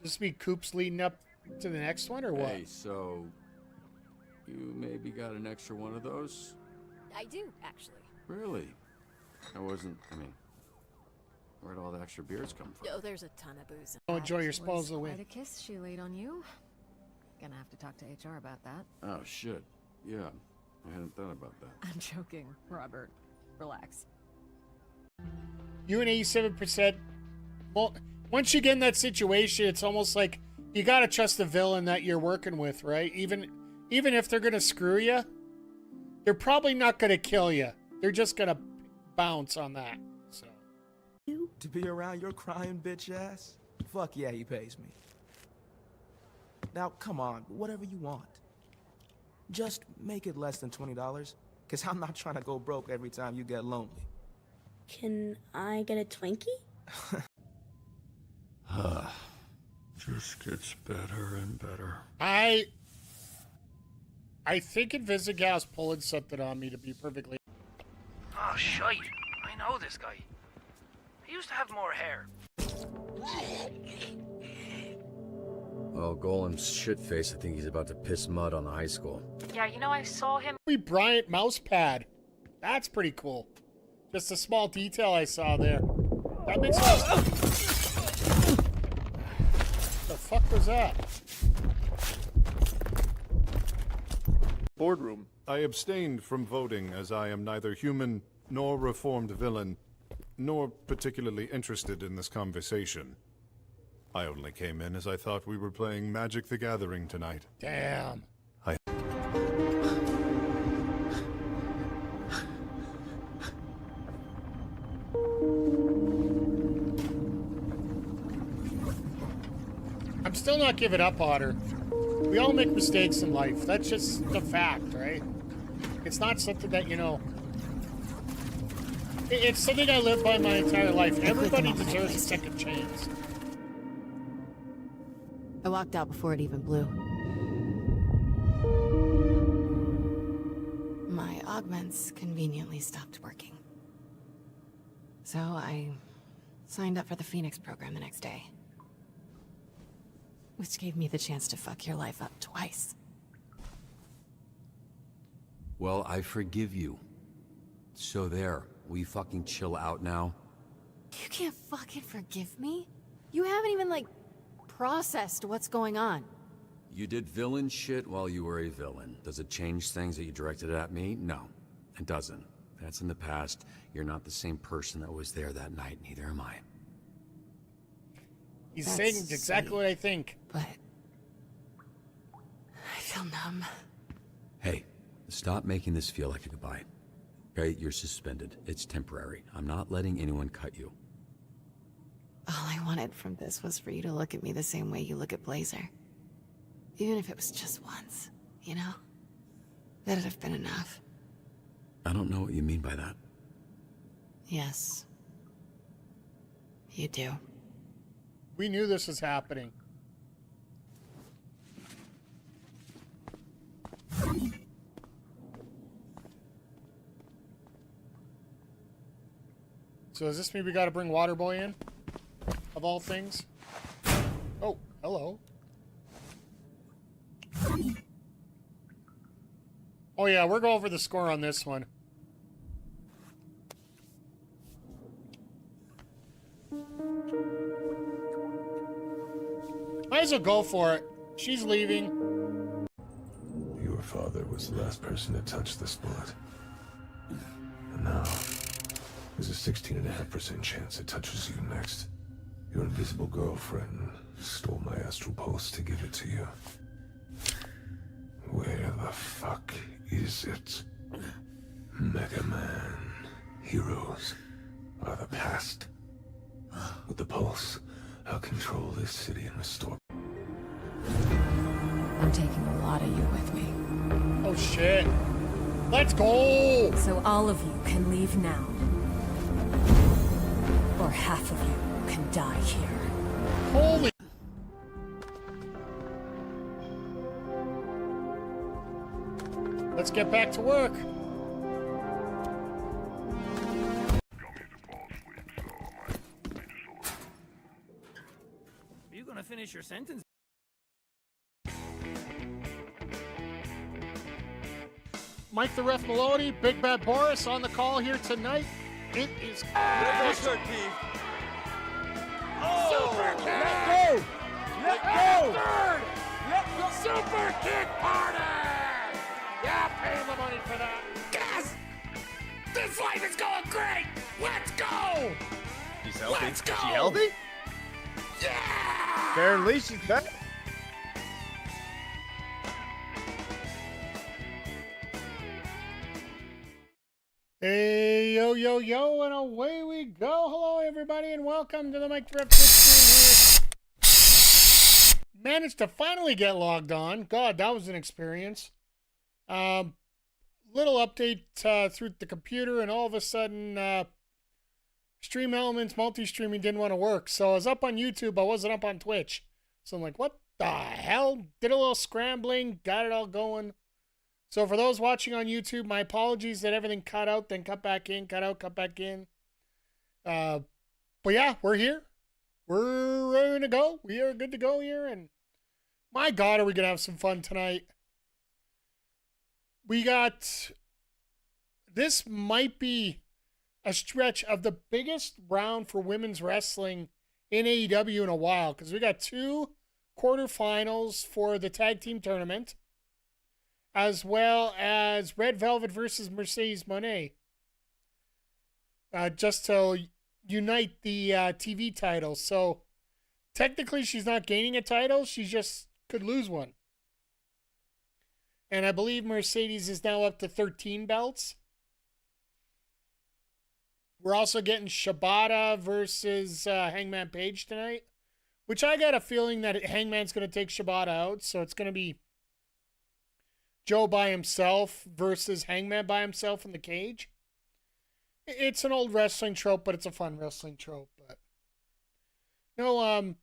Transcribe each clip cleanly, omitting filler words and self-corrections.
This be Coops leading up to the next one, or what? Hey, so you maybe got an extra one of those? I do, actually. Really? I mean, where'd all the extra beers come from? Oh, there's a ton of booze. Don't enjoy your spousal Quite win. a kiss she laid on you. Gonna have to talk to HR about that. Oh, shit. Yeah, I hadn't thought about that. I'm joking, Robert. Relax. You and 87%. Well, once you get in that situation, it's almost like you gotta trust the villain that you're working with, right? Even if they're gonna screw you, they're probably not gonna kill you. They're just gonna bounce on that. So. To be around your crying bitch ass? Fuck yeah, he pays me. Now, come on, whatever you want. Just make it less than $20, because I'm not trying to go broke every time you get lonely. Can I get a Twinkie? Just gets better and better. I think Invisigal's pulling something on me, to be perfectly. Oh, shite. I know this guy. He used to have more hair. Well, Golem's shitface, I think he's about to piss mud on the high school. Yeah, you know, I saw him. Bryant mouse pad. That's pretty cool. Just a small detail I saw there. That makes sense. The fuck was that? Boardroom. I abstained from voting as I am neither human nor reformed villain, nor particularly interested in this conversation. I only came in as I thought we were playing Magic the Gathering tonight. Damn. I'm still not giving up on her. We all make mistakes in life. That's just the fact, right? It's not something that, you know... It's something I live by my entire life. Everybody deserves a second chance. I walked out before it even blew. My augments conveniently stopped working. So I signed up for the Phoenix program the next day. Which gave me the chance to fuck your life up twice. Well, I forgive you. So there, will you fucking chill out now? You can't fucking forgive me? You haven't even, like, processed what's going on. You did villain shit while you were a villain. Does it change things that you directed at me? No, it doesn't. That's in the past. You're not the same person that was there that night, neither am I. He's saying exactly what I think. But... I feel numb. Hey, stop making this feel like a goodbye. Okay, you're suspended. It's temporary. I'm not letting anyone cut you. All I wanted from this was for you to look at me the same way you look at Blazer. Even if it was just once, you know? That'd have been enough. I don't know what you mean by that. Yes. You do. We knew this was happening. So does this mean we gotta bring Waterboy in? Of all things? Oh, hello. Oh yeah, we're going over the score on this one. Might as well go for it. She's leaving. Your father was the last person to touch the spot. And now, there's a 16.5% chance it touches you next. Your invisible girlfriend stole my astral pulse to give it to you. Where the fuck is it? Mega Man. Heroes are the past. With the pulse, I'll control this city and restore. I'm taking a lot of you with me. Oh shit. Let's go! So all of you can leave now. Or half of you can die here. Holy... Let's get back to work. Are you gonna to finish your sentence? Mike the Ref Maloney, Big Bad Boris on the call here tonight. It is Super kick! Let go! Let go! Third! Super kick party! Yeah, pay the money for that. Yes! This life is going great! Let's go! She's healthy. Let's go! Is she healthy? Yeah! Apparently she's back. Hey, yo, yo, yo, and away we go. Hello, everybody, and welcome to the Mike the Ref stream here. Managed to finally get logged on. God, that was an experience. Little update through the computer, and all of a sudden, Stream Elements multi-streaming didn't want to work. So I was up on YouTube. I wasn't up on Twitch. So I'm like, what the hell? Did a little scrambling, got it all going. So for those watching on YouTube, my apologies that everything cut out, then cut back in, cut out, cut back in. But yeah, we're here. We're ready to go. We are good to go here. And my God, are we going to have some fun tonight. We got, this might be a stretch of the biggest round for women's wrestling in AEW in a while. Because we got 2 quarterfinals for the tag team tournament, as well as Red Velvet versus Mercedes Moné, just to unite the TV title. So technically she's not gaining a title, she just could lose one. And I believe Mercedes is now up to 13 belts. We're also getting Shibata versus Hangman Page tonight, which I got a feeling that Hangman's going to take Shibata out, so it's going to be Joe by himself versus Hangman by himself in the cage. It's an old wrestling trope, but it's a fun wrestling trope. But no,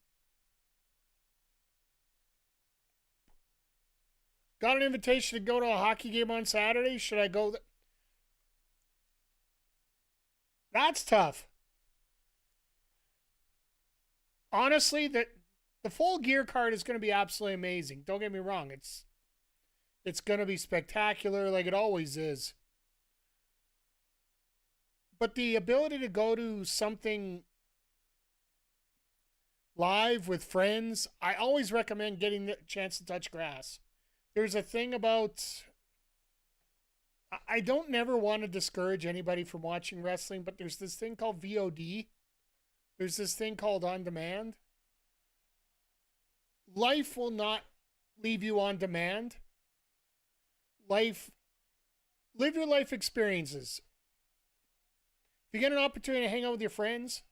got an invitation to go to a hockey game on Saturday. Should I go? That's tough. Honestly, the Full Gear card is going to be absolutely amazing. Don't get me wrong. It's going to be spectacular like it always is. But the ability to go to something live with friends, I always recommend getting the chance to touch grass. There's a thing about, I don't never want to discourage anybody from watching wrestling, but there's this thing called VOD. There's this thing called on demand. Life will not leave you on demand. Live your life experiences. If you get an opportunity to hang out with your friends,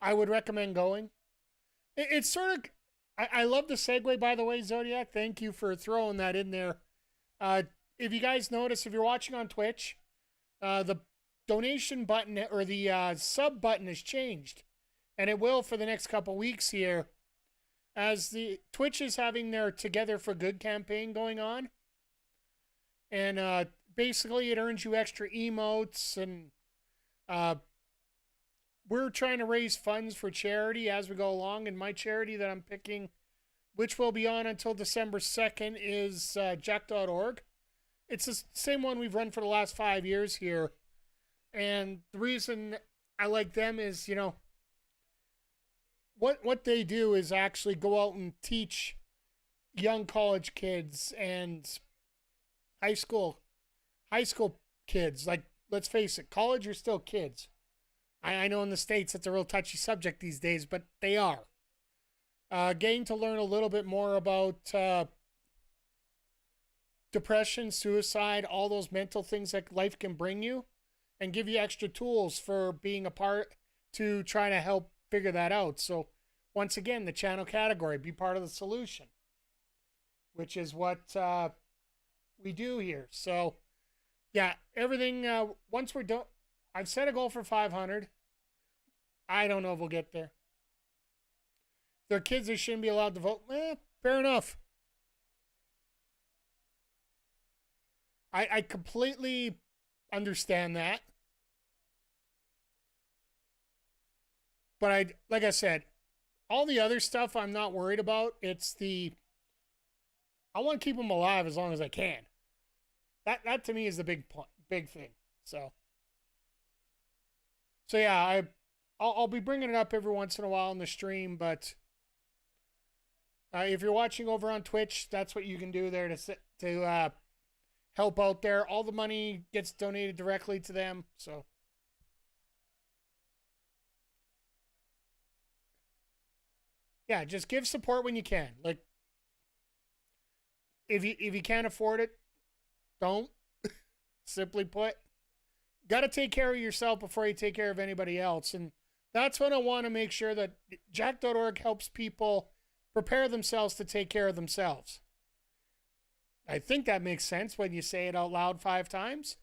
I would recommend going. It's sort of, I love the segue, by the way, Zodiac. Thank you for throwing that in there. If you guys notice, if you're watching on Twitch, the donation button or the sub button has changed. And it will for the next couple weeks here, as the Twitch is having their Together for Good campaign going on. And basically it earns you extra emotes, and we're trying to raise funds for charity as we go along. And my charity that I'm picking, which will be on until December 2nd, is Jack.org. It's the same one we've run for the last 5 years here. And the reason I like them is, you know, what they do is actually go out and teach young college kids and high school kids. Like, let's face it, college are still kids. I know in the States it's a real touchy subject these days, but they are. Getting to learn a little bit more about depression, suicide, all those mental things that life can bring you, and give you extra tools for being a part to try to help figure that out. So once again, the channel category, be part of the solution, which is what we do here. So yeah, everything, once we're done, I've set a goal for 500. I don't know if we'll get there. If they're kids, they shouldn't be allowed to vote. Fair enough. I completely understand that. But like I said, all the other stuff I'm not worried about. It's I want to keep them alive as long as I can. That to me is the big thing. So yeah, I'll be bringing it up every once in a while in the stream, but if you're watching over on Twitch, that's what you can do there to help out there. All the money gets donated directly to them. So yeah, just give support when you can. Like if you can't afford it, don't. Simply put, got to take care of yourself before you take care of anybody else. And that's when I want to make sure that Jack.org helps people prepare themselves to take care of themselves. I think that makes sense when you say it out loud 5 times.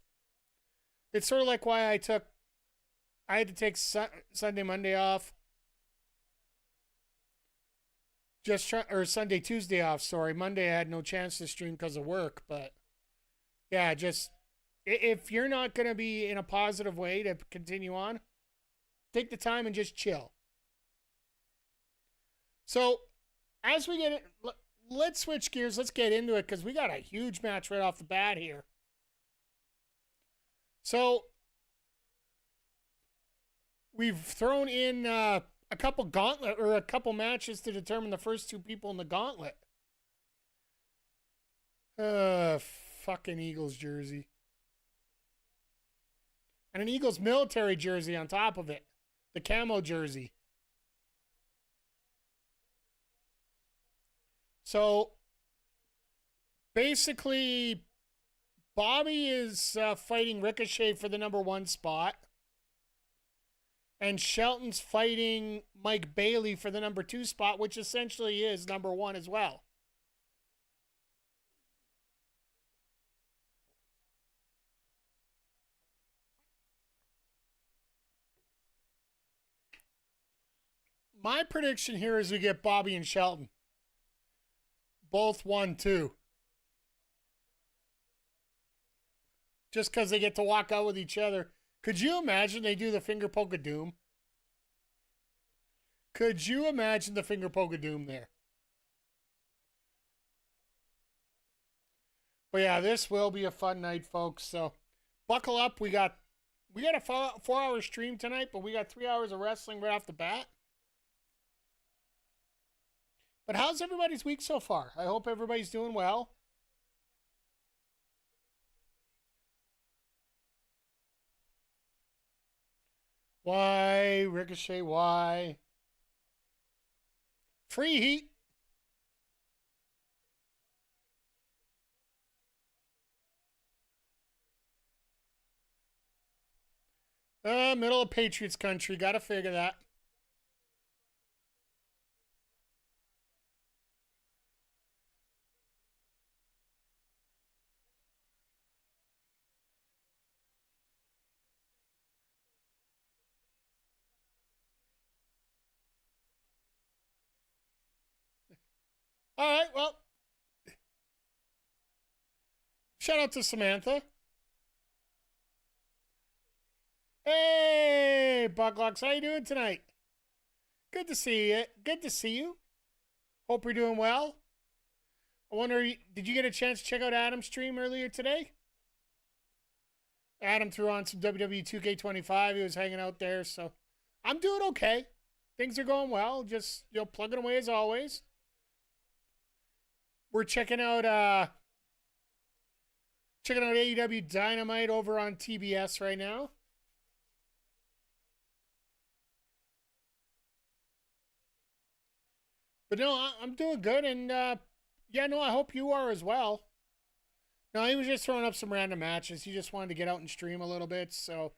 It's sort of like why I had to take Sunday, Monday off. Or Sunday, Tuesday off, sorry. Monday I had no chance to stream because of work, but yeah, just if you're not going to be in a positive way to continue on, take the time and just chill. So, as we get it, let's switch gears. Let's get into it because we got a huge match right off the bat here. So, we've thrown in a couple matches to determine the first 2 people in the gauntlet. Fucking Eagles jersey. And an Eagles military jersey on top of it. The camo jersey. So, basically, Bobby is fighting Ricochet for the number 1 spot. And Shelton's fighting Mike Bailey for the number 2 spot, which essentially is number 1 as well. My prediction here is we get Bobby and Shelton. Both 1-2. Just because they get to walk out with each other. Could you imagine they do the finger poke of doom? Could you imagine the finger poke of doom there? But yeah, this will be a fun night, folks. So buckle up. We got a 4-hour stream tonight, but we got 3 hours of wrestling right off the bat. But how's everybody's week so far? I hope everybody's doing well. Why, Ricochet, why? Free heat. Middle of Patriots country. Gotta figure that. All right, well, shout out to Samantha. Hey, Bucklocks, how you doing tonight? Good to see you. Good to see you. Hope you're doing well. I wonder, did you get a chance to check out Adam's stream earlier today? Adam threw on some WWE 2K25. He was hanging out there, so I'm doing okay. Things are going well. Just, plugging away as always. We're checking out AEW Dynamite over on TBS right now. But no, I'm doing good, and I hope you are as well. No, he was just throwing up some random matches. He just wanted to get out and stream a little bit, so.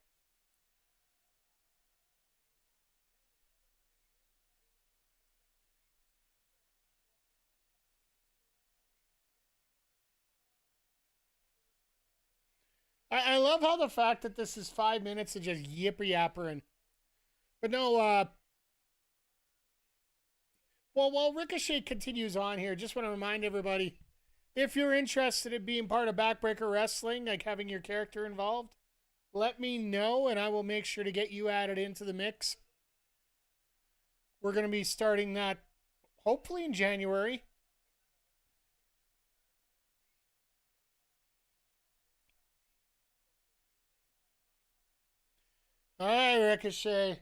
I love how the fact that this is 5 minutes of just yipper-yappering. But no, well, while Ricochet continues on here, just want to remind everybody, if you're interested in being part of Backbreaker Wrestling, like having your character involved, let me know, and I will make sure to get you added into the mix. We're going to be starting that hopefully in January. All right, Ricochet.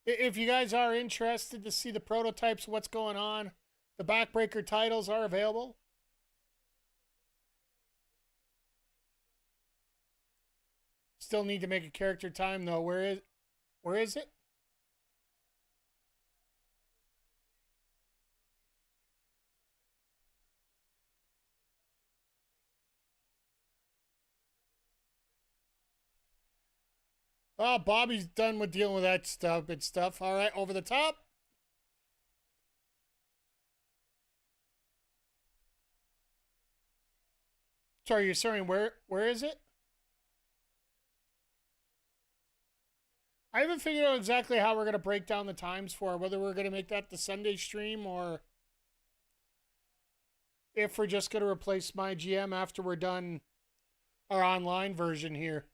If you guys are interested to see the prototypes of what's going on, the Backbreaker titles are available. Still need to make a character time though. Where is it? Oh, Bobby's done with dealing with that stupid stuff. All right, over the top. Sorry, you're saying where is it? I haven't figured out exactly how we're going to break down the times for it, whether we're going to make that the Sunday stream or if we're just going to replace my GM after we're done our online version here.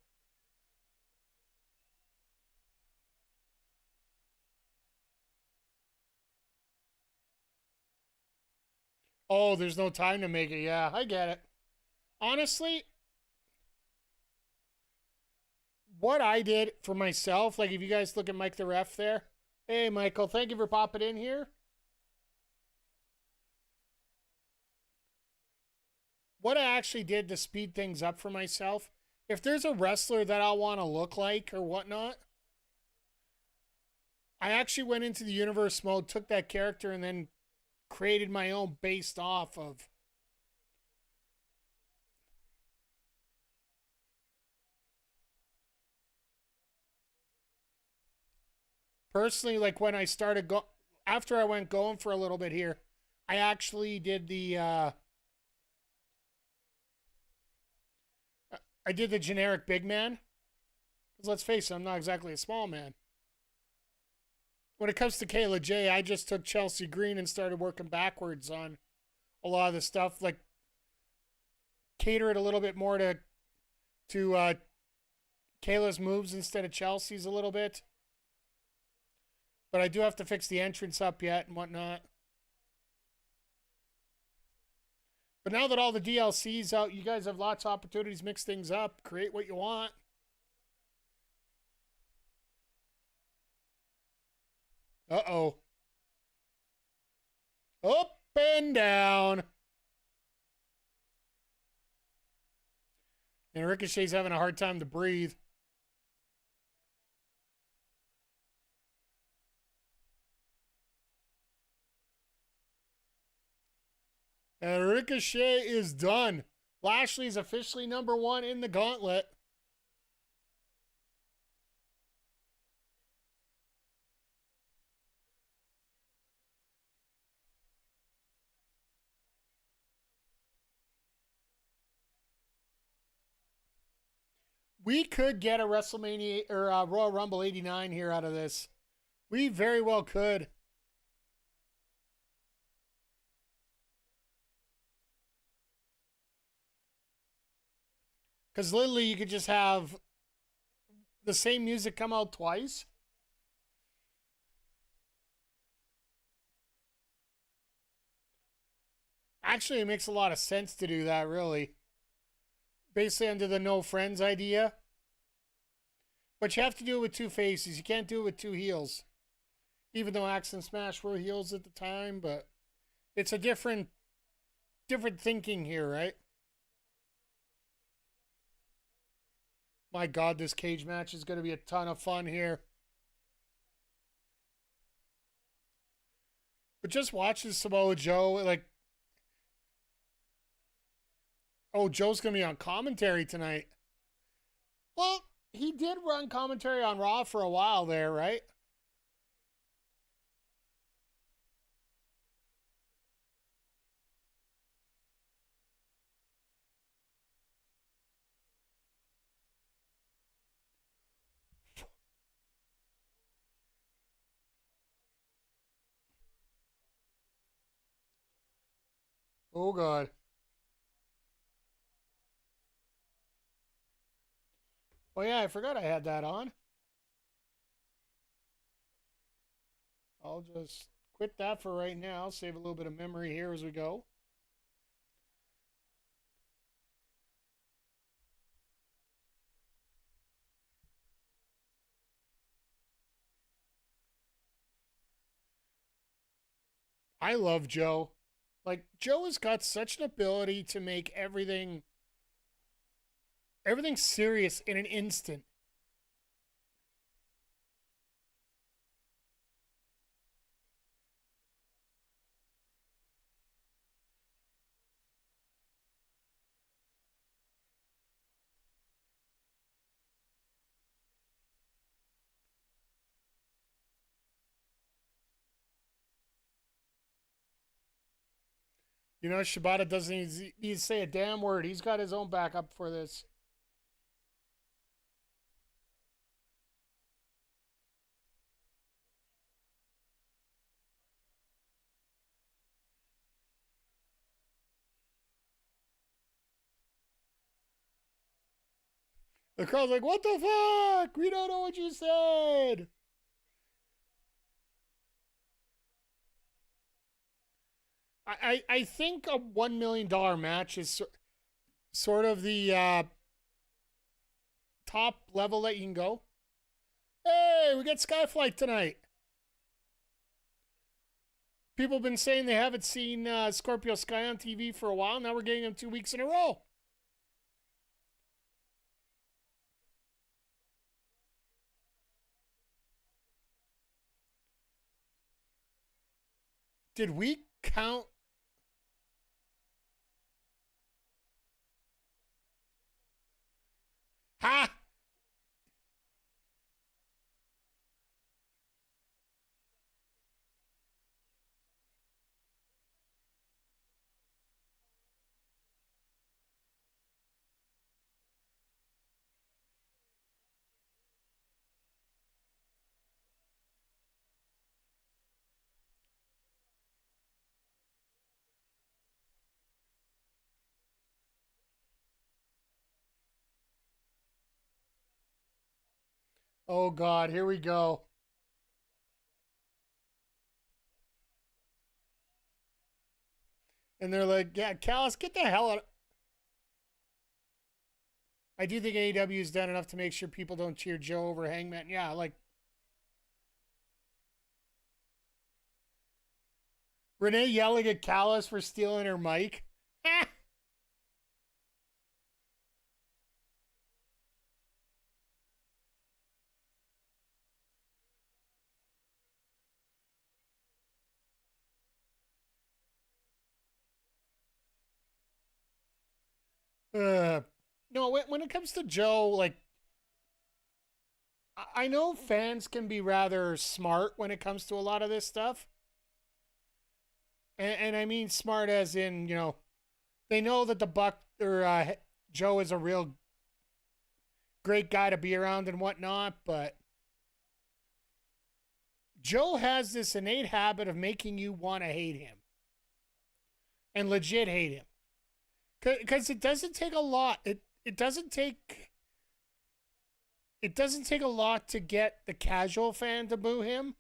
Oh, there's no time to make it. Yeah, I get it. Honestly, what I did for myself, like if you guys look at Mike the Ref there. Hey, Michael, thank you for popping in here. What I actually did to speed things up for myself, if there's a wrestler that I want to look like or whatnot, I actually went into the universe mode, took that character, and then created my own based off of. Personally, like when I started after I went going for a little bit here, I actually did the I did the generic big man. Because let's face it, I'm not exactly a small man. When it comes to Kayla J, I just took Chelsea Green and started working backwards on a lot of the stuff, like cater it a little bit more to Kayla's moves instead of Chelsea's a little bit. But I do have to fix the entrance up yet and whatnot. But now that all the DLC's out, you guys have lots of opportunities to mix things up, create what you want. Uh-oh. Up and down. And Ricochet's having a hard time to breathe. And Ricochet is done. Lashley's officially #1 in the gauntlet. We could get a WrestleMania or a Royal Rumble 89 here out of this. We very well could. Because literally you could just have the same music come out twice. Actually, it makes a lot of sense to do that, really. Basically under the no friends idea. But you have to do it with two faces. You can't do it with two heels. Even though Axe and Smash were heels at the time, but it's a different thinking here, right? My God, this cage match is going to be a ton of fun here. But just watching Samoa Joe, like, oh, Joe's going to be on commentary tonight. Well, he did run commentary on Raw for a while there, right? Oh, God. Oh, yeah, I forgot I had that on. I'll just quit that for right now. Save a little bit of memory here as we go. I love Joe. Like, Joe has got such an ability to make everything serious in an instant. You know, Shibata doesn't need to say a damn word. He's got his own backup for this. The crowd's like, what the fuck? We don't know what you said. I think a $1 million match is sort of the top level that you can go. Hey, we got Skyflight tonight. People have been saying they haven't seen Scorpio Sky on TV for a while. Now we're getting them 2 weeks in a row. Did we count? Ha! Oh, God, here we go. And they're like, yeah, Callis, get the hell out. I do think AEW has done enough to make sure people don't cheer Joe over Hangman. Yeah, like Renee yelling at Callis for stealing her mic. No, when it comes to Joe, like, I know fans can be rather smart when it comes to a lot of this stuff. And I mean smart as in, they know that the Buck or Joe is a real great guy to be around and whatnot, but Joe has this innate habit of making you want to hate him and legit hate him. Because it doesn't take a lot. It doesn't take a lot to get the casual fan to boo him.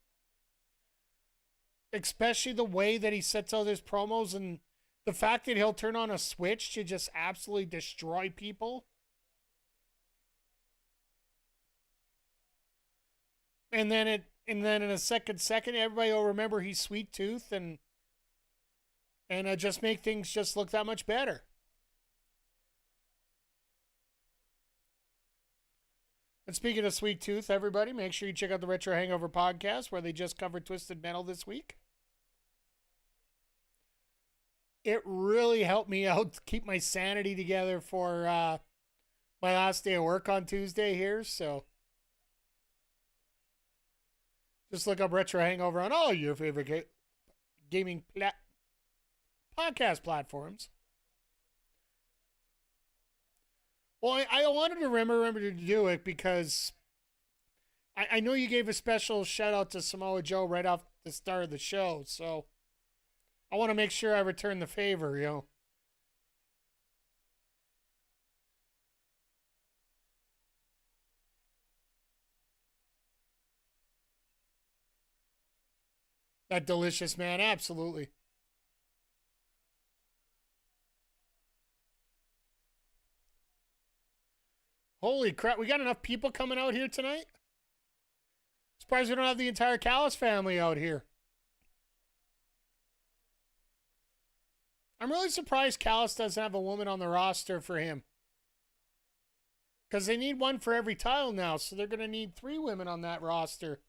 Especially the way that he sets out his promos and the fact that he'll turn on a switch to just absolutely destroy people. And then in a second, everybody will remember he's Sweet Tooth and just make things just look that much better. And speaking of Sweet Tooth, everybody, make sure you check out the Retro Hangover podcast where they just covered Twisted Metal this week. It really helped me out to keep my sanity together for my last day of work on Tuesday here. So just look up Retro Hangover on all your favorite gaming podcast platforms. Well, I wanted to remember to do it because I know you gave a special shout out to Samoa Joe right off the start of the show, so I want to make sure I return the favor, That delicious man, absolutely. Holy crap, we got enough people coming out here tonight? Surprised we don't have the entire Callis family out here. I'm really surprised Callis doesn't have a woman on the roster for him. Because they need one for every title now, so they're going to need 3 women on that roster.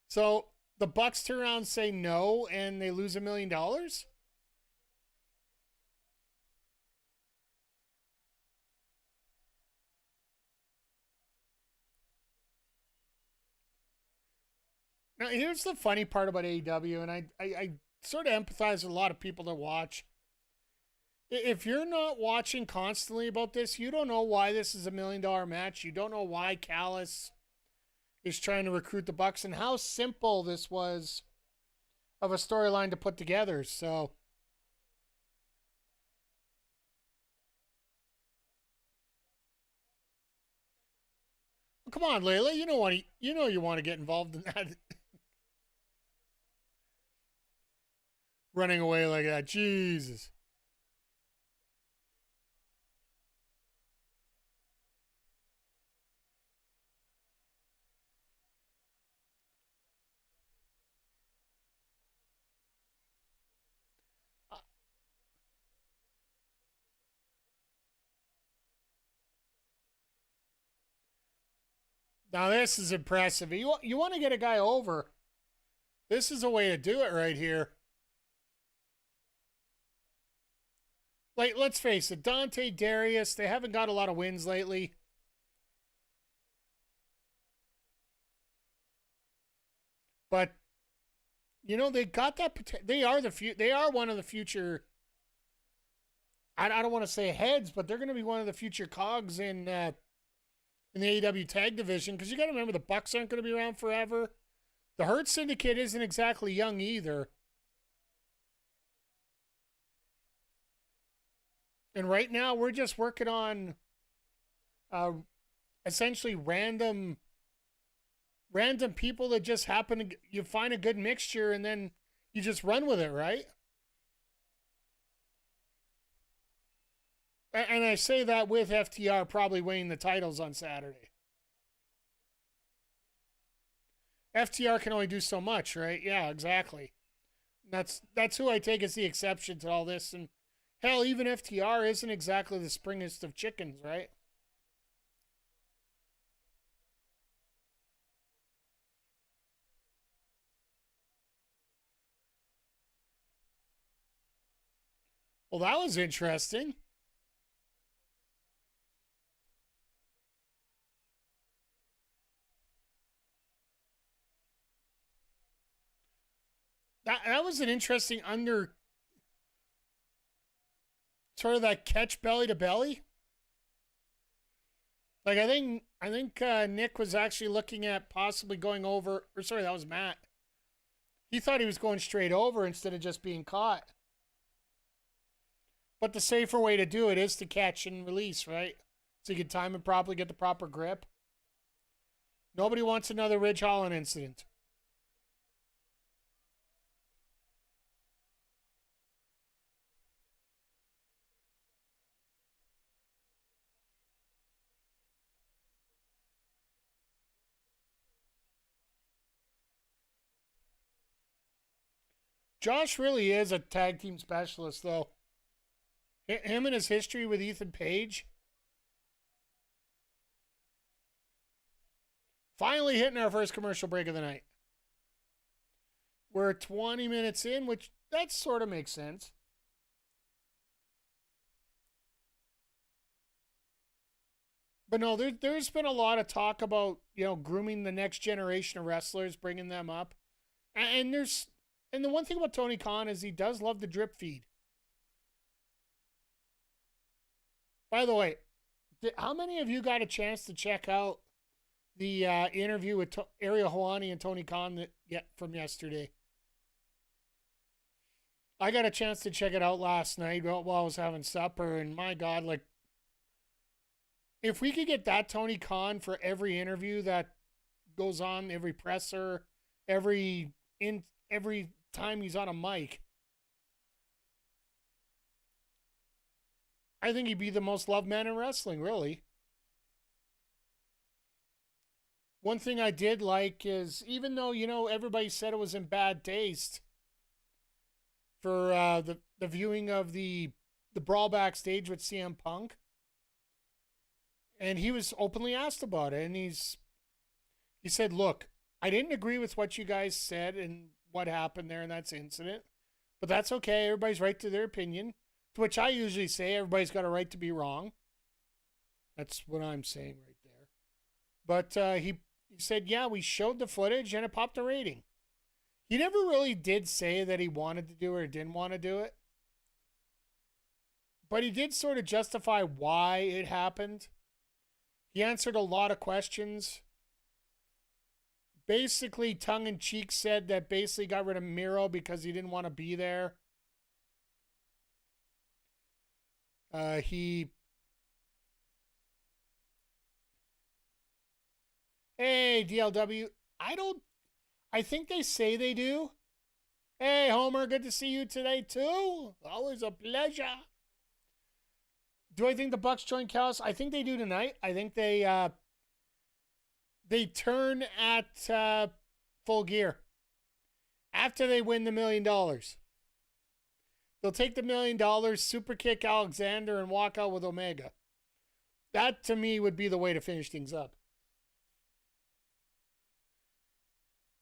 So the Bucks turn around and say no, and they lose $1 million? Now, here's the funny part about AEW, and I sort of empathize with a lot of people that watch. If you're not watching constantly about this, you don't know why this is $1 million match. You don't know why Callis is trying to recruit the Bucks and how simple this was of a storyline to put together. So, come on, Layla, you want to get involved in that. Running away like that, Jesus. Now this is impressive. You want to get a guy over. This is a way to do it right here. Like, let's face it, Dante, Darius, they haven't got a lot of wins lately. But they got that. They are they are one of the future. I don't want to say heads, but they're going to be one of the future cogs in the AEW tag division, because you got to remember the Bucks aren't going to be around forever. The Hurt Syndicate isn't exactly young either. And right now we're just working on essentially random people that just happen to, you find a good mixture and then you just run with it, right? And I say that with FTR probably winning the titles on Saturday. FTR can only do so much, right? Yeah, exactly. That's who I take as the exception to all this. And hell, even FTR isn't exactly the springest of chickens, right? Well, that was interesting. That was an interesting sort of that catch belly to belly. Like I think Nick was actually looking at possibly going over, or sorry, that was Matt. He thought he was going straight over instead of just being caught. But the safer way to do it is to catch and release, right? So you can time it properly, get the proper grip. Nobody wants another Ridge Holland incident. Josh really is a tag team specialist, though. Him and his history with Ethan Page. Finally hitting our first commercial break of the night. We're 20 minutes in, which that sort of makes sense. But no, there's been a lot of talk about, grooming the next generation of wrestlers, bringing them up. And the one thing about Tony Khan is he does love the drip feed. By the way, how many of you got a chance to check out the interview with Ariel Helwani and Tony Khan from yesterday? I got a chance to check it out last night while I was having supper, and my God, like, if we could get that Tony Khan for every interview that goes on, every presser, every time he's on a mic, I think he'd be the most loved man in wrestling, really. One thing I did like is, even though, everybody said it was in bad taste for the viewing of the brawl backstage with CM Punk, and he was openly asked about it, and he said, look, I didn't agree with what you guys said and what happened there in that incident, but that's okay. Everybody's right to their opinion, to which I usually say everybody's got a right to be wrong. That's what I'm saying right there. But he said, yeah, we showed the footage and it popped a rating. He never really did say that he wanted to do it or didn't want to do it. But he did sort of justify why it happened. He answered a lot of questions. Basically, tongue-in-cheek said that basically got rid of Miro because he didn't want to be there. Hey, DLW. I think they say they do. Hey, Homer, good to see you today, too. Always a pleasure. Do I think the Bucks join Chaos? I think they do tonight. I think they turn at Full Gear after they win the $1 million. They'll take the $1 million, super kick Alexander, and walk out with Omega. That, to me, would be the way to finish things up.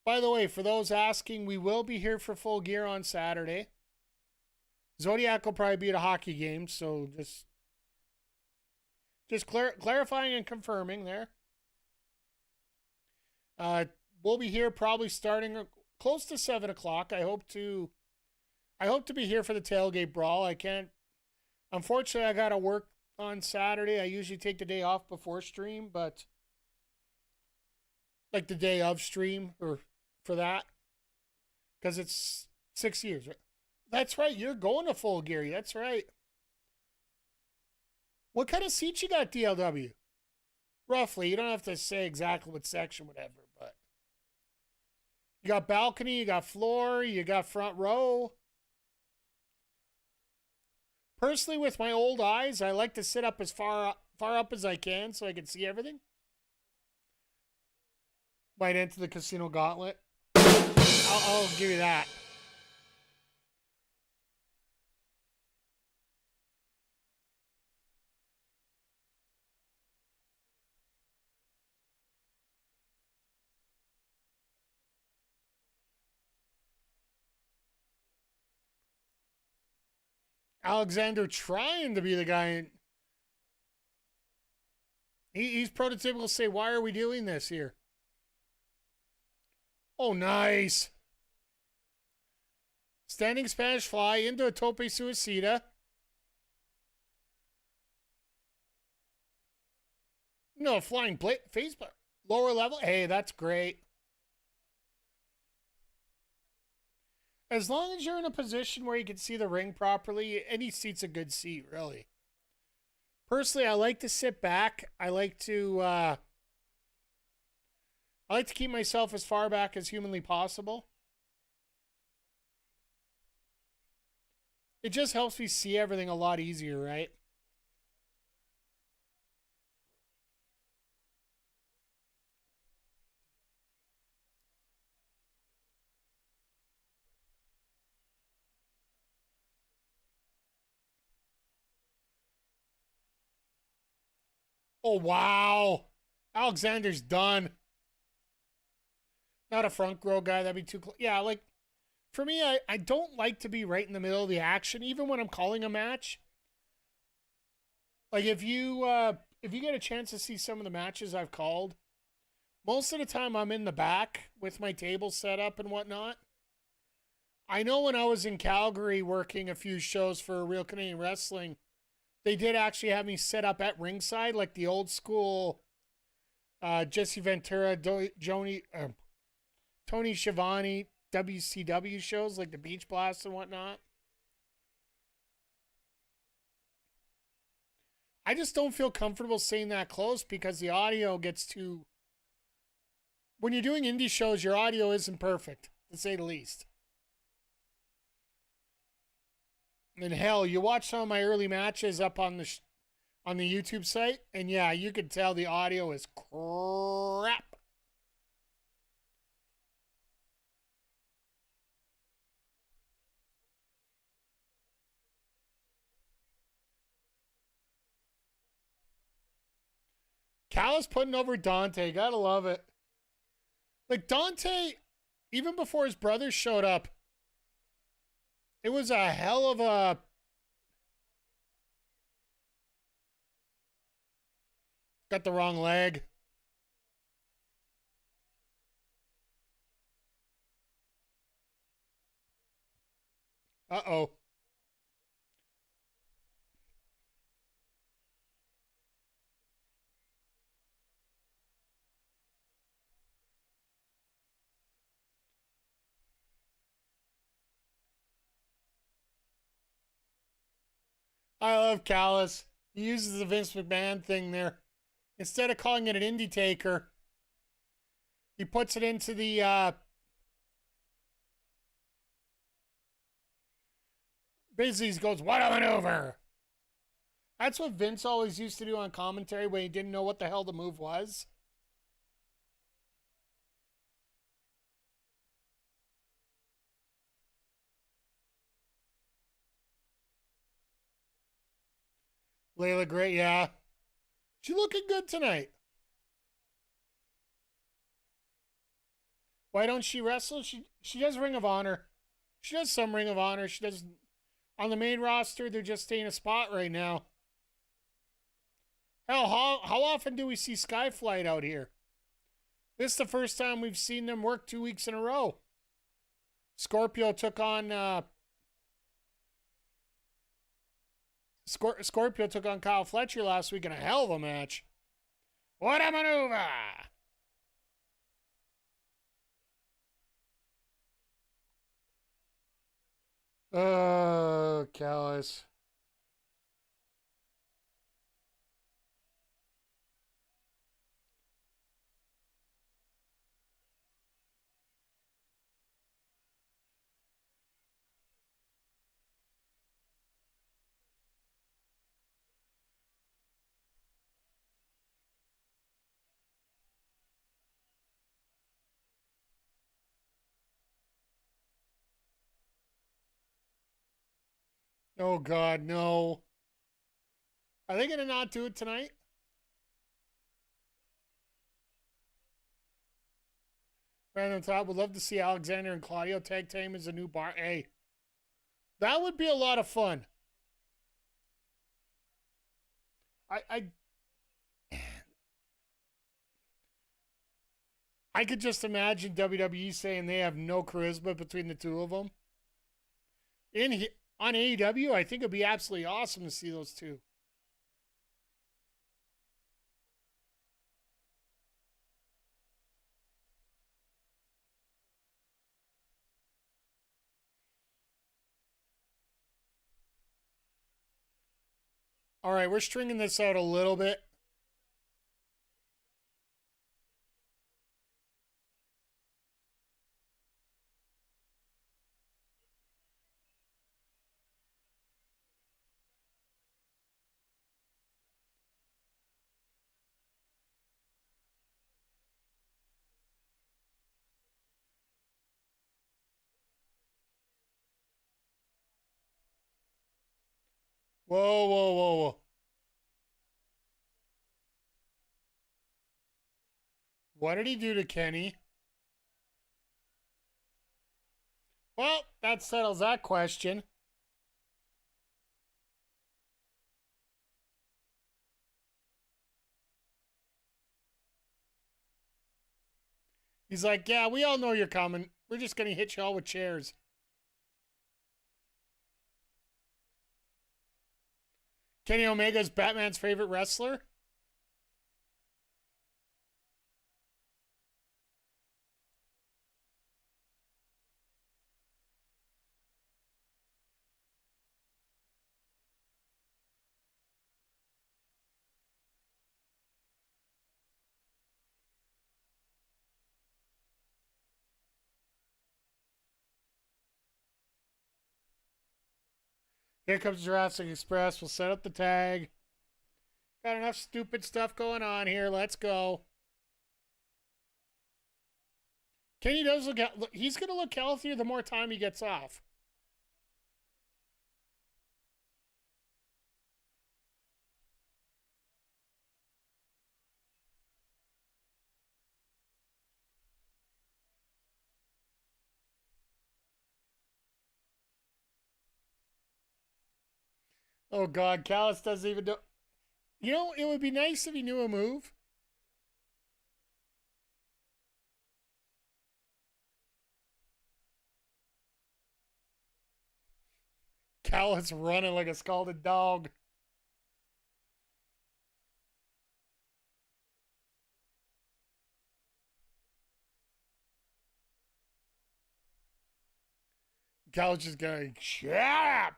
By the way, for those asking, we will be here for Full Gear on Saturday. Zodiac will probably be at a hockey game, so just clarifying and confirming there. We'll be here probably starting close to 7 o'clock. I hope to be here for the tailgate brawl. Unfortunately, I got to work on Saturday. I usually take the day off before stream, but like the day of stream or for that, because it's 6 years. That's right. You're going to Full Gear. That's right. What kind of seats you got, DLW? Roughly. You don't have to say exactly what section, whatever, but you got balcony, you got floor, you got front row. Personally, with my old eyes, I like to sit up as far up as I can so I can see everything. Might enter the casino gauntlet. I'll give you that. Alexander trying to be the guy. He's prototypical. Say, why are we doing this here? Oh, nice. Standing Spanish fly into a tope suicida. No, flying face, lower level. Hey, that's great. As long as you're in a position where you can see the ring properly, any seat's a good seat, really. Personally, I like to sit back. I like to keep myself as far back as humanly possible. It just helps me see everything a lot easier, right? Oh, wow. Alexander's done. Not a front row guy. That'd be too close. Yeah, like, for me, I don't like to be right in the middle of the action, even when I'm calling a match. Like, if you get a chance to see some of the matches I've called, most of the time I'm in the back with my table set up and whatnot. I know when I was in Calgary working a few shows for Real Canadian Wrestling, they did actually have me set up at ringside, like the old school Jesse Ventura, Tony Schiavone, WCW shows, like the Beach Blast and whatnot. I just don't feel comfortable saying that close because the audio gets too. When you're doing indie shows, your audio isn't perfect, to say the least. And hell, you watch some of my early matches up on the YouTube site, and yeah, you can tell the audio is crap. Cal is putting over Dante. Gotta love it. Like Dante, even before his brothers showed up, it was a hell of a. Got the wrong leg. Uh-oh. I love Callis. He uses the Vince McMahon thing there. Instead of calling it an indie taker, he puts it into the basically he goes, "What a maneuver!" That's what Vince always used to do on commentary when he didn't know what the hell the move was. Layla Gray, yeah. She looking good tonight. Why don't she wrestle? She does Ring of Honor. She does some Ring of Honor. She does on the main roster. They're just staying a spot right now. Hell, how often do we see Skyflight out here? This is the first time we've seen them work 2 weeks in a row. Scorpio took on Scorpio took on Kyle Fletcher last week in a hell of a match. What a maneuver! Oh, Callis. Oh, God, no. Are they going to not do it tonight? Random Top would love to see Alexander and Claudio tag team as a new bar. Hey, that would be a lot of fun. I could just imagine WWE saying they have no charisma between the two of them. On AEW, I think it'd be absolutely awesome to see those two. All right, we're stringing this out a little bit. Whoa, whoa, whoa, whoa. What did he do to Kenny? Well, that settles that question. He's like, yeah, we all know you're coming. We're just going to hit you all with chairs. Kenny Omega's Batman's favorite wrestler? Here comes Jurassic Express. We'll set up the tag. Got enough stupid stuff going on here. Let's go. Kenny does look, he's going to look healthier the more time he gets off. Oh, God. Callis doesn't even know. You know, it would be nice if he knew a move. Callis running like a scalded dog. Callis just going, shut up.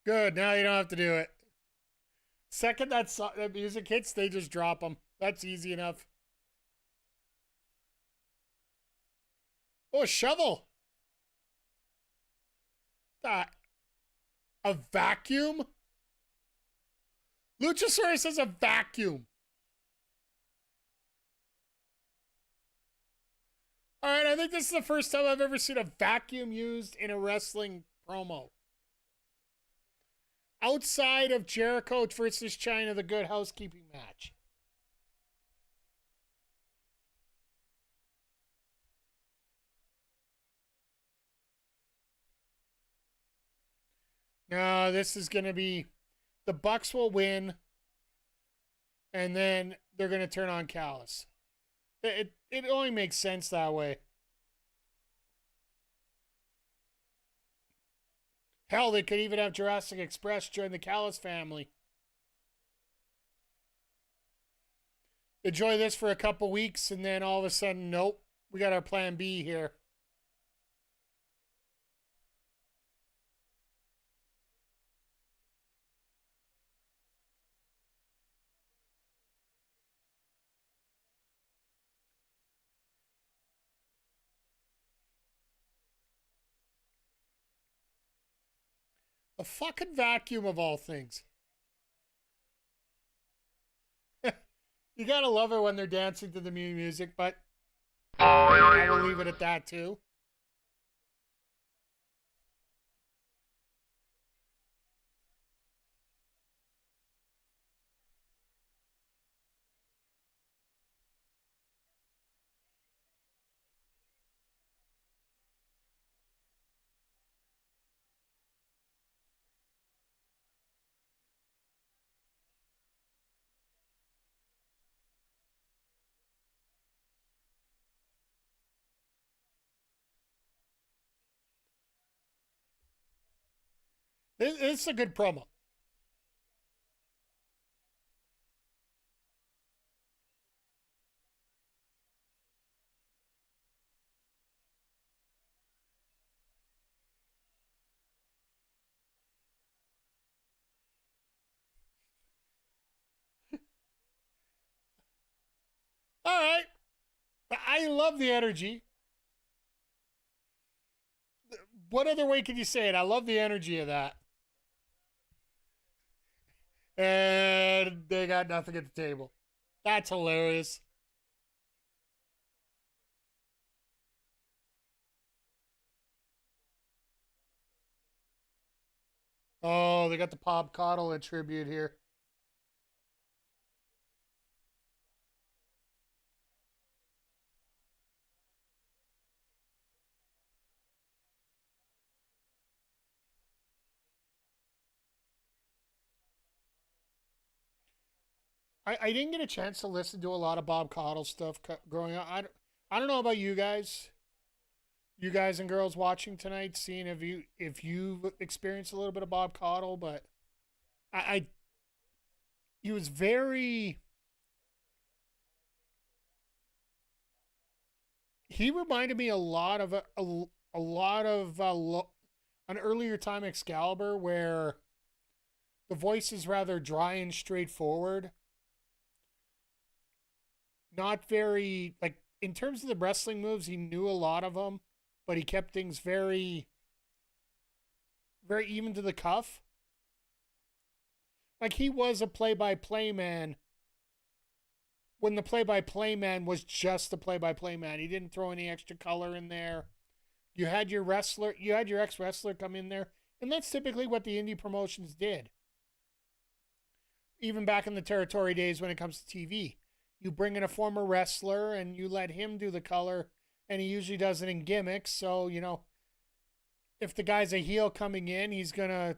Good. Now you don't have to do it. Second that music hits, they just drop them. That's easy enough. Oh, a shovel. That. A vacuum? Luchasaurus has a vacuum. All right, I think this is the first time I've ever seen a vacuum used in a wrestling promo. Outside of Jericho versus China, the Good Housekeeping match. No, this is going to be the Bucks will win, and then they're going to turn on Callis. It only makes sense that way. Hell, they could even have Jurassic Express join the Callis family. Enjoy this for a couple weeks, and then all of a sudden, nope, we got our plan B here. A fucking vacuum of all things. You gotta love it when they're dancing to the music, but I will leave it at that too. It's a good promo. All right. I love the energy. What other way can you say it? I love the energy of that. And they got nothing at the table. That's hilarious. Oh, they got the Bob Caudle tribute here. I didn't get a chance to listen to a lot of Bob Caudle stuff growing up. I don't know about you guys and girls watching tonight, seeing if you experienced a little bit of Bob Caudle, but I he was very. He reminded me a lot of an earlier time Excalibur, where the voice is rather dry and straightforward. not very, like, in terms of the wrestling moves, he knew a lot of them, but he kept things very, very even to the cuff. Like, he was a play-by-play man when the play-by-play man was just the play-by-play man. He didn't throw any extra color in there. You had your ex-wrestler come in there, and that's typically what the indie promotions did. Even back in the territory days when it comes to TV. You bring in a former wrestler and you let him do the color, and he usually does it in gimmicks. So, if the guy's a heel coming in, he's going to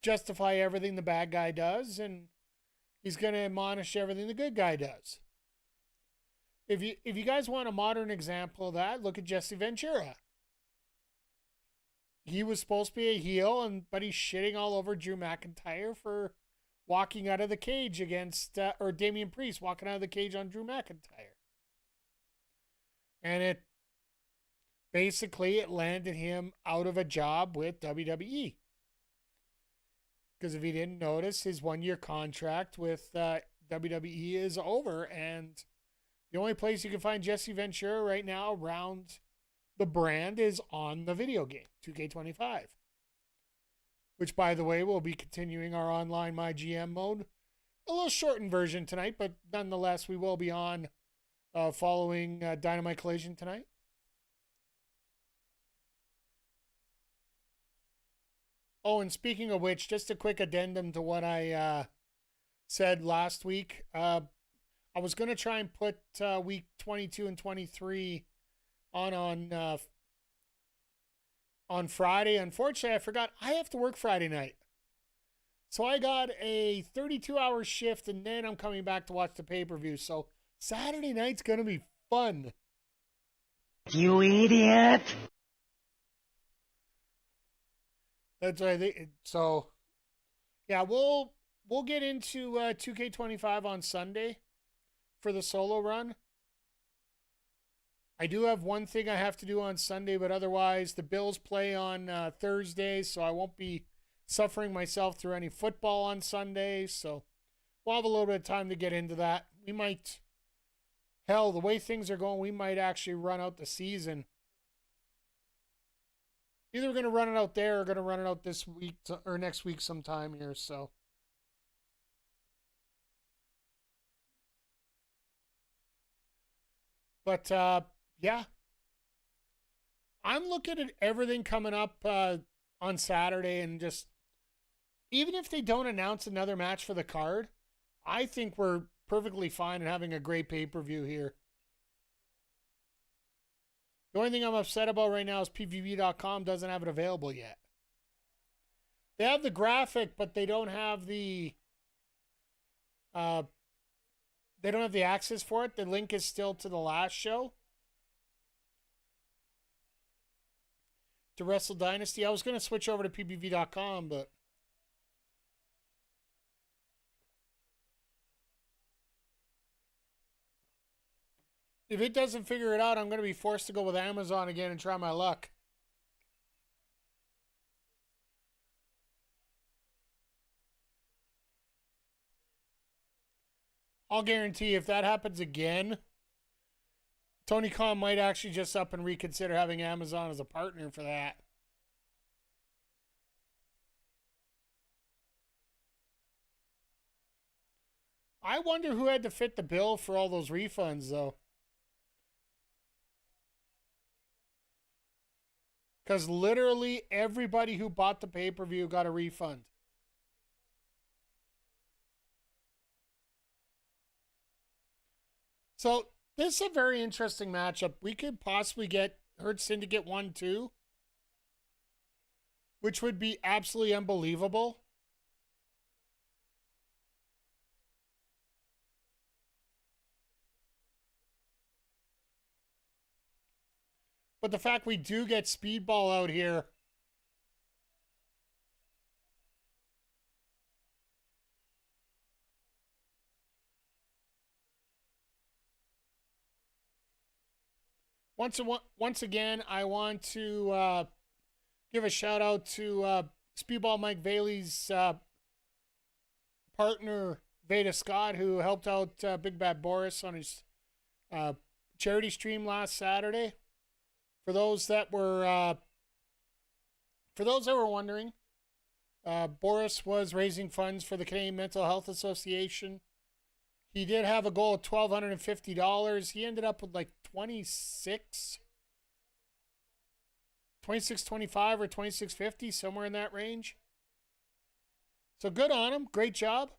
justify everything the bad guy does, and he's going to admonish everything the good guy does. If you guys want a modern example of that, look at Jesse Ventura. He was supposed to be a heel, but he's shitting all over Drew McIntyre for walking out of the cage against, or Damian Priest walking out of the cage on Drew McIntyre. And it landed him out of a job with WWE. Because if he didn't notice, his 1-year contract with WWE is over, and the only place you can find Jesse Ventura right now around the brand is on the video game, 2K25. Which, by the way, we'll be continuing our online MyGM mode. A little shortened version tonight, but nonetheless, we will be on following Dynamite Collision tonight. Oh, and speaking of which, just a quick addendum to what I said last week. I was going to try and put week 22 and 23 on Friday. Unfortunately, I forgot I have to work Friday night. So I got a 32-hour shift, and then I'm coming back to watch the pay-per-view. So Saturday night's going to be fun. You idiot! That's right. So, yeah, we'll get into 2K25 on Sunday for the solo run. I do have one thing I have to do on Sunday, but otherwise the Bills play on Thursday, so I won't be suffering myself through any football on Sunday. So we'll have a little bit of time to get into that. We might, hell, the way things are going, we might actually run out the season. Either we're going to run it out there or going to run it out this week or next week sometime here. So, but yeah, I'm looking at everything coming up on Saturday, and just even if they don't announce another match for the card, I think we're perfectly fine and having a great pay-per-view here. The only thing I'm upset about right now is PVV.com doesn't have it available yet. They have the graphic, but they don't have the access for it. The link is still to the last show. To Wrestle Dynasty. I was going to switch over to PVV.com, but if it doesn't figure it out, I'm going to be forced to go with Amazon again and try my luck. I'll guarantee if that happens again, Tony Khan might actually just up and reconsider having Amazon as a partner for that. I wonder who had to fit the bill for all those refunds, though. Because literally everybody who bought the pay-per-view got a refund. So this is a very interesting matchup. We could possibly get Hurt Syndicate 1-2, which would be absolutely unbelievable. But the fact we do get Speedball out here, once again, I want to give a shout out to Speedball Mike Bailey's partner Veda Scott, who helped out Big Bad Boris on his charity stream last Saturday. For those that were wondering, Boris was raising funds for the Canadian Mental Health Association. He did have a goal of $1,250. He ended up with like 26.25 or 26.50, somewhere in that range. So good on him. Great job.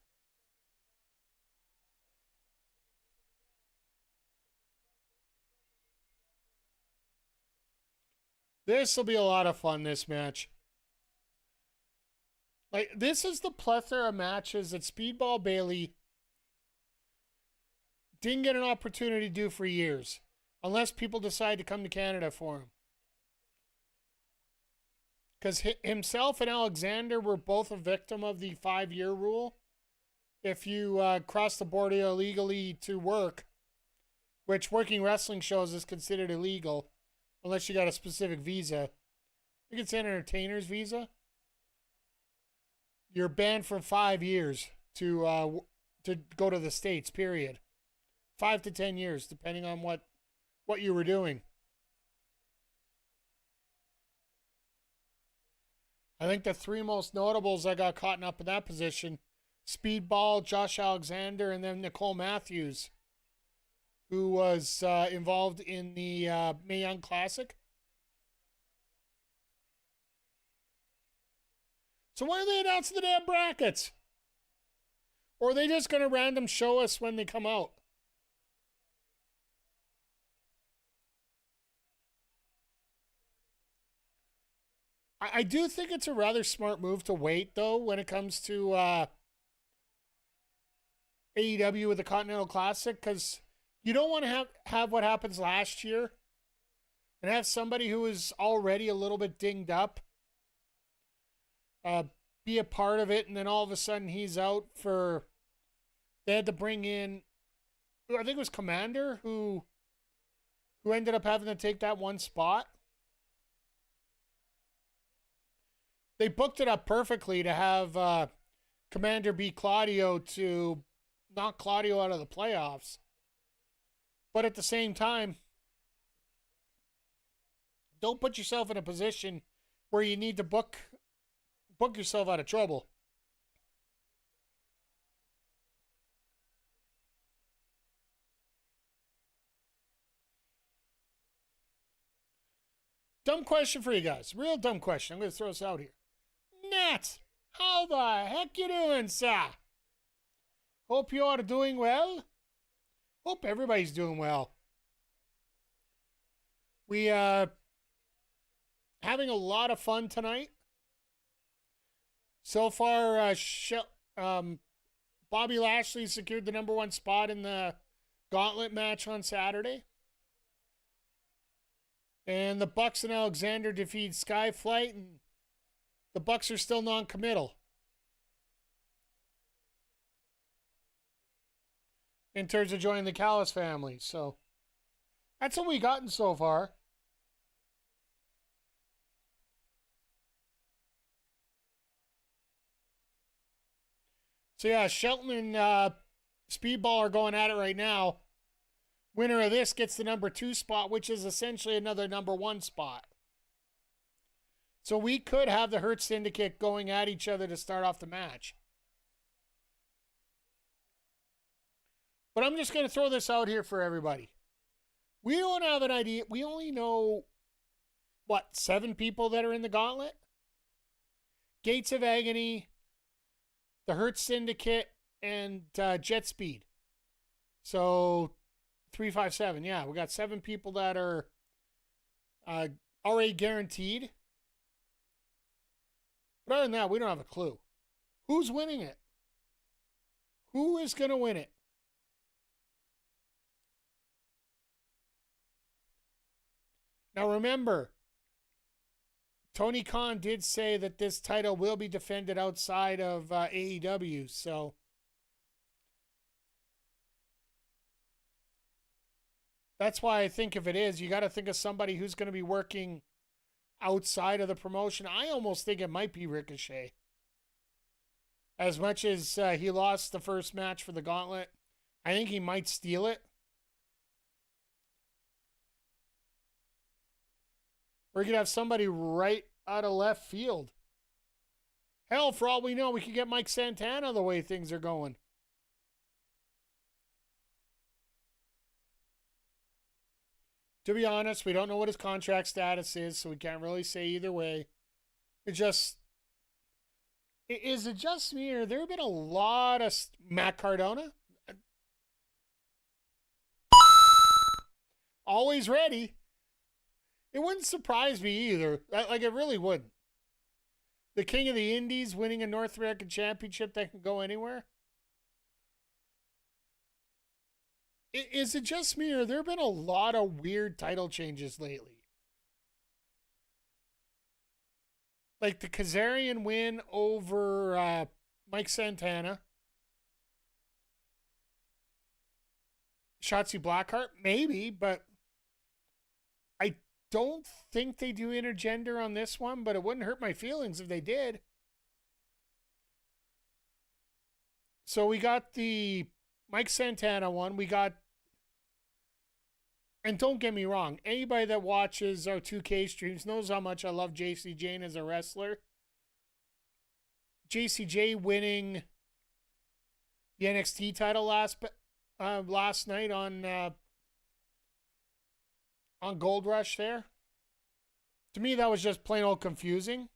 This will be a lot of fun, this match. Like, this is the plethora of matches that Speedball Bailey didn't get an opportunity to do for years, unless people decide to come to Canada for him. Because himself and Alexander were both a victim of the 5-year rule. If you cross the border illegally to work, which working wrestling shows is considered illegal, unless you got a specific visa. I think it's an entertainer's visa. You're banned for 5 years to go to the States, period. 5 to 10 years, depending on what you were doing. I think the 3 most notables that got caught up in that position, Speedball, Josh Alexander, and then Nicole Matthews, who was involved in the Mae Young Classic. So why are they announcing the damn brackets? Or are they just going to random show us when they come out? I do think it's a rather smart move to wait, though, when it comes to AEW with the Continental Classic, because you don't want to have what happens last year and have somebody who is already a little bit dinged up be a part of it, and then all of a sudden he's out for... They had to bring in, I think it was Commander, who ended up having to take that one spot. They booked it up perfectly to have Commander beat Claudio to knock Claudio out of the playoffs. But at the same time, don't put yourself in a position where you need to book yourself out of trouble. Dumb question for you guys. Real dumb question. I'm going to throw this out here. Nat, how the heck you doing, sir? Hope you are doing well. Hope everybody's doing well. We having a lot of fun tonight. So far, Bobby Lashley secured the #1 spot in the gauntlet match on Saturday. And the Bucks and Alexander defeat Skyflight, and the Bucks are still non-committal in terms of joining the Callis family. So that's what we gotten so far. So yeah, Shelton and Speedball are going at it right now. Winner of this gets the #2 spot, which is essentially another #1 spot. So we could have the Hurt Syndicate going at each other to start off the match. But I'm just going to throw this out here for everybody. We don't have an idea. We only know, 7 people that are in the gauntlet? Gates of Agony, the Hurt Syndicate, and Jet Speed. So 357. Yeah, we got 7 people that are already guaranteed. But other than that, we don't have a clue. Who's winning it? Who is going to win it? Now remember, Tony Khan did say that this title will be defended outside of AEW, so that's why I think if it is, you got to think of somebody who's going to be working outside of the promotion. I almost think it might be Ricochet. As much as he lost the first match for the gauntlet, I think he might steal it. We're going to have somebody right out of left field. Hell, for all we know, we could get Mike Santana the way things are going. To be honest, we don't know what his contract status is, so we can't really say either way. Is it just me, or there have been a lot of Matt Cardona? Always ready. It wouldn't surprise me either. Like, it really wouldn't. The King of the Indies winning a North American Championship that can go anywhere? Is it just me, or there have been a lot of weird title changes lately? Like the Kazarian win over Mike Santana. Shotzi Blackheart? Maybe, but I don't think they do intergender on this one, but it wouldn't hurt my feelings if they did. So we got the Mike Santana one. We got, and don't get me wrong, anybody that watches our 2K streams knows how much I love JC Jane as a wrestler. JCJ winning the NXT title last night on Gold Rush there. To me, that was just plain old confusing.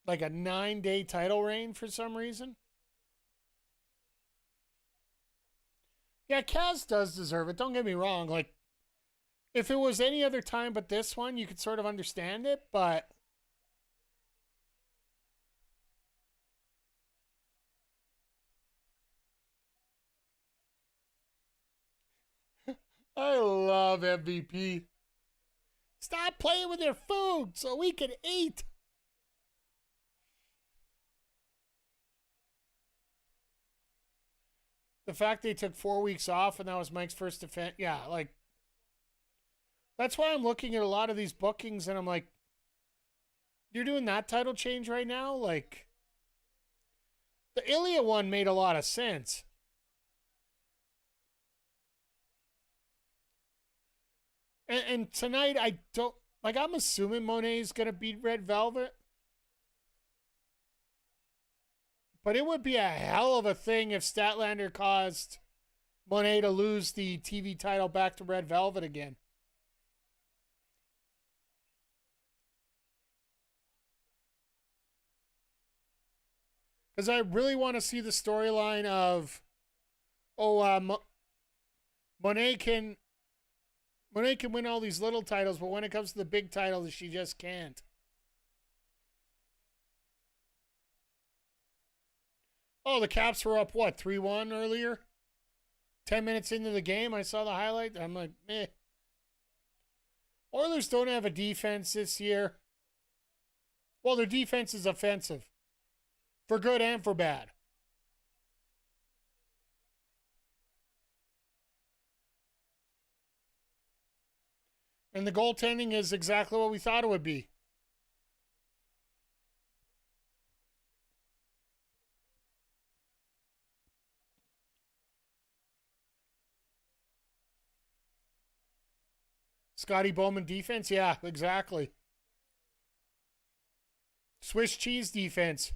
Like a 9-day title reign for some reason. Yeah, Kaz does deserve it. Don't get me wrong. Like, if it was any other time but this one, you could sort of understand it, but I love MVP. Stop playing with your food so we can eat. The fact they took 4 weeks off and that was Mike's first defense. Yeah, like, that's why I'm looking at a lot of these bookings and I'm like, you're doing that title change right now? Like, the Ilya one made a lot of sense. And tonight, I don't, like, I'm assuming Monet's going to beat Red Velvet. But it would be a hell of a thing if Statlander caused Monet to lose the TV title back to Red Velvet again. Because I really want to see the storyline of, Monet can win all these little titles, but when it comes to the big titles, she just can't. Oh, the Caps were up, what, 3-1 earlier? 10 minutes into the game, I saw the highlight. I'm like, meh. Oilers don't have a defense this year. Well, their defense is offensive. For good and for bad. And the goaltending is exactly what we thought it would be. Scotty Bowman defense? Yeah, exactly. Swiss cheese defense.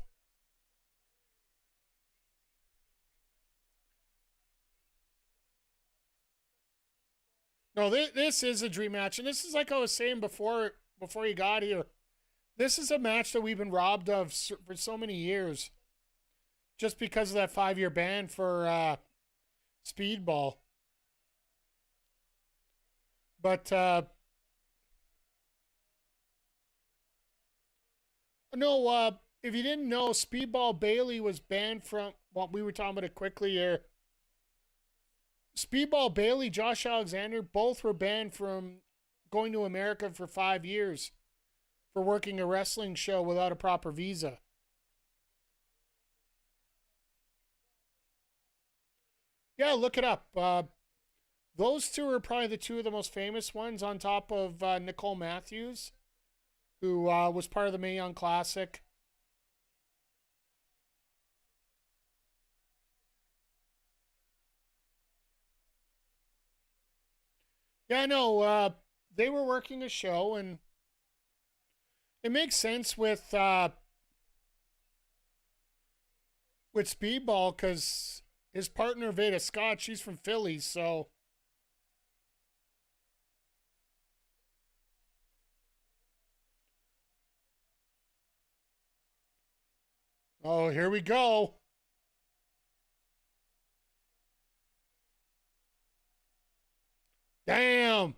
No, this is a dream match. And this is like I was saying before you got here. This is a match that we've been robbed of for so many years. Just because of that 5-year ban for Speedball. But, no, if you didn't know, Speedball Bailey was banned from, well, we were talking about it quickly here. Speedball Bailey, Josh Alexander, both were banned from going to America for 5 years for working a wrestling show without a proper visa. Yeah, look it up. Those two are probably the two of the most famous ones on top of Nicole Matthews. who was part of the Mae Young Classic. Yeah, no, they were working a show, and it makes sense with Speedball because his partner Veda Scott, she's from Philly, so. Oh, here we go. Damn.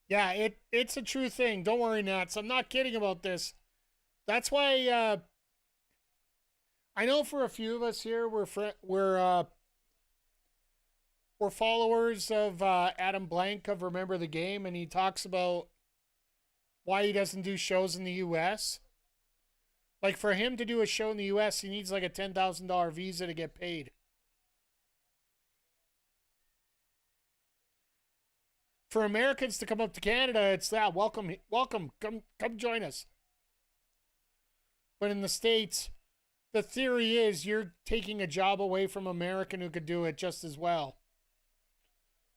Yeah, it's a true thing. Don't worry, Nats. I'm not kidding about this. That's why I know for a few of us here, we're followers of Adam Blank of Remember the Game, and he talks about why he doesn't do shows in the U.S. Like, for him to do a show in the U.S., he needs like a $10,000 visa to get paid. For Americans to come up to Canada, it's that welcome, come join us. But in the States, the theory is you're taking a job away from an American who could do it just as well.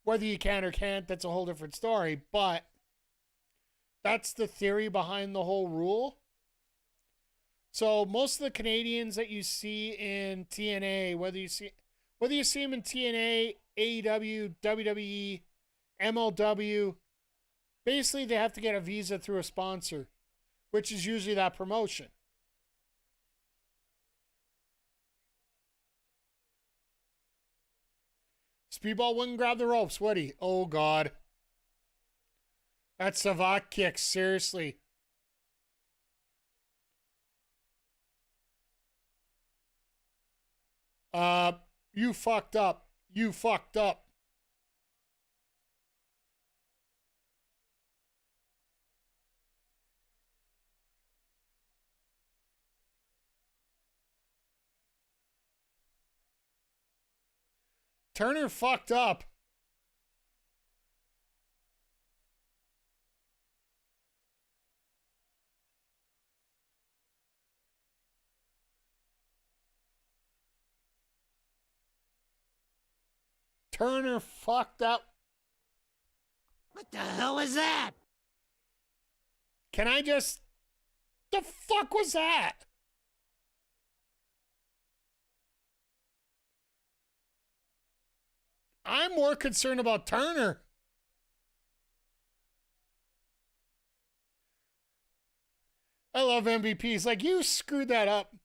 Whether you can or can't, that's a whole different story. But that's the theory behind the whole rule. So most of the Canadians that you see in TNA, whether you see them in TNA, AEW, WWE, MLW, basically they have to get a visa through a sponsor, which is usually that promotion. Speedball wouldn't grab the ropes, would he? Oh, God. That Savate kick, seriously. You fucked up. You fucked up. Turner fucked up. Turner fucked up. What the hell is that? Can I just... The fuck was that? I'm more concerned about Turner. I love MVPs. Like, you screwed that up.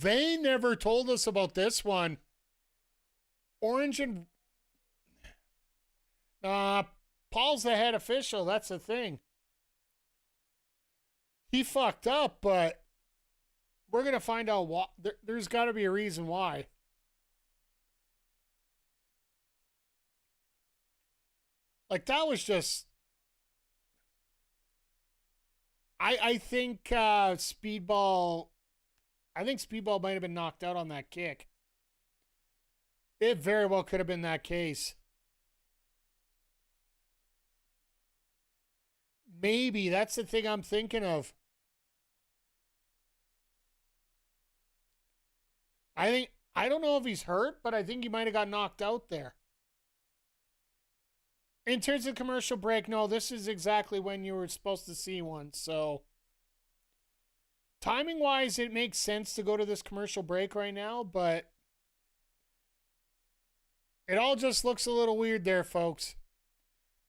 They never told us about this one. Orange and... Paul's the head official. That's the thing. He fucked up, but we're going to find out why. There's got to be a reason why. Like, that was just... I think Speedball... I think Speedball might have been knocked out on that kick. It very well could have been that case. Maybe. That's the thing I'm thinking of. I don't know if he's hurt, but I think he might have got knocked out there. In terms of commercial break, no, this is exactly when you were supposed to see one. So, timing-wise, it makes sense to go to this commercial break right now, but it all just looks a little weird there, folks.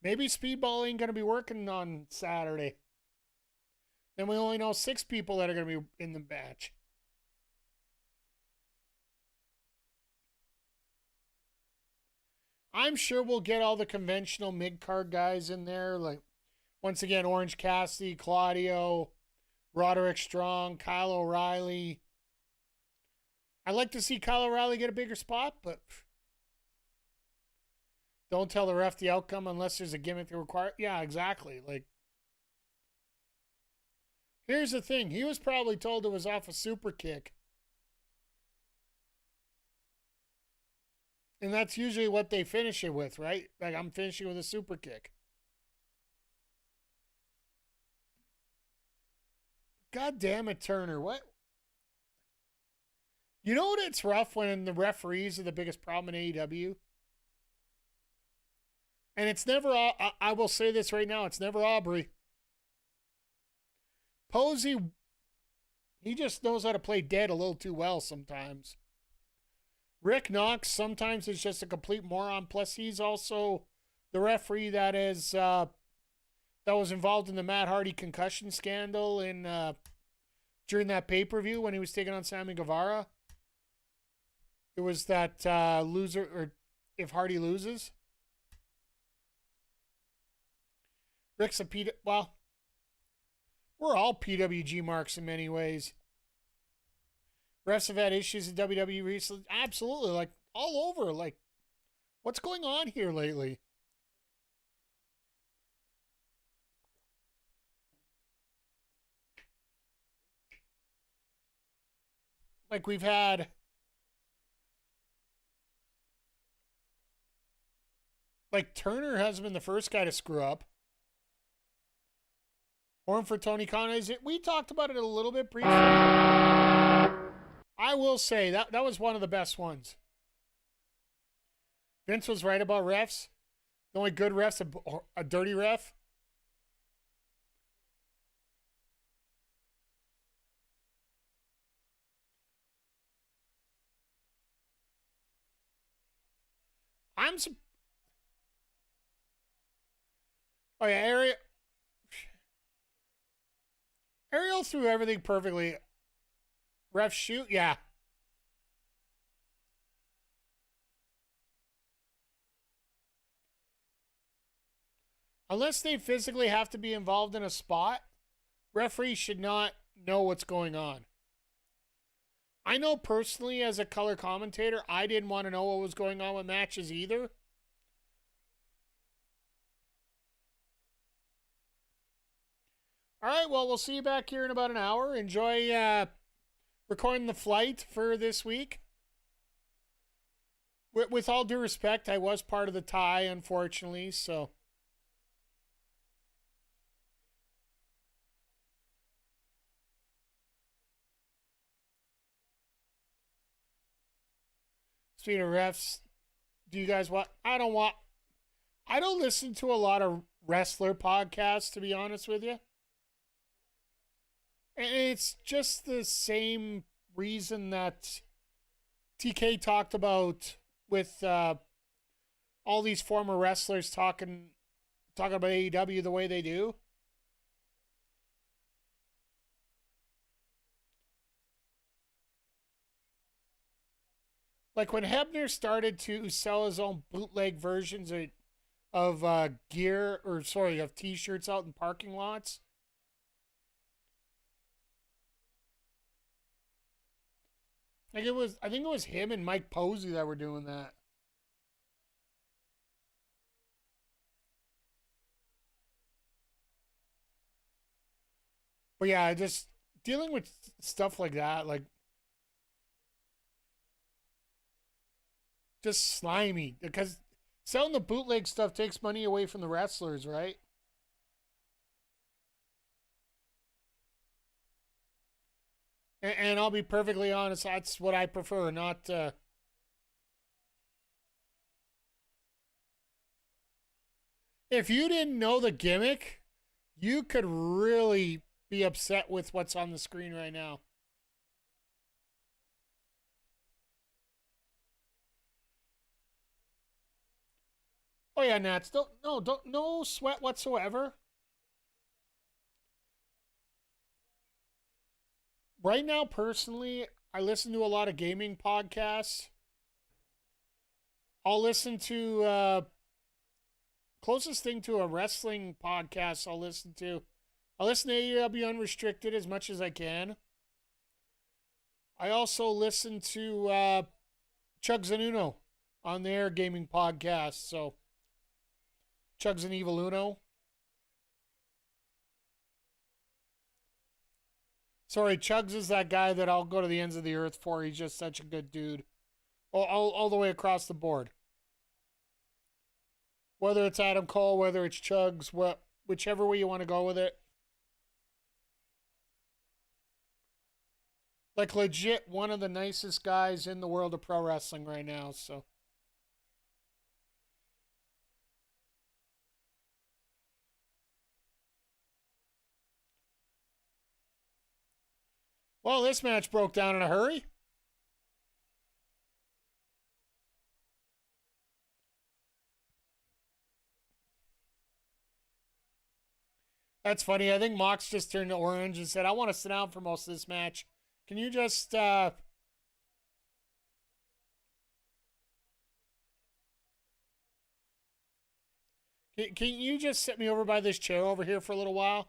Maybe Speedball ain't going to be working on Saturday. Then we only know 6 people that are going to be in the match. I'm sure we'll get all the conventional mid-card guys in there. Like, once again, Orange Cassidy, Claudio, Roderick Strong, Kyle O'Reilly. I'd like to see Kyle O'Reilly get a bigger spot, but don't tell the ref the outcome unless there's a gimmick to require. Yeah, exactly. Like, Here's the thing. He was probably told it was off a super kick. And that's usually what they finish it with, right? Like, I'm finishing with a super kick. God damn it, Turner. What? You know what? It's rough when the referees are the biggest problem in AEW? And it's never, I will say this right now, it's never Aubrey. Posey, he just knows how to play dead a little too well sometimes. Rick Knox sometimes is just a complete moron. Plus, he's also the referee that is that was involved in the Matt Hardy concussion scandal in during that pay-per-view when he was taking on Sammy Guevara. It was that loser, or if Hardy loses. Rick's a well, we're all PWG marks in many ways. Refs have had issues in WWE recently. Absolutely, like all over. Like, what's going on here lately? Like, we've had like Turner hasn't been the first guy to screw up. Horn for Tony Khan, is it? We talked about it a little bit briefly. I will say that was one of the best ones. Vince was right about refs. The only good ref's a dirty ref. Oh yeah, Ariel threw everything perfectly. Ref shoot, yeah. Unless they physically have to be involved in a spot, referees should not know what's going on. I know personally as a color commentator, I didn't want to know what was going on with matches either. All right, well, we'll see you back here in about an hour. Enjoy recording the flight for this week. With all due respect, I was part of the tie, unfortunately, so. Speaking of refs, do you guys want? I don't listen to a lot of wrestler podcasts, to be honest with you. And it's just the same reason that TK talked about with all these former wrestlers talking about AEW the way they do. Like when Hebner started to sell his own bootleg versions of gear, or sorry, of t-shirts out in parking lots. I think it was him and Mike Posey that were doing that. But yeah, just dealing with stuff like that, like just slimy, because selling the bootleg stuff takes money away from the wrestlers, right? And I'll be perfectly honest, that's what I prefer, not if you didn't know the gimmick, you could really be upset with what's on the screen right now. Oh yeah, Nats, no sweat whatsoever. Right now, personally, I listen to a lot of gaming podcasts. I'll listen to closest thing to a wrestling podcast I'll listen to AEW Unrestricted as much as I can. I also listen to Chugs and Uno on their gaming podcast. So Chugs and Evil Uno. Sorry, Chugs is that guy that I'll go to the ends of the earth for. He's just such a good dude. All the way across the board. Whether it's Adam Cole, whether it's Chugs, whichever way you want to go with it. Like, legit, one of the nicest guys in the world of pro wrestling right now, so. Well, this match broke down in a hurry. That's funny. I think Mox just turned to orange and said, I want to sit down for most of this match. Can you just, can you just sit me over by this chair over here for a little while?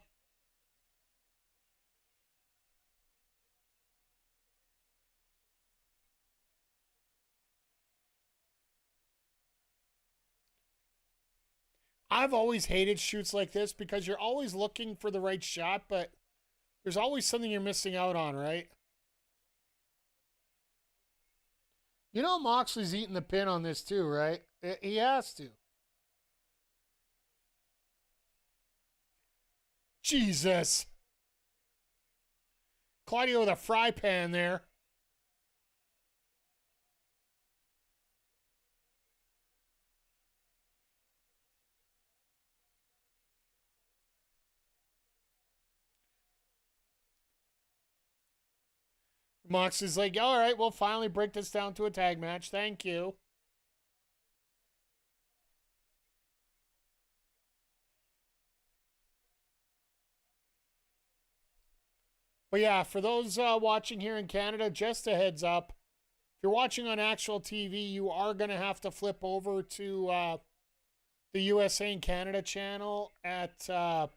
I've always hated shoots like this because you're always looking for the right shot, but there's always something you're missing out on, right? You know Moxley's eating the pin on this too, right? He has to. Jesus. Claudio with a fry pan there. Mox is like, all right, we'll finally break this down to a tag match. Thank you. But yeah, for those watching here in Canada, just a heads up. If you're watching on actual TV, you are going to have to flip over to the USA and Canada channel at the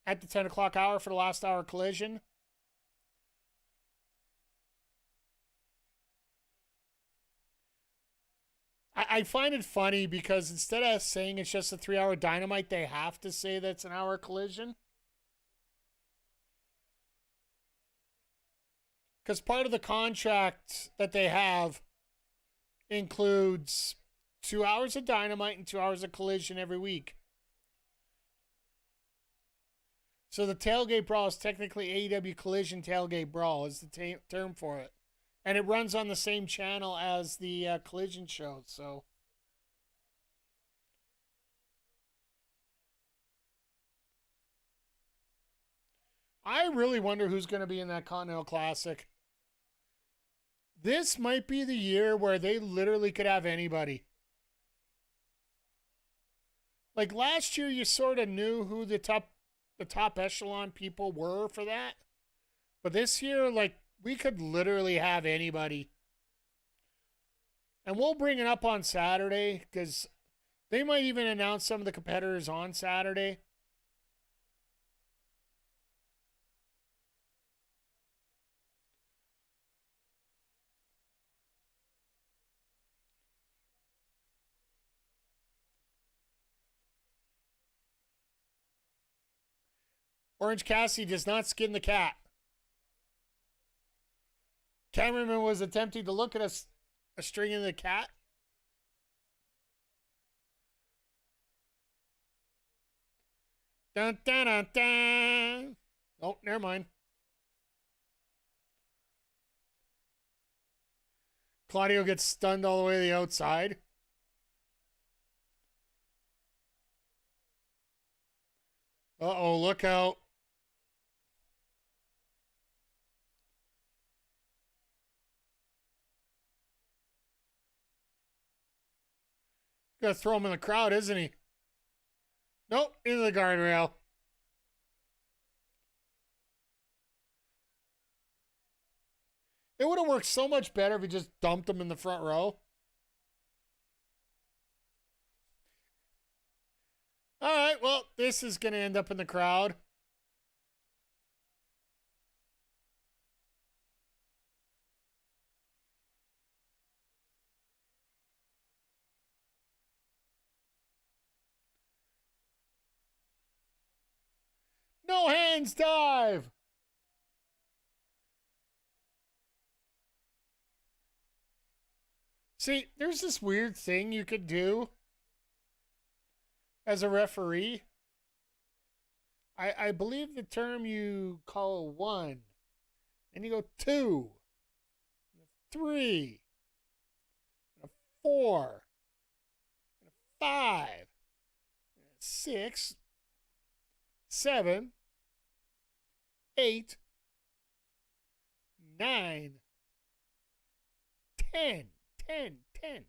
10 o'clock hour for the last hour collision. I find it funny because instead of saying it's just a 3-hour Dynamite, they have to say that's an hour collision. Because part of the contract that they have includes 2 hours of Dynamite and 2 hours of collision every week. So the Tailgate Brawl is technically AEW Collision Tailgate Brawl is the term for it. And it runs on the same channel as the Collision show, so. I really wonder who's going to be in that Continental Classic. This might be the year where they literally could have anybody. Like last year, you sort of knew who the top echelon people were for that. But this year, like, we could literally have anybody. And we'll bring it up on Saturday because they might even announce some of the competitors on Saturday. Orange Cassidy does not skin the cat. Cameraman was attempting to look at a string in the cat. Dun, dun, dun, dun. Oh, never mind. Claudio gets stunned all the way to the outside. Uh-oh, look out. Gonna throw him in the crowd, isn't he? Nope, into the guardrail. It would have worked so much better if he just dumped him in the front row. All right, well, this is going to end up in the crowd. No hands dive. See, there's this weird thing you could do as a referee. I believe the term you call a 1, and you go 2, 3, 4, 5, 6, 7, 8, 9, 10, 10, 10.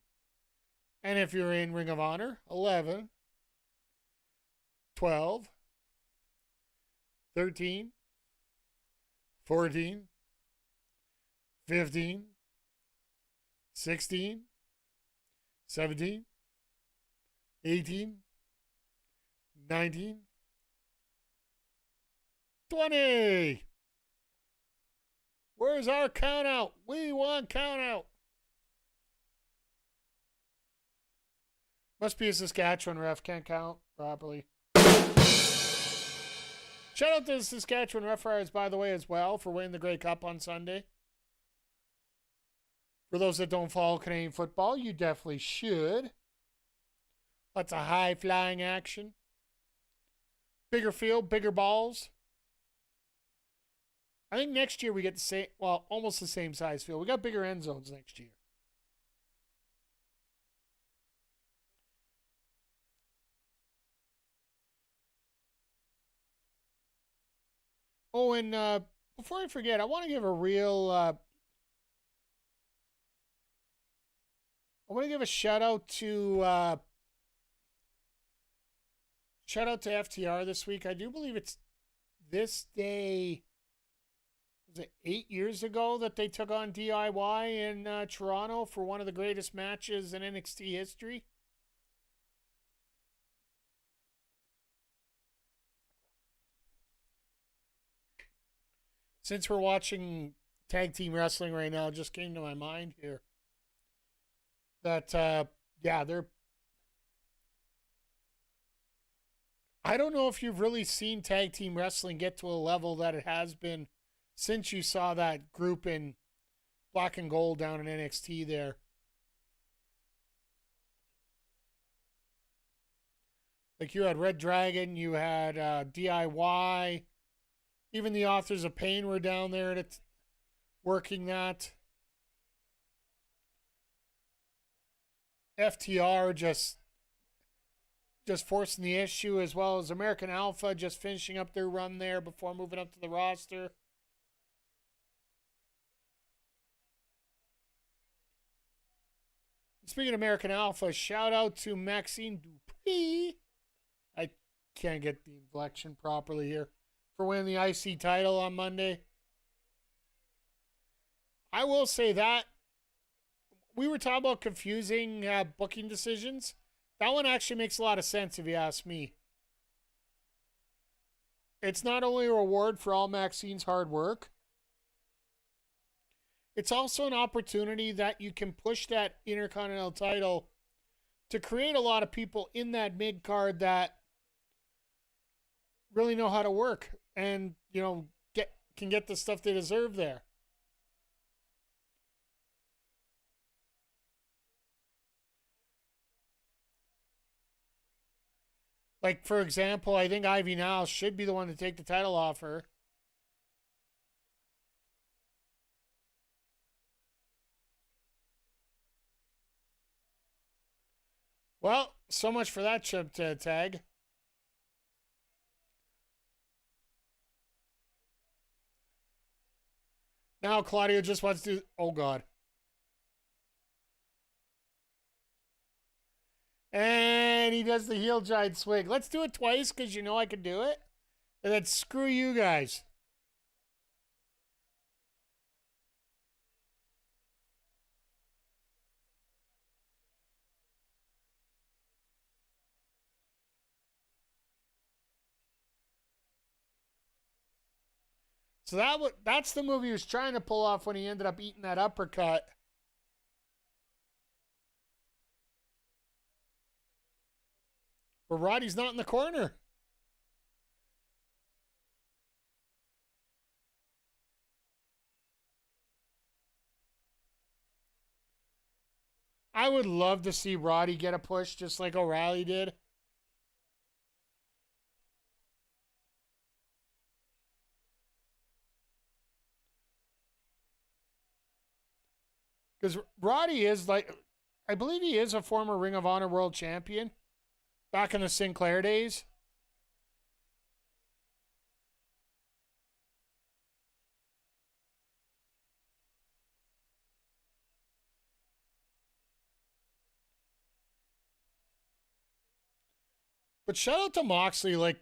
And if you're in Ring of Honor, 11, 12, 13, 14, 15, 16, 17, 18, 19, 20. Where's our count out? We want count out. Must be a Saskatchewan ref, can't count properly. Shout out to the Saskatchewan referees, by the way, as well, for winning the Grey Cup on Sunday. For those that don't follow Canadian football, you definitely should. Lots of high-flying action. Bigger field, bigger balls. I think next year we get the same, well, almost the same size field. We got bigger end zones next year. Oh, and before I forget, I want to give a real, I want to give a shout out to FTR this week. I do believe it's this day. Was it 8 years ago that they took on DIY in Toronto for one of the greatest matches in NXT history? Since we're watching tag team wrestling right now, it just came to my mind here that, yeah, they're. I don't know if you've really seen tag team wrestling get to a level that it has been since you saw that group in black and gold down in NXT there. Like you had Red Dragon, you had DIY, even the Authors of Pain were down there working that. FTR just forcing the issue, as well as American Alpha just finishing up their run there before moving up to the roster. Speaking of American Alpha, shout out to Maxine Dupree. I can't get the inflection properly here. For winning the IC title on Monday. I will say that we were talking about confusing booking decisions. That one actually makes a lot of sense if you ask me. It's not only a reward for all Maxine's hard work, it's also an opportunity that you can push that Intercontinental title to create a lot of people in that mid card that really know how to work and, you know, can get the stuff they deserve there. Like, for example, I think Ivy now should be the one to take the title off her. Well, so much for that chip tag. Now Claudio just wants to... Oh, God. And he does the heel giant swing. Let's do it twice because you know I can do it. And then screw you guys. So that's the move he was trying to pull off when he ended up eating that uppercut. But Roddy's not in the corner. I would love to see Roddy get a push just like O'Reilly did. Because Roddy is like, I believe he is a former Ring of Honor World Champion back in the Sinclair days. But shout out to Moxley. Like,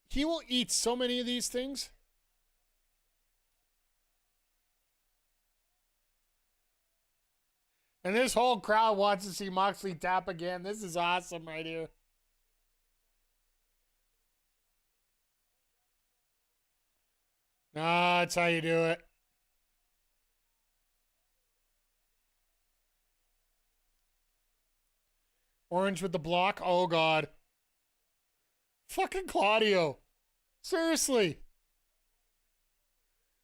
he will eat so many of these things. And this whole crowd wants to see Moxley tap again. This is awesome right here. Nah, that's how you do it. Orange with the block. Oh, God. Fucking Claudio. Seriously.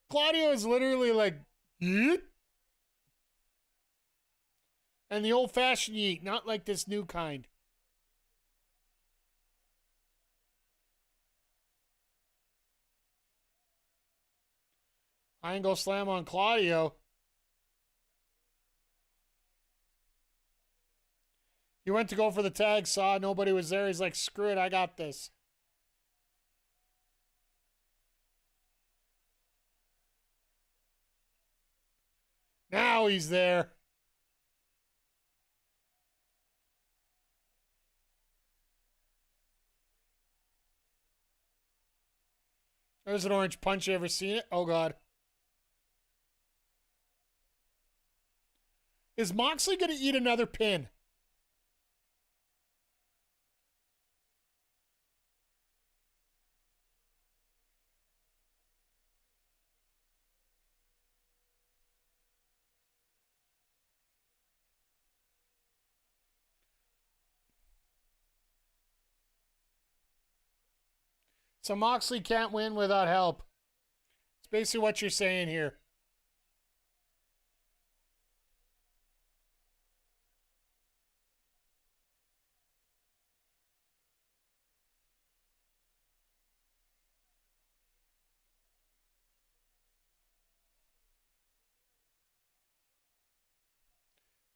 Claudio is literally like, yeet. And the old-fashioned yeet, not like this new kind. Angle slam on Claudio. He went to go for the tag, saw nobody was there. He's like, screw it, I got this. Now he's there. There's an orange punch. You ever seen it? Oh, God. Is Moxley going to eat another pin? So Moxley can't win without help. It's basically what you're saying here.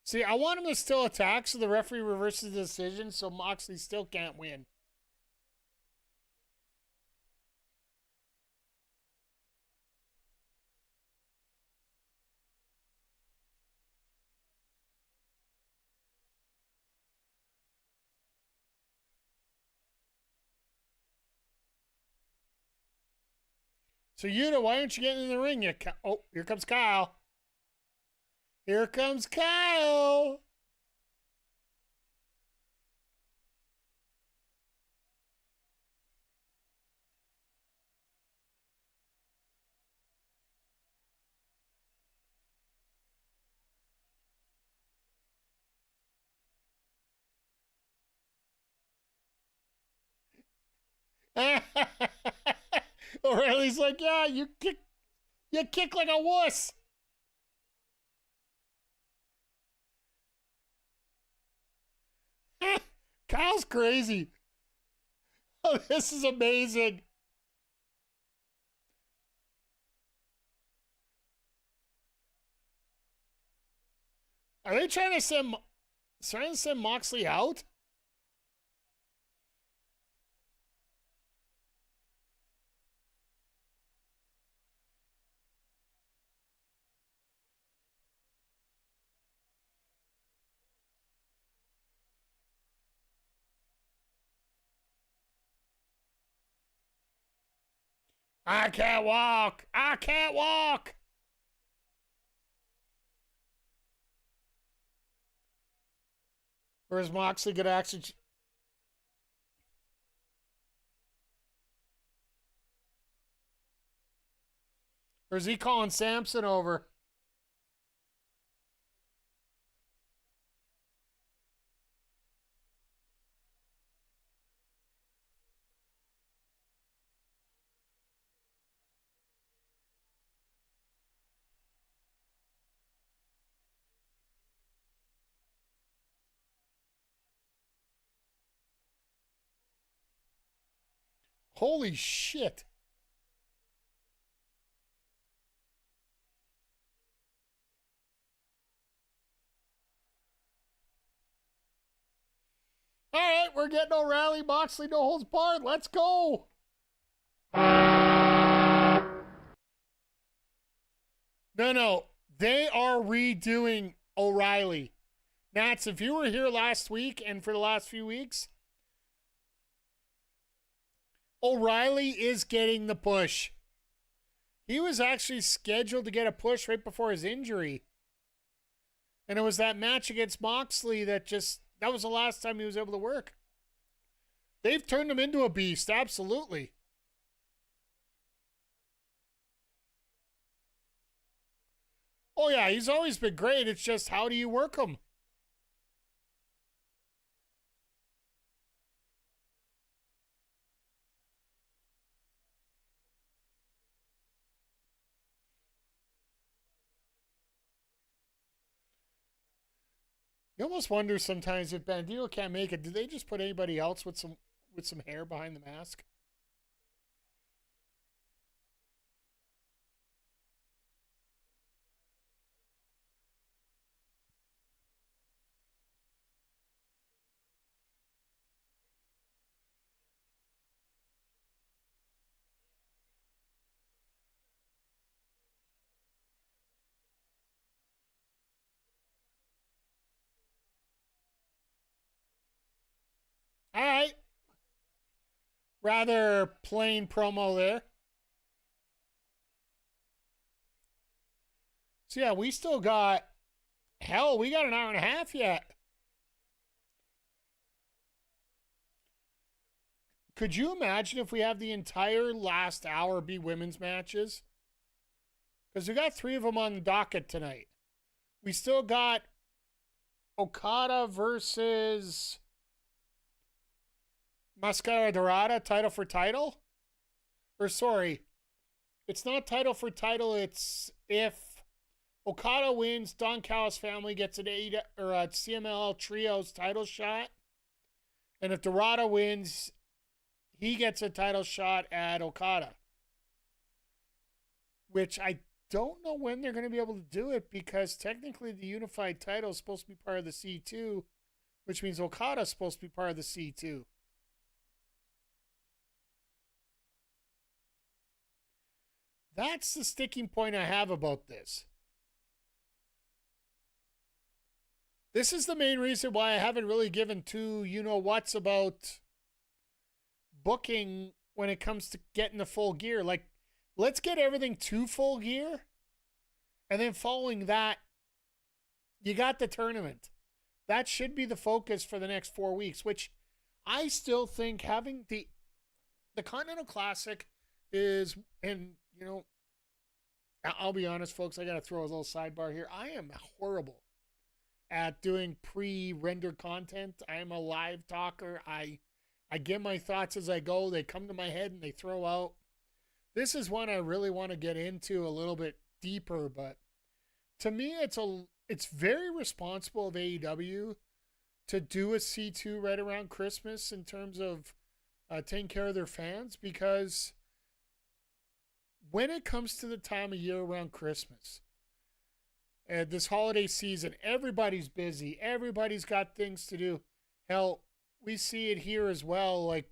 See, I want him to still attack so the referee reverses the decision so Moxley still can't win. So Yuta, why aren't you getting in the ring yet? Oh, here comes Kyle. Here comes Kyle. O'Reilly's like, yeah, you kick like a wuss. Kyle's crazy. Oh, this is amazing. Are they trying to send Moxley out? I can't walk. I can't walk. Or is Moxley going to actually... Or is he calling Samson over? Holy shit. All right, we're getting O'Reilly, Moxley, no holds barred. Let's go. No. They are redoing O'Reilly. Nats, if you were here last week and for the last few weeks, O'Reilly is getting the push. He was actually scheduled to get a push right before his injury. And it was that match against Moxley that was the last time he was able to work. They've turned him into a beast, absolutely. Oh, yeah, he's always been great. It's just, how do you work him? You almost wonder sometimes if Bandito can't make it, did they just put anybody else with some hair behind the mask? All right. Rather plain promo there. So, yeah, we still got... Hell, we got an hour and a half yet. Could you imagine if we have the entire last hour be women's matches? Because we got 3 of them on the docket tonight. We still got Okada versus... Mascara Dorada, title for title? Or sorry, it's not title for title, it's if Okada wins, Don Callis family gets an CMLL Trios title shot. And if Dorada wins, he gets a title shot at Okada. Which I don't know when they're going to be able to do it because technically the unified title is supposed to be part of the C2, which means Okada is supposed to be part of the C2. That's the sticking point I have about this. This is the main reason why I haven't really given two you-know-whats about booking when it comes to getting the full gear. Like, let's get everything to full gear. And then following that, you got the tournament. That should be the focus for the next 4 weeks, which I still think having the Continental Classic is, and, you know, I'll be honest, folks, I got to throw a little sidebar here. I am horrible at doing pre-rendered content. I am a live talker. I get my thoughts as I go. They come to my head and they throw out. This is one I really want to get into a little bit deeper, but to me, it's very responsible of AEW to do a C2 right around Christmas in terms of taking care of their fans, because when it comes to the time of year around Christmas, this holiday season, everybody's busy. Everybody's got things to do. Hell, we see it here as well. Like,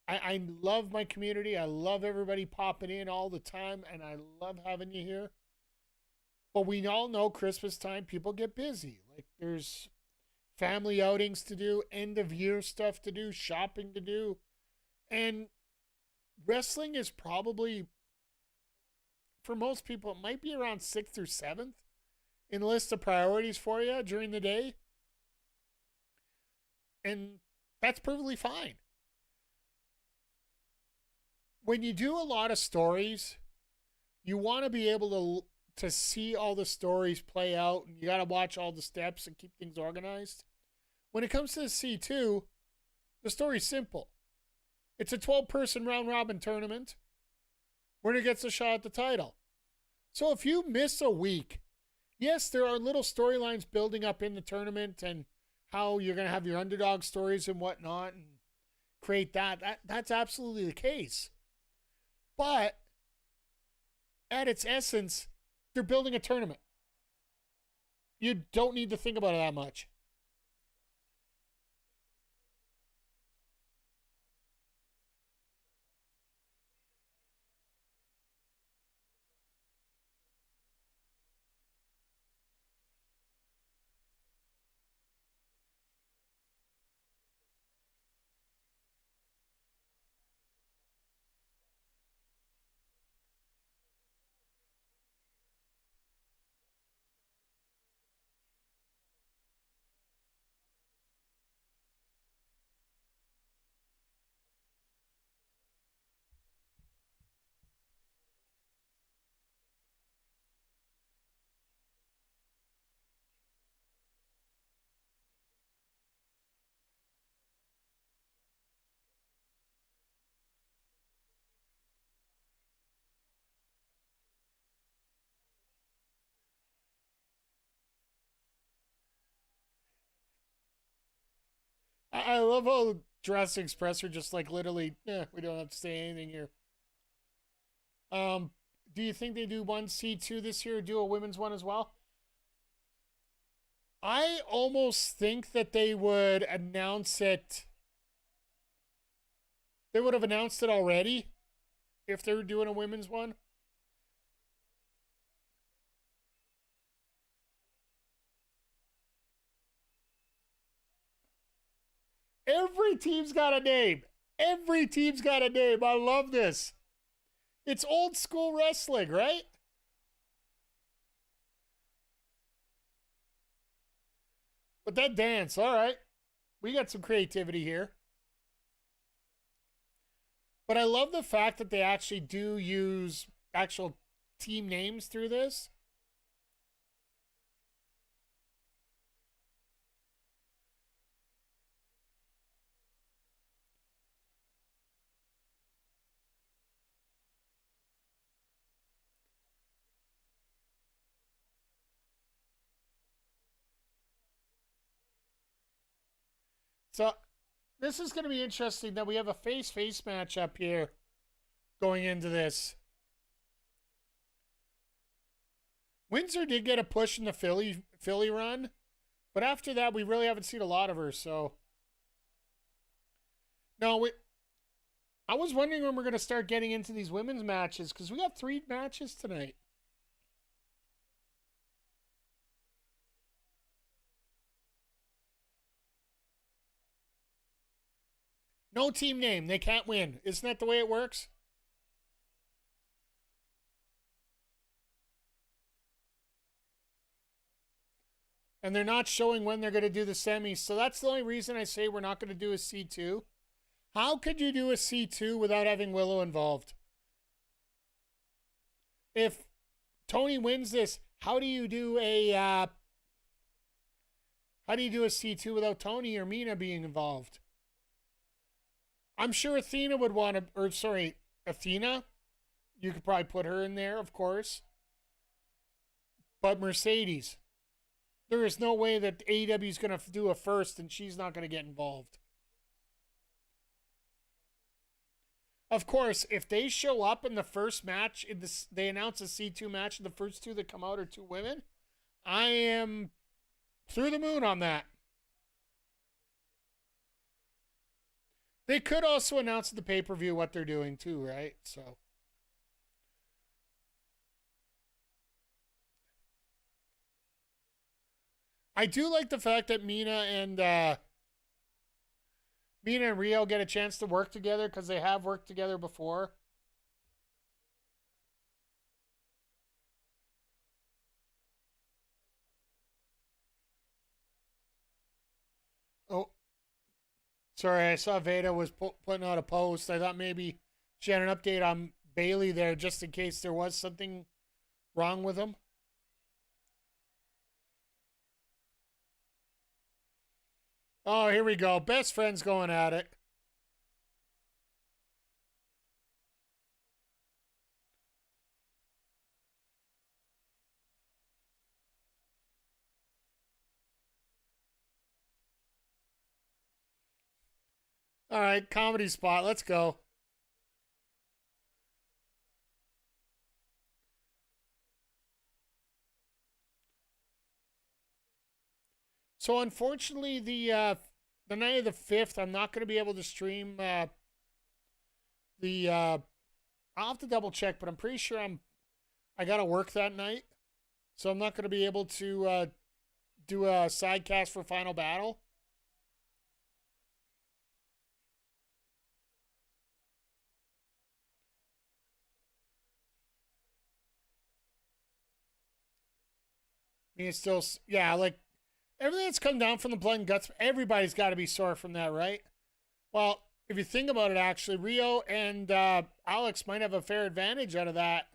I love my community. I love everybody popping in all the time, and I love having you here. But we all know Christmas time, people get busy. Like, there's family outings to do, end of year stuff to do, shopping to do. And wrestling is probably, for most people, it might be around 6th or 7th in the list of priorities for you during the day. And that's perfectly fine. When you do a lot of stories, you want to be able to see all the stories play out, and you got to watch all the steps and keep things organized. When it comes to the C2, the story's simple. It's a 12-person round-robin tournament. Winner gets a shot at the title. So if you miss a week, yes, there are little storylines building up in the tournament and how you're going to have your underdog stories and whatnot. And, create that's absolutely the case. But at its essence, they're building a tournament. You don't need to think about it that much. I love how Jurassic Express are just like literally, we don't have to say anything here. Do you think they do one C2 this year or do a women's one as well? I almost think that they would announce it. They would have announced it already if they were doing a women's one. Every team's got a name. Every team's got a name. I love this. It's old school wrestling, right? But that dance, all right. We got some creativity here. But I love the fact that they actually do use actual team names through this. So this is going to be interesting that we have a face-face match up here going into this. Windsor did get a push in the Philly run, but after that, we really haven't seen a lot of her. So, no, I was wondering when we're going to start getting into these women's matches because we got 3 matches tonight. No team name. They can't win. Isn't that the way it works? And they're not showing when they're going to do the semis. So that's the only reason I say we're not going to do a C2. How could you do a C2 without having Willow involved? If Tony wins this, how do you do a C2 without Tony or Mina being involved? I'm sure Athena would want to, or sorry, Athena. You could probably put her in there, of course. But Mercedes, there is no way that AEW is going to do a first and she's not going to get involved. Of course, if they show up in the first match, they announce a C2 match, and the first 2 that come out are 2 women, I am through the moon on that. They could also announce at the pay-per-view what they're doing too, right? So I do like the fact that Mina and Rio get a chance to work together because they have worked together before. Oh, sorry, I saw Veda was putting out a post. I thought maybe she had an update on Bailey there just in case there was something wrong with him. Oh, here we go. Best friends going at it. All right, comedy spot. Let's go. So unfortunately, the night of the 5th, I'm not going to be able to stream the. I'll have to double check, but I'm pretty sure I got to work that night, so I'm not going to be able to do a sidecast for Final Battle. I mean, it's still, yeah, like everything that's come down from the blood and guts, everybody's got to be sore from that, right? Well, if you think about it, actually, Rio and Alex might have a fair advantage out of that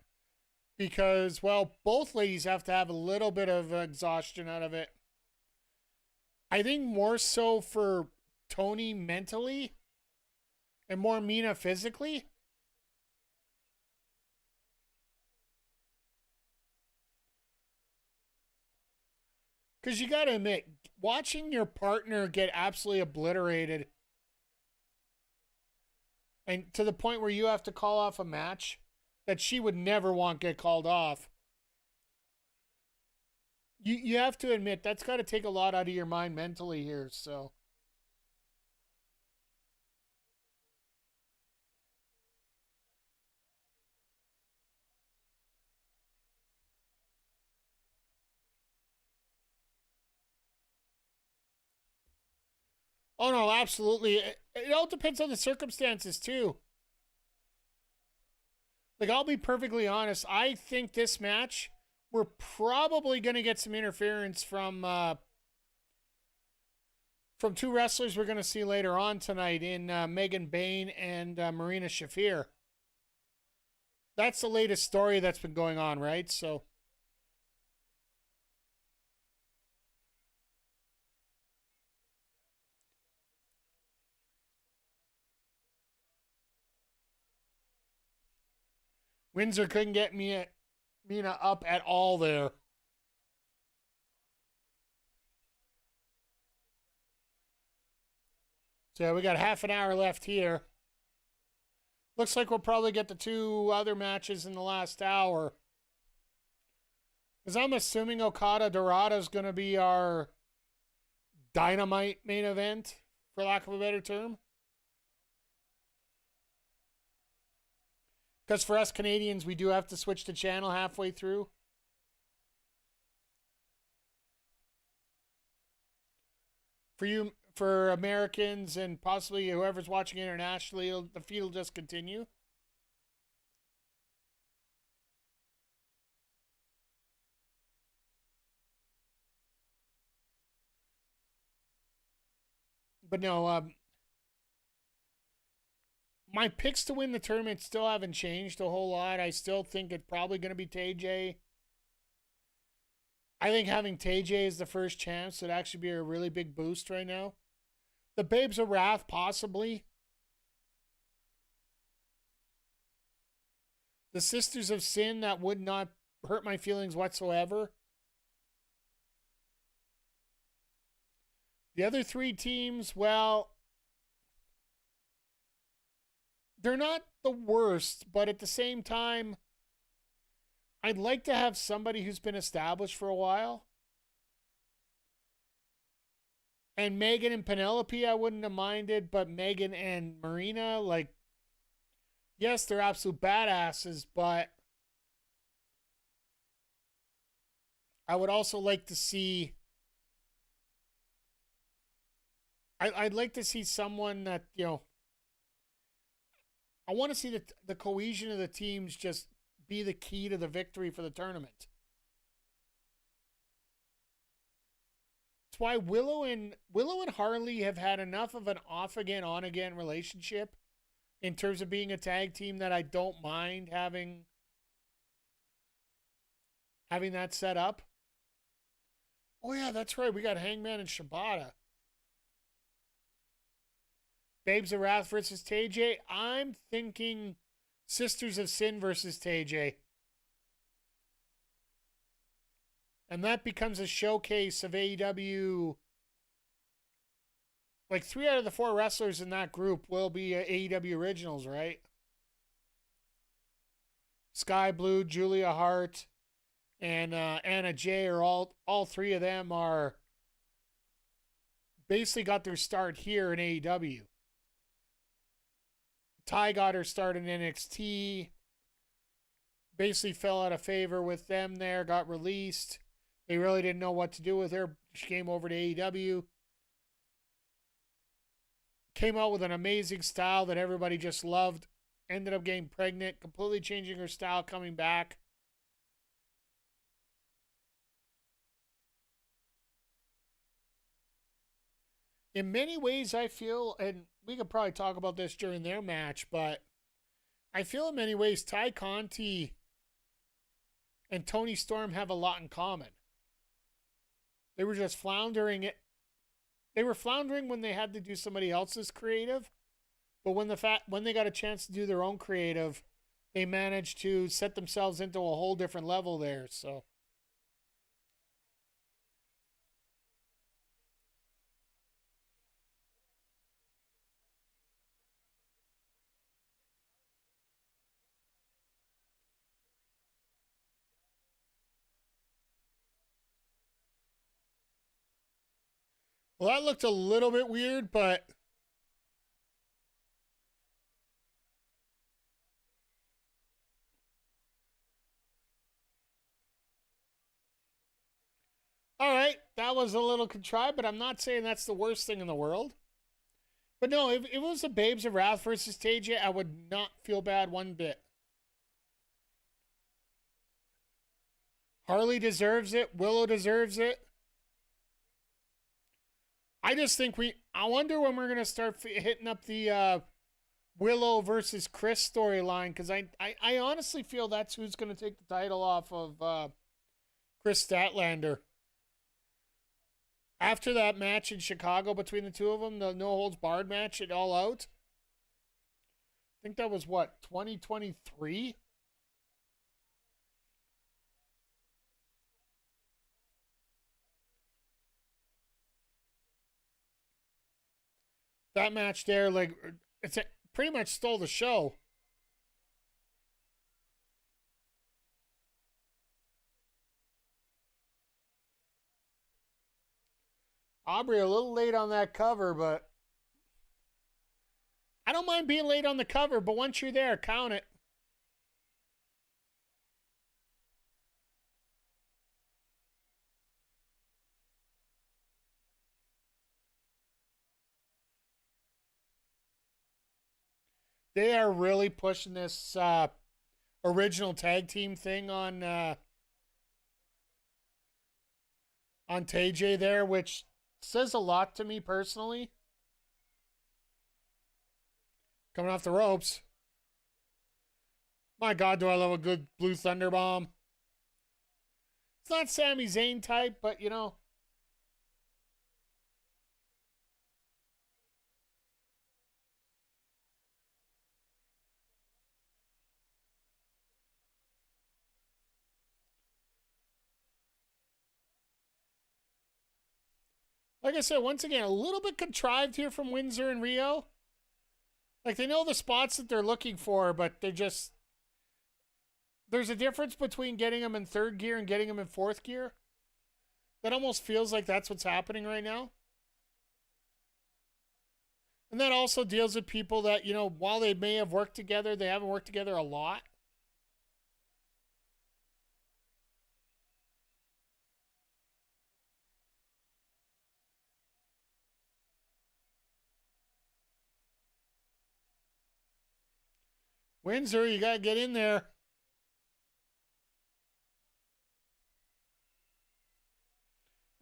because, well, both ladies have to have a little bit of exhaustion out of it. I think more so for Tony mentally and more Mina physically. Because you got to admit, watching your partner get absolutely obliterated and to the point where you have to call off a match that she would never want get called off. You have to admit that's got to take a lot out of your mind mentally here. So oh no, absolutely. It all depends on the circumstances too. Like I'll be perfectly honest, I think this match we're probably going to get some interference from two wrestlers we're going to see later on tonight in Megan Bain and Marina Shafir. That's the latest story that's been going on, right? So Windsor couldn't get Mina up at all there. So yeah, we got half an hour left here. Looks like we'll probably get the two other matches in the last hour. Because I'm assuming Okada Dorada is going to be our Dynamite main event, for lack of a better term. Because for us Canadians, we do have to switch the channel halfway through. For Americans and possibly whoever's watching internationally, the feed will just continue. But no, my picks to win the tournament still haven't changed a whole lot. I still think it's probably going to be TJ. I think having TJ as the first chance would actually be a really big boost right now. The Babes of Wrath, possibly. The Sisters of Sin, that would not hurt my feelings whatsoever. The other three teams, well, they're not the worst, but at the same time, I'd like to have somebody who's been established for a while. And Megan and Penelope, I wouldn't have minded, but Megan and Marina, like, yes, they're absolute badasses, but I would also like to see, I'd like to see someone that, you know, I want to see the cohesion of the teams just be the key to the victory for the tournament. It's why Willow and Harley have had enough of an off again, on again relationship in terms of being a tag team that I don't mind having that set up. Oh yeah, that's right. We got Hangman and Shibata. Babes of Wrath versus TJ. I'm thinking Sisters of Sin versus TJ. And that becomes a showcase of AEW like 3 out of the 4 wrestlers in that group will be AEW originals, right? Sky Blue, Julia Hart, and Anna Jay are all 3 of them are basically got their start here in AEW. Ty got her start in NXT. Basically fell out of favor with them there, got released. They really didn't know what to do with her. She came over to AEW. Came out with an amazing style that everybody just loved. Ended up getting pregnant, completely changing her style, coming back. In many ways, I feel, and we could probably talk about this during their match, but I feel in many ways Ty Conti and Tony Storm have a lot in common. They were just floundering. They were floundering when they had to do somebody else's creative, but when they got a chance to do their own creative, they managed to set themselves into a whole different level there. So. Well, that looked a little bit weird, but all right, that was a little contrived, but I'm not saying that's the worst thing in the world. But no, if it was the Babes of Wrath versus TJ, I would not feel bad one bit. Harley deserves it. Willow deserves it. I just think I wonder when we're going to start hitting up the Willow versus Chris storyline, because I honestly feel that's who's going to take the title off of Chris Statlander. After that match in Chicago between the two of them, the no holds barred match at All Out, I think that was what, 2023? That match there, like, pretty much stole the show. Aubrey a little late on that cover, but I don't mind being late on the cover, but once you're there, count it. They are really pushing this original tag team thing on TJ there, which says a lot to me personally. Coming off the ropes. My God, do I love a good Blue Thunder Bomb. It's not Sami Zayn type, but you know. Like I said, once again, a little bit contrived here from Windsor and Rio. Like, they know the spots that they're looking for, but they're just... There's a difference between getting them in 3rd gear and getting them in 4th gear. That almost feels like that's what's happening right now. And that also deals with people that, you know, while they may have worked together, they haven't worked together a lot. Windsor, you got to get in there.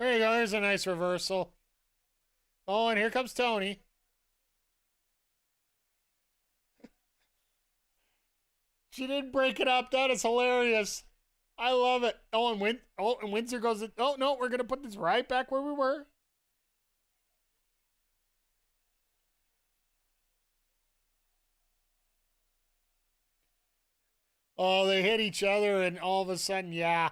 There you go. There's a nice reversal. Oh, and here comes Tony. She didn't break it up. That is hilarious. I love it. Oh, and Windsor goes, oh, no, we're going to put this right back where we were. Oh, they hit each other, and all of a sudden, yeah.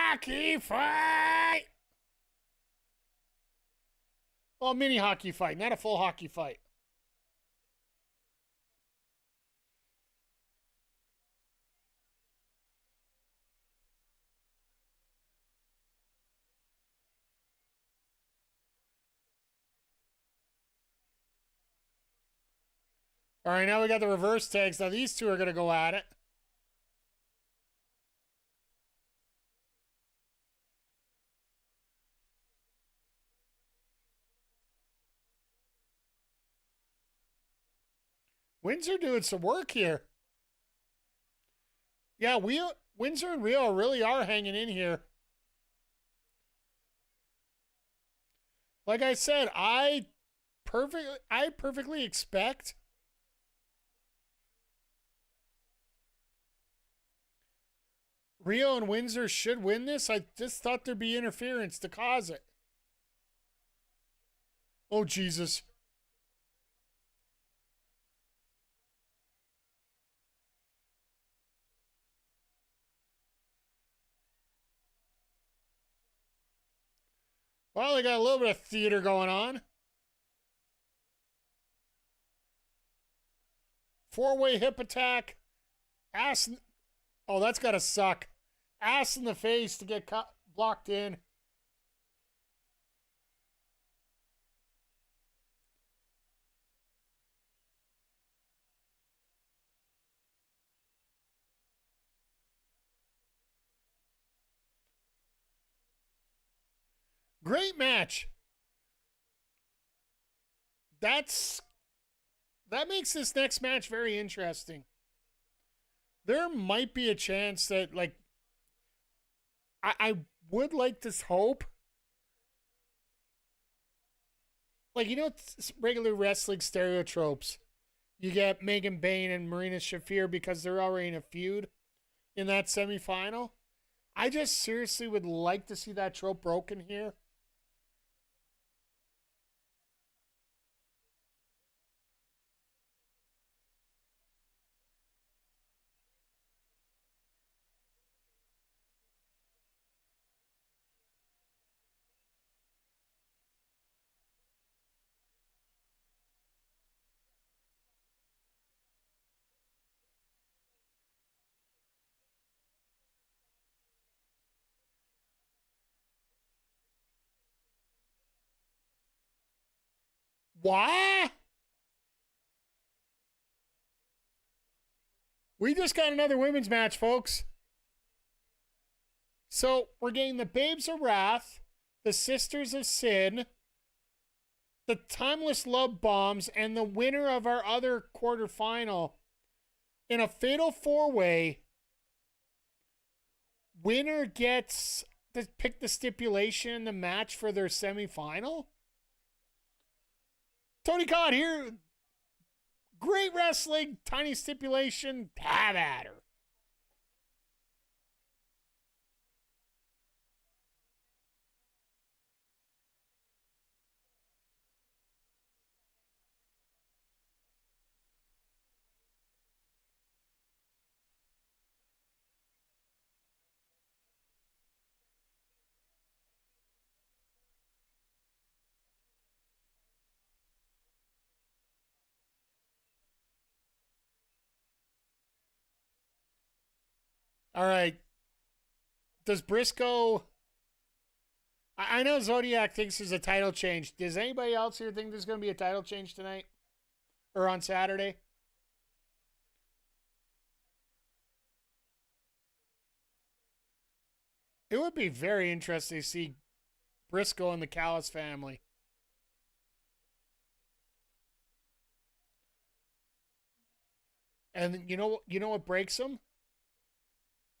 hockey fight. Well, a mini hockey fight, not a full hockey fight. All right, now we got the reverse tags. Now these two are going to go at it. Windsor doing some work here. Yeah, Windsor and Rio really are hanging in here. Like I said, I perfectly expect Rio and Windsor should win this. I just thought there'd be interference to cause it. Oh, Jesus. Well, they got a little bit of theater going on. Four-way hip attack. Ass. Oh, that's got to suck. Ass in the face to get blocked in. Great match. That makes this next match very interesting. There might be a chance that, like, I would like to hope, like, you know, regular wrestling stereotropes. You get Megan Bayne and Marina Shafir because they're already in a feud in that semifinal. I just seriously would like to see that trope broken here. Why? We just got another women's match, folks. So we're getting the Babes of Wrath, the Sisters of Sin, the Timeless Love Bombs, and the winner of our other quarterfinal in a fatal four-way. Winner gets to pick the stipulation in the match for their semifinal. Tony Khan here. Great wrestling, tiny stipulation, have at her. All right. Does Briscoe... I know Zodiac thinks there's a title change. Does anybody else here think there's going to be a title change tonight? Or on Saturday? It would be very interesting to see Briscoe and the Callis family. And you know what breaks them?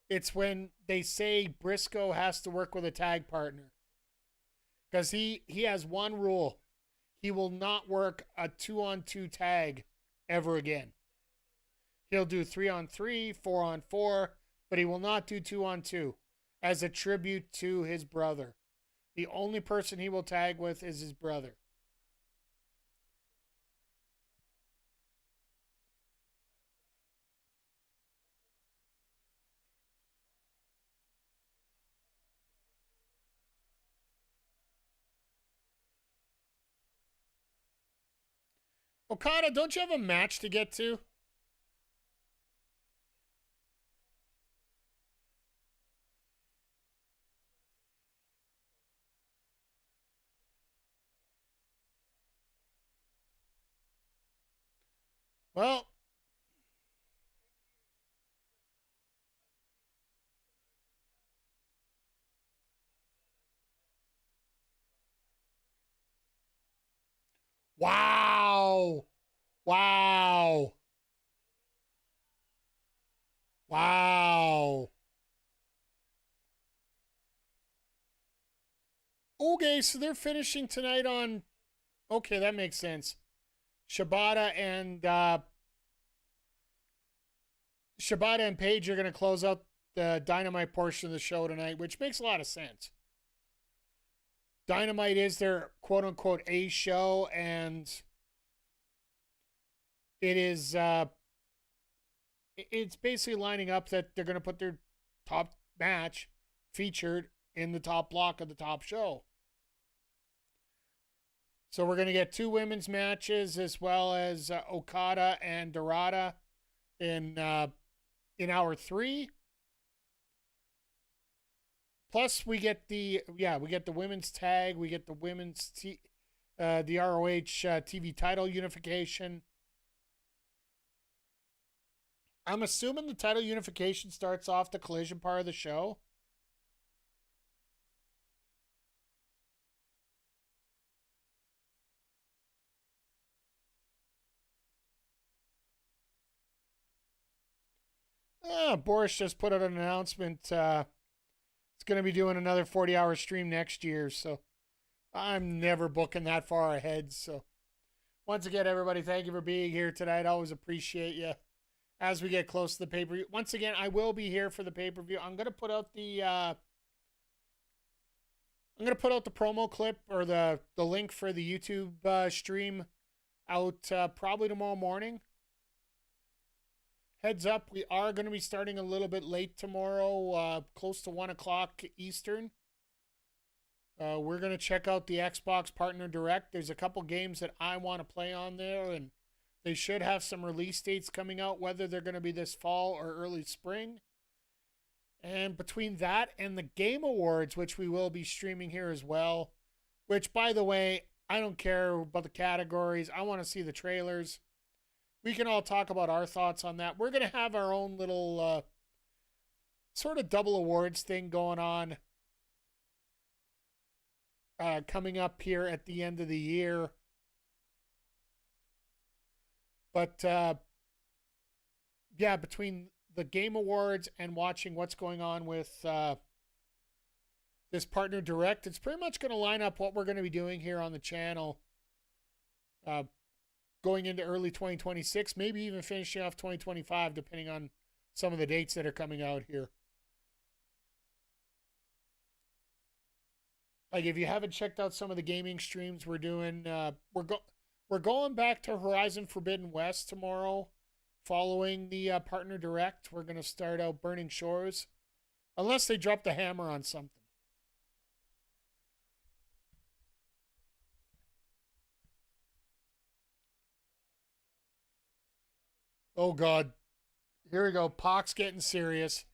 It's when they say Briscoe has to work with a tag partner. Because he has one rule. He will not work a 2-on-2 tag ever again. He'll do 3-on-3, 4-on-4, but he will not do 2-on-2 as a tribute to his brother. The only person he will tag with is his brother. Okada, don't you have a match to get to? Well, wow. Wow. Wow. Okay, so they're finishing tonight on. Okay, that makes sense. Shibata and Paige are going to close out the Dynamite portion of the show tonight, which makes a lot of sense. Dynamite is their quote unquote A show, and it is it's basically lining up that they're going to put their top match featured in the top block of the top show. So we're going to get 2 women's matches as well as Okada and Dorada in hour 3. Plus we get the women's tag, we get the women's the ROH TV title unification. I'm assuming the title unification starts off the Collision part of the show. Boris just put out an announcement. It's going to be doing another 40-hour stream next year, so I'm never booking that far ahead. So once again, everybody, thank you for being here tonight. I always appreciate you as we get close to the pay-per-view. Once again, I will be here for the pay-per-view. I'm going to put out the promo clip or the link for the YouTube stream out probably tomorrow morning. Heads up, we are going to be starting a little bit late tomorrow, close to 1 o'clock Eastern. We're going to check out the Xbox Partner Direct. There's a couple games that I want to play on there, and they should have some release dates coming out, whether they're going to be this fall or early spring. And between that and the Game Awards, which we will be streaming here as well, which, by the way, I don't care about the categories. I want to see the trailers. We can all talk about our thoughts on that. We're going to have our own little sort of double awards thing going on coming up here at the end of the year. But, between the Game Awards and watching what's going on with this Partner Direct, it's pretty much going to line up what we're going to be doing here on the channel going into early 2026, maybe even finishing off 2025, depending on some of the dates that are coming out here. Like, if you haven't checked out some of the gaming streams we're doing, we're going back to Horizon Forbidden West tomorrow. Following the Partner Direct, we're going to start out Burning Shores, unless they drop the hammer on something. Oh, God. Here we go. Pac's getting serious.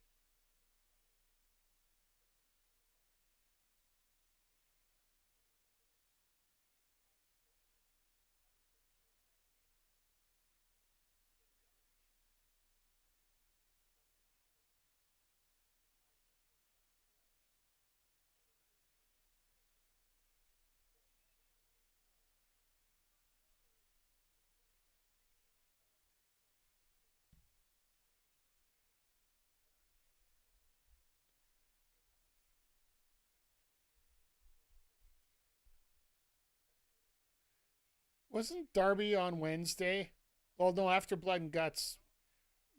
Wasn't Darby on Wednesday? Well, no, after Blood and Guts.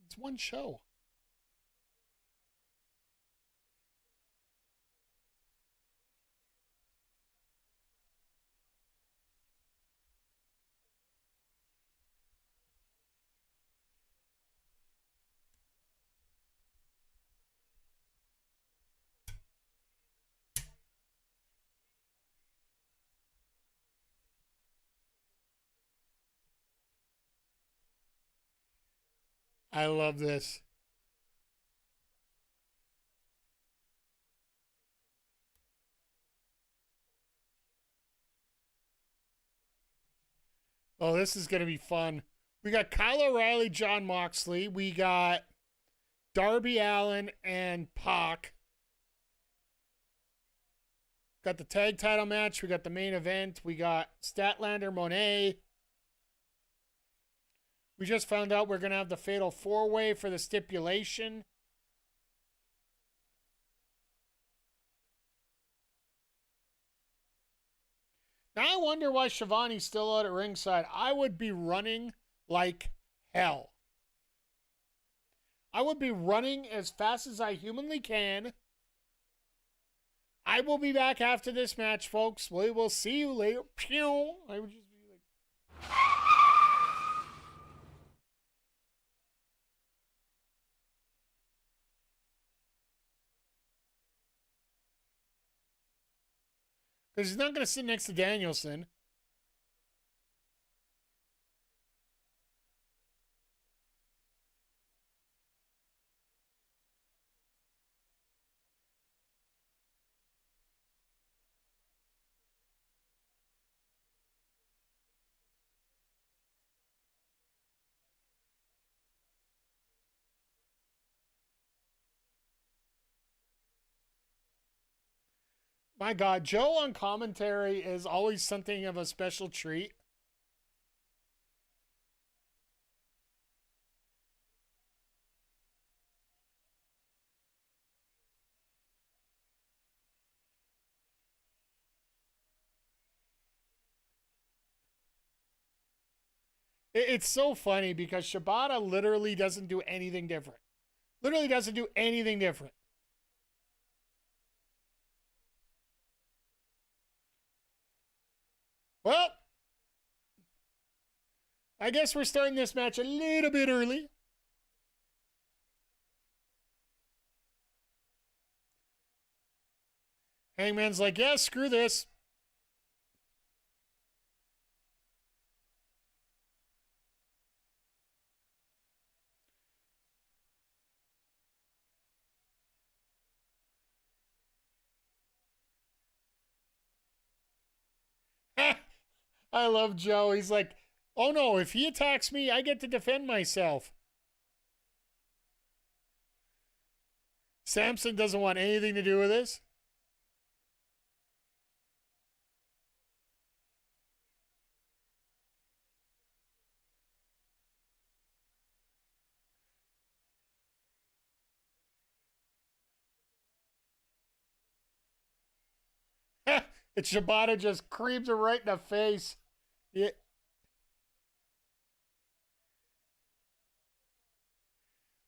It's one show. I love this. Oh, this is going to be fun. We got Kyle O'Reilly, John Moxley. We got Darby Allin and Pac. Got the tag title match. We got the main event. We got Statlander, Monet. We just found out we're going to have the Fatal 4-Way for the stipulation. Now I wonder why Shivani's still out at ringside. I would be running like hell. I would be running as fast as I humanly can. I will be back after this match, folks. We will see you later. Pew! I would just be like... Because he's not going to sit next to Danielson. My God, Joe on commentary is always something of a special treat. It's so funny because Shibata literally doesn't do anything different. Literally doesn't do anything different. Well, I guess we're starting this match a little bit early. Hangman's like, yeah, screw this. I love Joe. He's like, oh no, if he attacks me, I get to defend myself. Samson doesn't want anything to do with this. And Shibata just creams her right in the face. Yeah.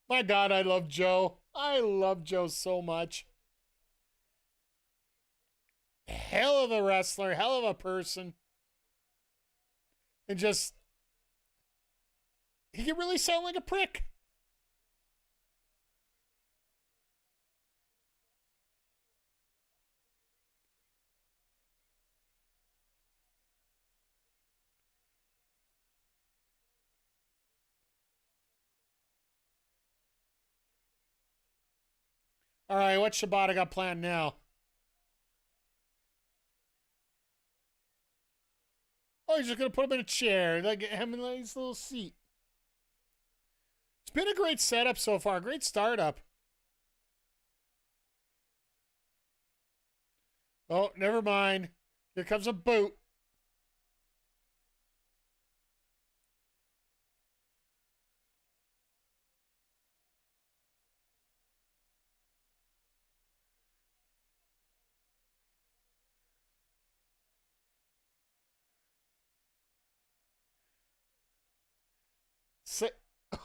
My God, I love Joe. I love Joe so much. Hell of a wrestler, hell of a person. And just, he can really sound like a prick. All right, what's Shibata got planned now? Oh, he's just going to put him in a chair, like him in his little seat. It's been a great setup so far, great startup. Oh, never mind. Here comes a boot.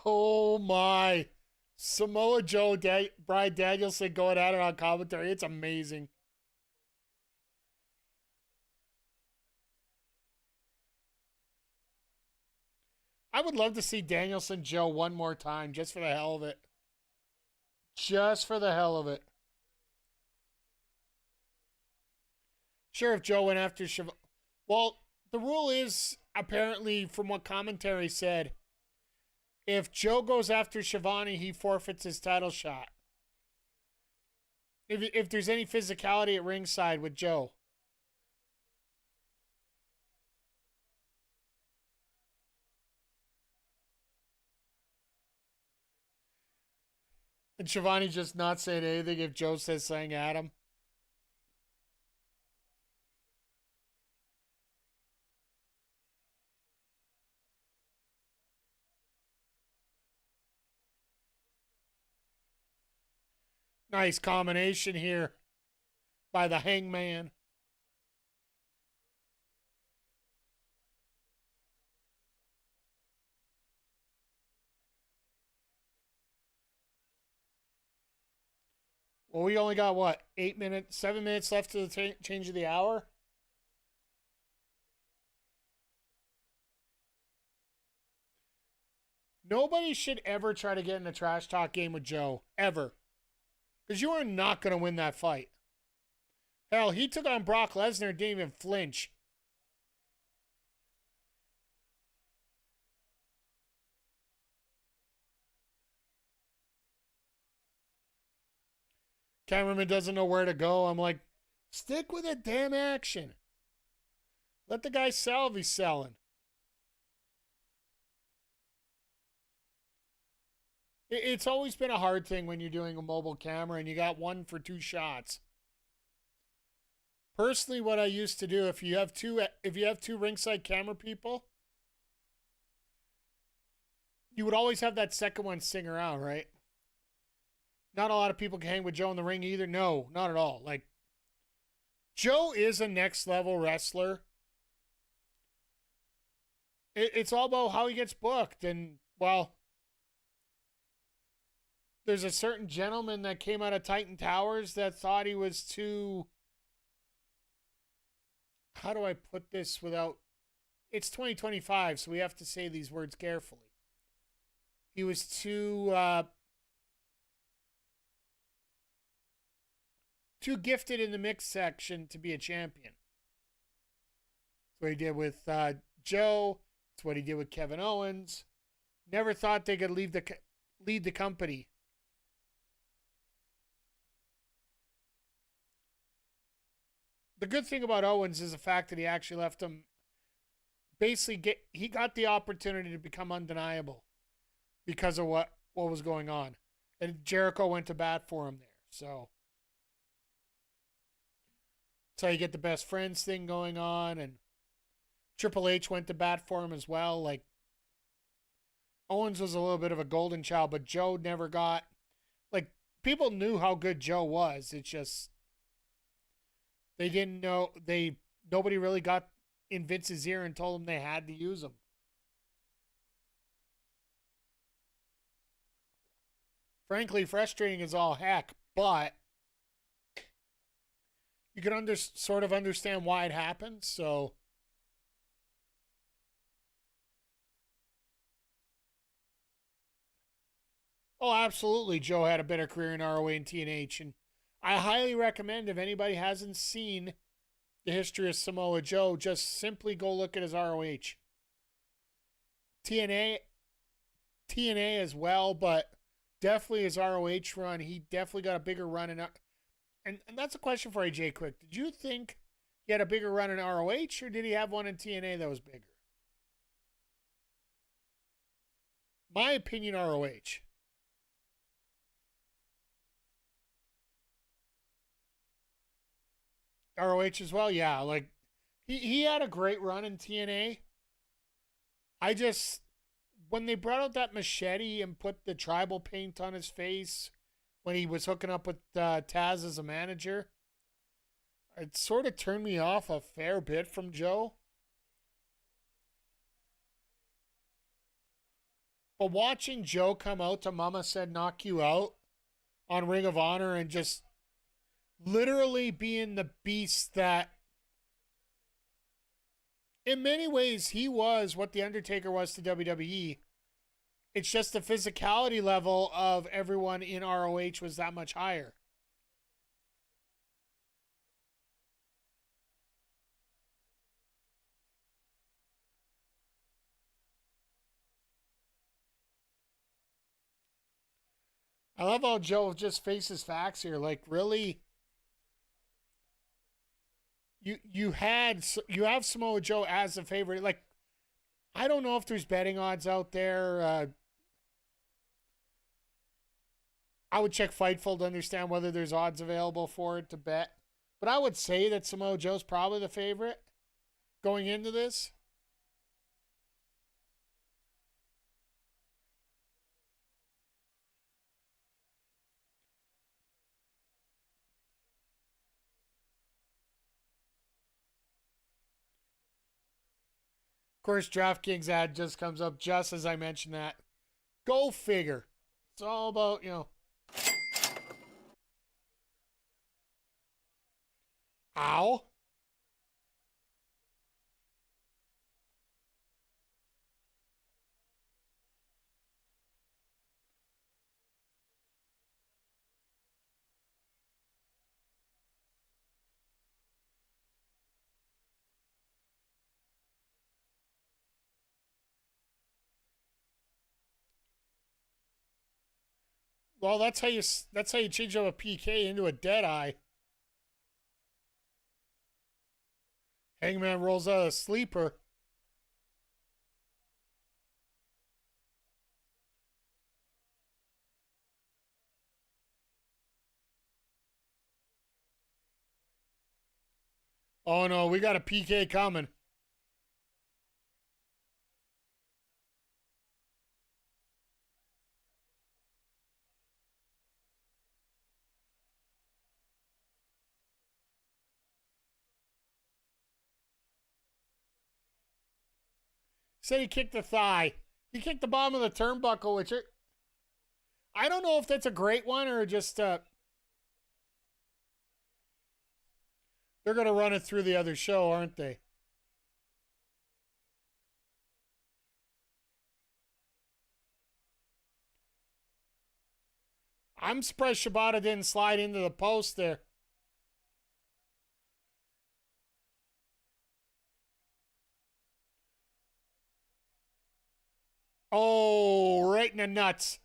Oh my. Samoa Joe, Bryan Danielson going at it on commentary. It's amazing. I would love to see Danielson Joe one more time just for the hell of it. Just for the hell of it. Sure, if Joe went after well, the rule is apparently, from what commentary said, If Joe goes after Shivani, he forfeits his title shot. If there's any physicality at ringside with Joe. And Shivani just not saying anything if Joe says something at him. Nice combination here by the Hangman. Well, we only got what, 7 minutes left to the change of the hour. Nobody should ever try to get in a trash talk game with Joe, ever. Because you are not going to win that fight. Hell, he took on Brock Lesnar and didn't even flinch. Cameraman doesn't know where to go. I'm like, stick with the damn action. Let the guy sell if he's selling. It's always been a hard thing when you're doing a mobile camera and you got 1 for 2 shots. Personally, what I used to do, if you have two ringside camera people, you would always have that second one sing around, right? Not a lot of people can hang with Joe in the ring either. No, not at all. Like, Joe is a next level wrestler. It's all about how he gets booked. And, well, there's a certain gentleman that came out of Titan Towers that thought he was too... How do I put this without... It's 2025, so we have to say these words carefully. He was too gifted in the mixed section to be a champion. That's what he did with Joe. That's what he did with Kevin Owens. Never thought they could lead the company. The good thing about Owens is the fact that he actually left him. He got the opportunity to become undeniable because of what was going on. And Jericho went to bat for him there. So that's how you get the best friends thing going on. And Triple H went to bat for him as well. Like, Owens was a little bit of a golden child, but Joe never got... Like, people knew how good Joe was. It's just... They didn't know... Nobody really got in Vince's ear and told him they had to use him. Frankly, frustrating as all heck, but you can sort of understand why it happened, so... Oh, absolutely, Joe had a better career in ROH and TNH, and I highly recommend, if anybody hasn't seen the history of Samoa Joe, just simply go look at his ROH. TNA as well, but definitely his ROH run. He definitely got a bigger run in... And that's a question for AJ Quick. Did you think he had a bigger run in ROH, or did he have one in TNA that was bigger? My opinion, ROH. ROH as well, yeah. Like, he had a great run in TNA. When they brought out that machete and put the tribal paint on his face when he was hooking up with Taz as a manager, it sort of turned me off a fair bit from Joe. But watching Joe come out to Mama Said Knock You Out on Ring of Honor and just literally being the beast that, in many ways, he was what The Undertaker was to WWE. It's just the physicality level of everyone in ROH was that much higher. I love how Joe just faces facts here. Like, really, you have Samoa Joe as a favorite. Like, I don't know if there's betting odds out there. I would check Fightful to understand whether there's odds available for it to bet. But I would say that Samoa Joe's probably the favorite going into this. Of course, DraftKings ad just comes up just as I mentioned that. Go figure. It's all about, Ow. Well, that's how you change up a PK into a dead eye. Hangman rolls out a sleeper. Oh no, we got a PK coming. Said he kicked the thigh. He kicked the bottom of the turnbuckle, which I don't know if that's a great one or just they're going to run it through the other show, aren't they? I'm surprised Shibata didn't slide into the post there. Oh, right in the nuts.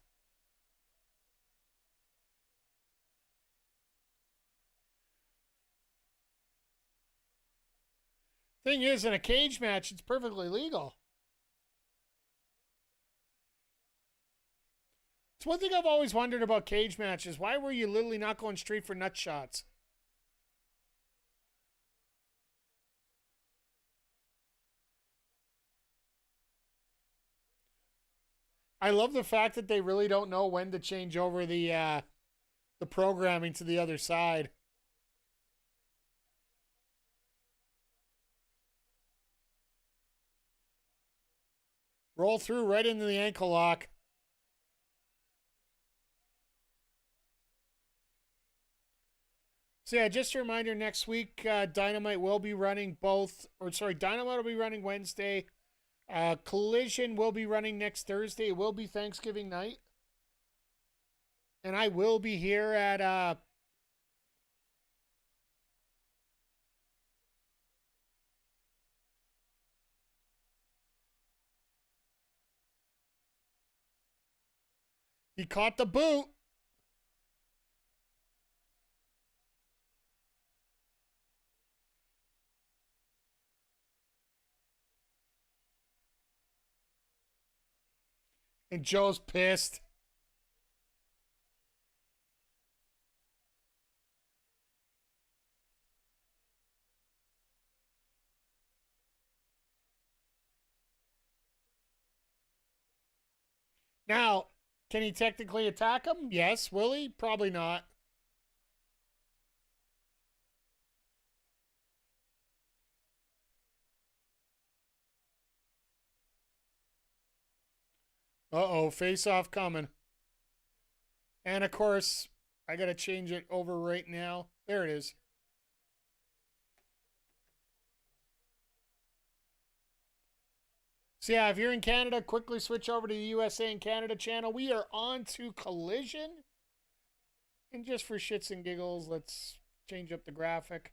Thing is, in a cage match, it's perfectly legal. It's one thing I've always wondered about cage matches. Why were you literally not going straight for nut shots? I love the fact that they really don't know when to change over the programming to the other side. Roll through right into the ankle lock. So yeah, just a reminder, next week, Dynamite will be running Dynamite will be running Wednesday. Collision will be running next Thursday. It will be Thanksgiving night. And I will be here at he caught the boot. And Joe's pissed. Now, can he technically attack him? Yes. Will he? Probably not. Uh-oh, face-off coming. And, of course, I got to change it over right now. There it is. So, yeah, if you're in Canada, quickly switch over to the USA and Canada channel. We are on to Collision. And just for shits and giggles, let's change up the graphic.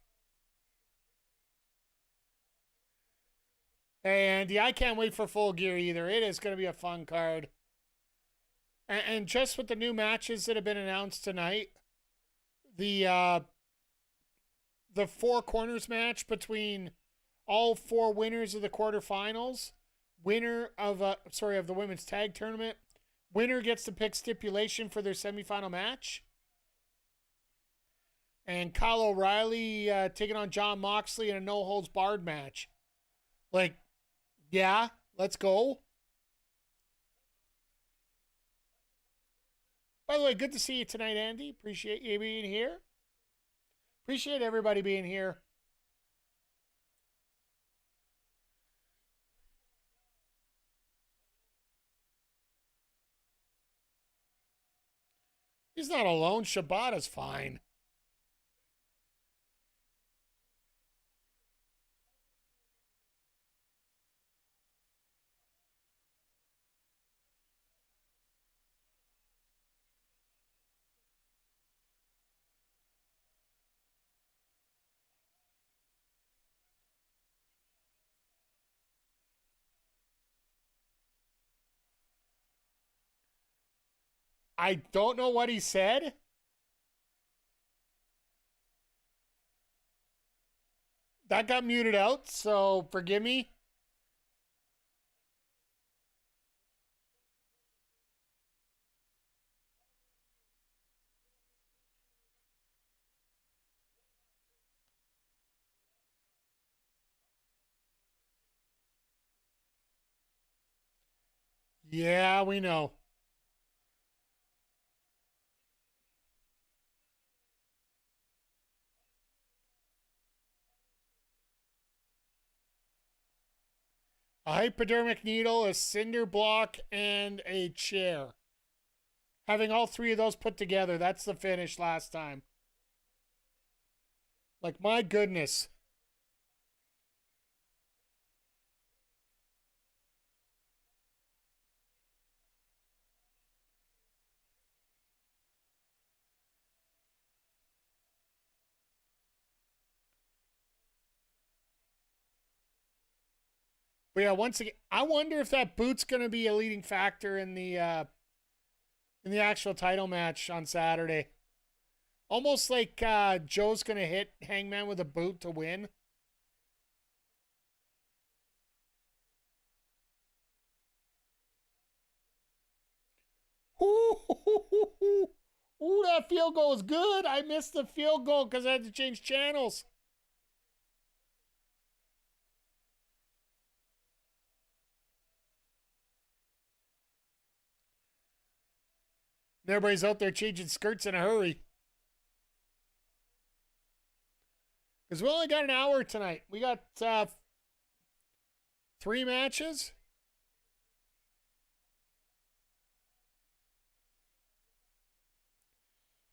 Hey, Andy, I can't wait for Full Gear either. It is going to be a fun card. And just with the new matches that have been announced tonight, the four corners match between all four winners of the quarterfinals, winner of the women's tag tournament, winner gets to pick stipulation for their semifinal match. And Kyle O'Reilly taking on John Moxley in a no-holds-barred match. Like, yeah, let's go. By the way, good to see you tonight, Andy. Appreciate you being here. Appreciate everybody being here. He's not alone. Shibata's fine. I don't know what he said. That got muted out, so forgive me. Yeah, we know. A hypodermic needle, a cinder block, and a chair. Having all three of those put together, that's the finish last time. Like, my goodness. But yeah, once again, I wonder if that boot's going to be a leading factor in the actual title match on Saturday. Almost like Joe's going to hit Hangman with a boot to win. Ooh, that field goal is good. I missed the field goal because I had to change channels. Everybody's out there changing skirts in a hurry. Because we only got an hour tonight. We got 3 matches.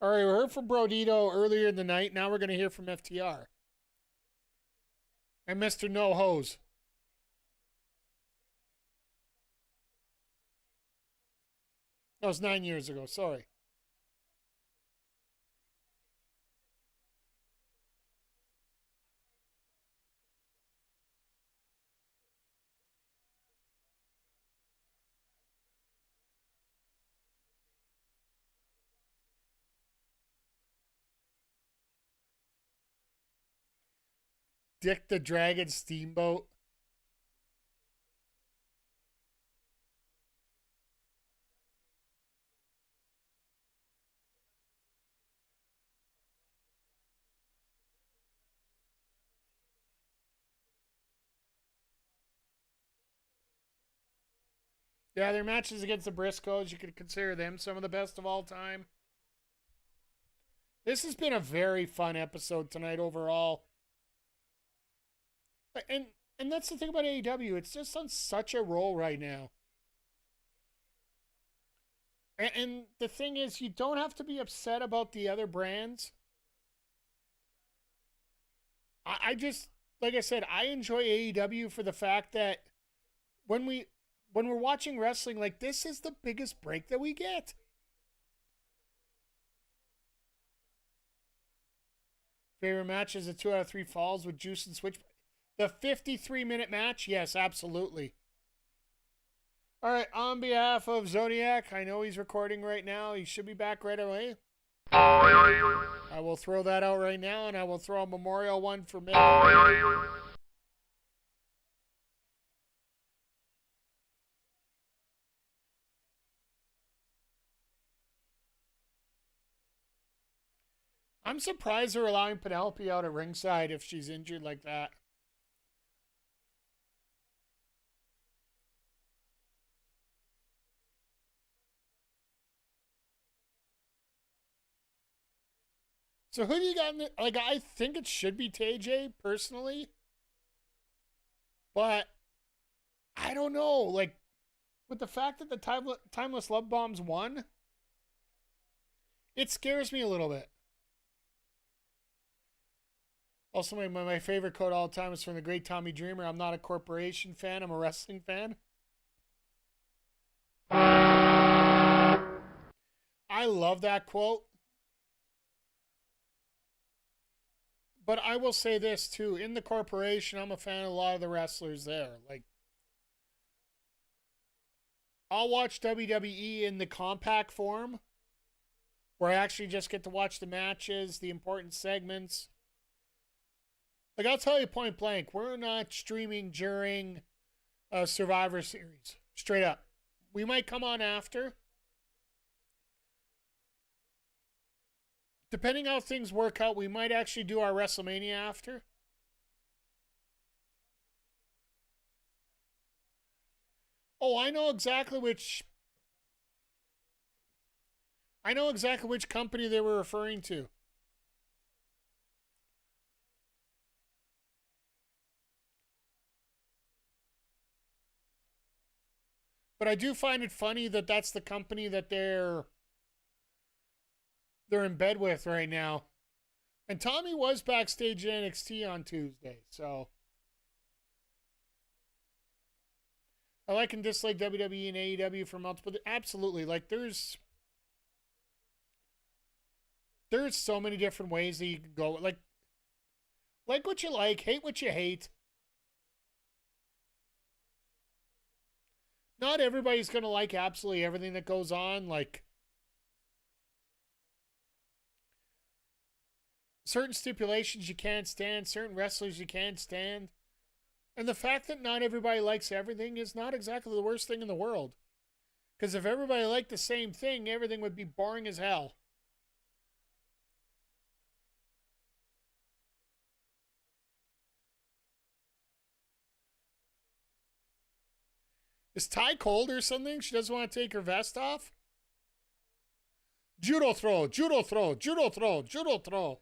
All right, we heard from Brodito earlier in the night. Now we're going to hear from FTR. And Mr. No Hose. That was 9 years ago. Sorry. Dick the Dragon Steamboat. Yeah, their matches against the Briscoes, you could consider them some of the best of all time. This has been a very fun episode tonight overall. And that's the thing about AEW. It's just on such a roll right now. And the thing is, you don't have to be upset about the other brands. I just, like I said, I enjoy AEW for the fact that when we're watching wrestling, like, this is the biggest break that we get. Favorite match is a 2 out of 3 falls with Juice and Switch. The 53-minute match, yes, absolutely. All right, on behalf of Zodiac, I know he's recording right now. He should be back right away. I will throw that out right now, and I will throw a memorial one for me. I'm surprised they're allowing Penelope out at ringside if she's injured like that. So who do you got in the, like, I think it should be TJ, personally. But I don't know. Like, with the fact that the Timeless Love Bombs won, it scares me a little bit. Also, my favorite quote all the time is from the great Tommy Dreamer. I'm not a corporation fan. I'm a wrestling fan. I love that quote. But I will say this, too. In the corporation, I'm a fan of a lot of the wrestlers there. Like, I'll watch WWE in the compact form, where I actually just get to watch the matches, the important segments. Like, I'll tell you point blank, we're not streaming during a Survivor Series. Straight up. We might come on after. Depending how things work out, we might actually do our WrestleMania after. Oh, I know exactly which company they were referring to. But I do find it funny that that's the company that they're in bed with right now. And Tommy was backstage in NXT on Tuesday, so I like and dislike WWE and AEW for multiple. Absolutely, like there's so many different ways that you can go. Like what you like, hate what you hate. Not everybody's gonna like absolutely everything that goes on. Like, certain stipulations you can't stand, certain wrestlers you can't stand. And the fact that not everybody likes everything is not exactly the worst thing in the world. Because if everybody liked the same thing, everything would be boring as hell. Is Ty cold or something? She doesn't want to take her vest off? Judo throw, judo throw, judo throw, judo throw.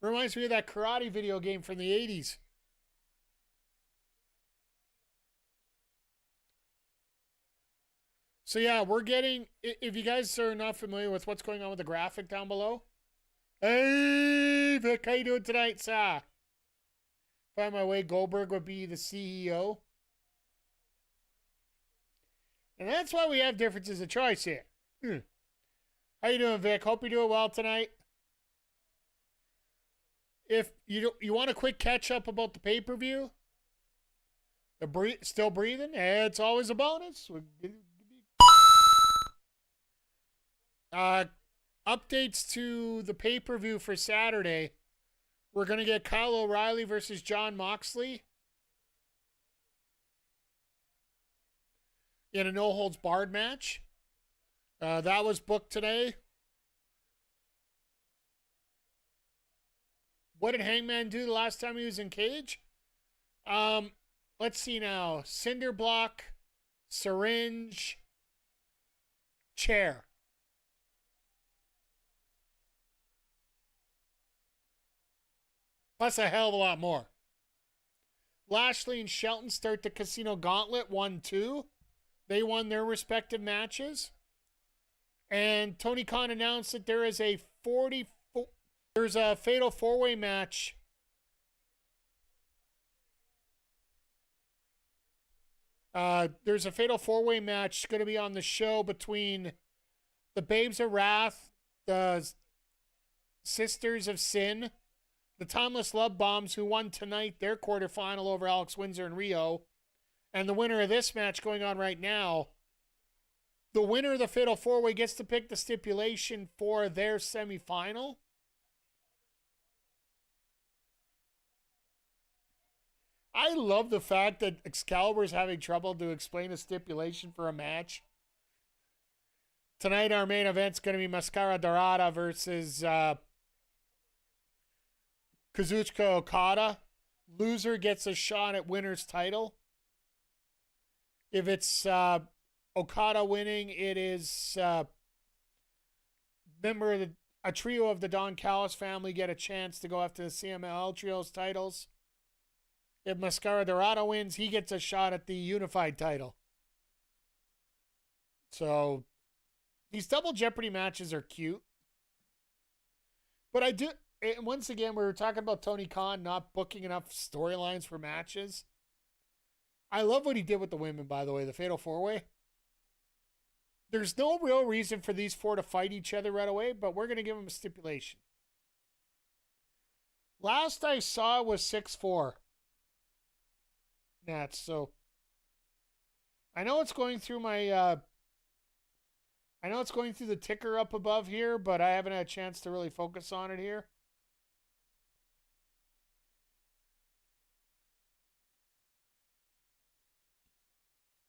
Reminds me of that karate video game from the 80s. So yeah, we're getting, if you guys are not familiar with what's going on with the graphic down below. Hey, Vic, how you doing tonight, sir? Find my way, Goldberg would be the CEO. And that's why we have differences of choice here. How you doing, Vic? Hope you're doing well tonight. If you want a quick catch up about the pay-per-view, still breathing? It's always a bonus. Updates to the pay-per-view for Saturday. We're going to get Kyle O'Reilly versus Jon Moxley in a no-holds-barred match. That was booked today. What did Hangman do the last time he was in cage? Let's see now. Cinder block, syringe, chair. Plus a hell of a lot more. Lashley and Shelton start the Casino Gauntlet 1-2. They won their respective matches. And Tony Khan announced that there's a fatal four-way match. There's a fatal four-way match going to be on the show between the Babes of Wrath, the Sisters of Sin, the Timeless Love Bombs, who won tonight their quarterfinal over Alex Windsor and Rio, And the winner of this match going on right now, the winner of the Fatal 4-Way gets to pick the stipulation for their semifinal. I love the fact that Excalibur's having trouble to explain a stipulation for a match. Tonight, our main event's going to be Mascara Dorada versus Kazuchika Okada. Loser gets a shot at winner's title. If it's Okada winning, it is a trio of the Don Callis family get a chance to go after the CMLL Trios titles. If Mascara Dorada wins, he gets a shot at the Unified title. So, these Double Jeopardy matches are cute. But I do, once again, we were talking about Tony Khan not booking enough storylines for matches. I love what he did with the women, by the way, the Fatal 4-Way. There's no real reason for these four to fight each other right away, but we're going to give them a stipulation. Last I saw was 6-4. Nats, so I know it's going through my I know it's going through the ticker up above here, but I haven't had a chance to really focus on it here.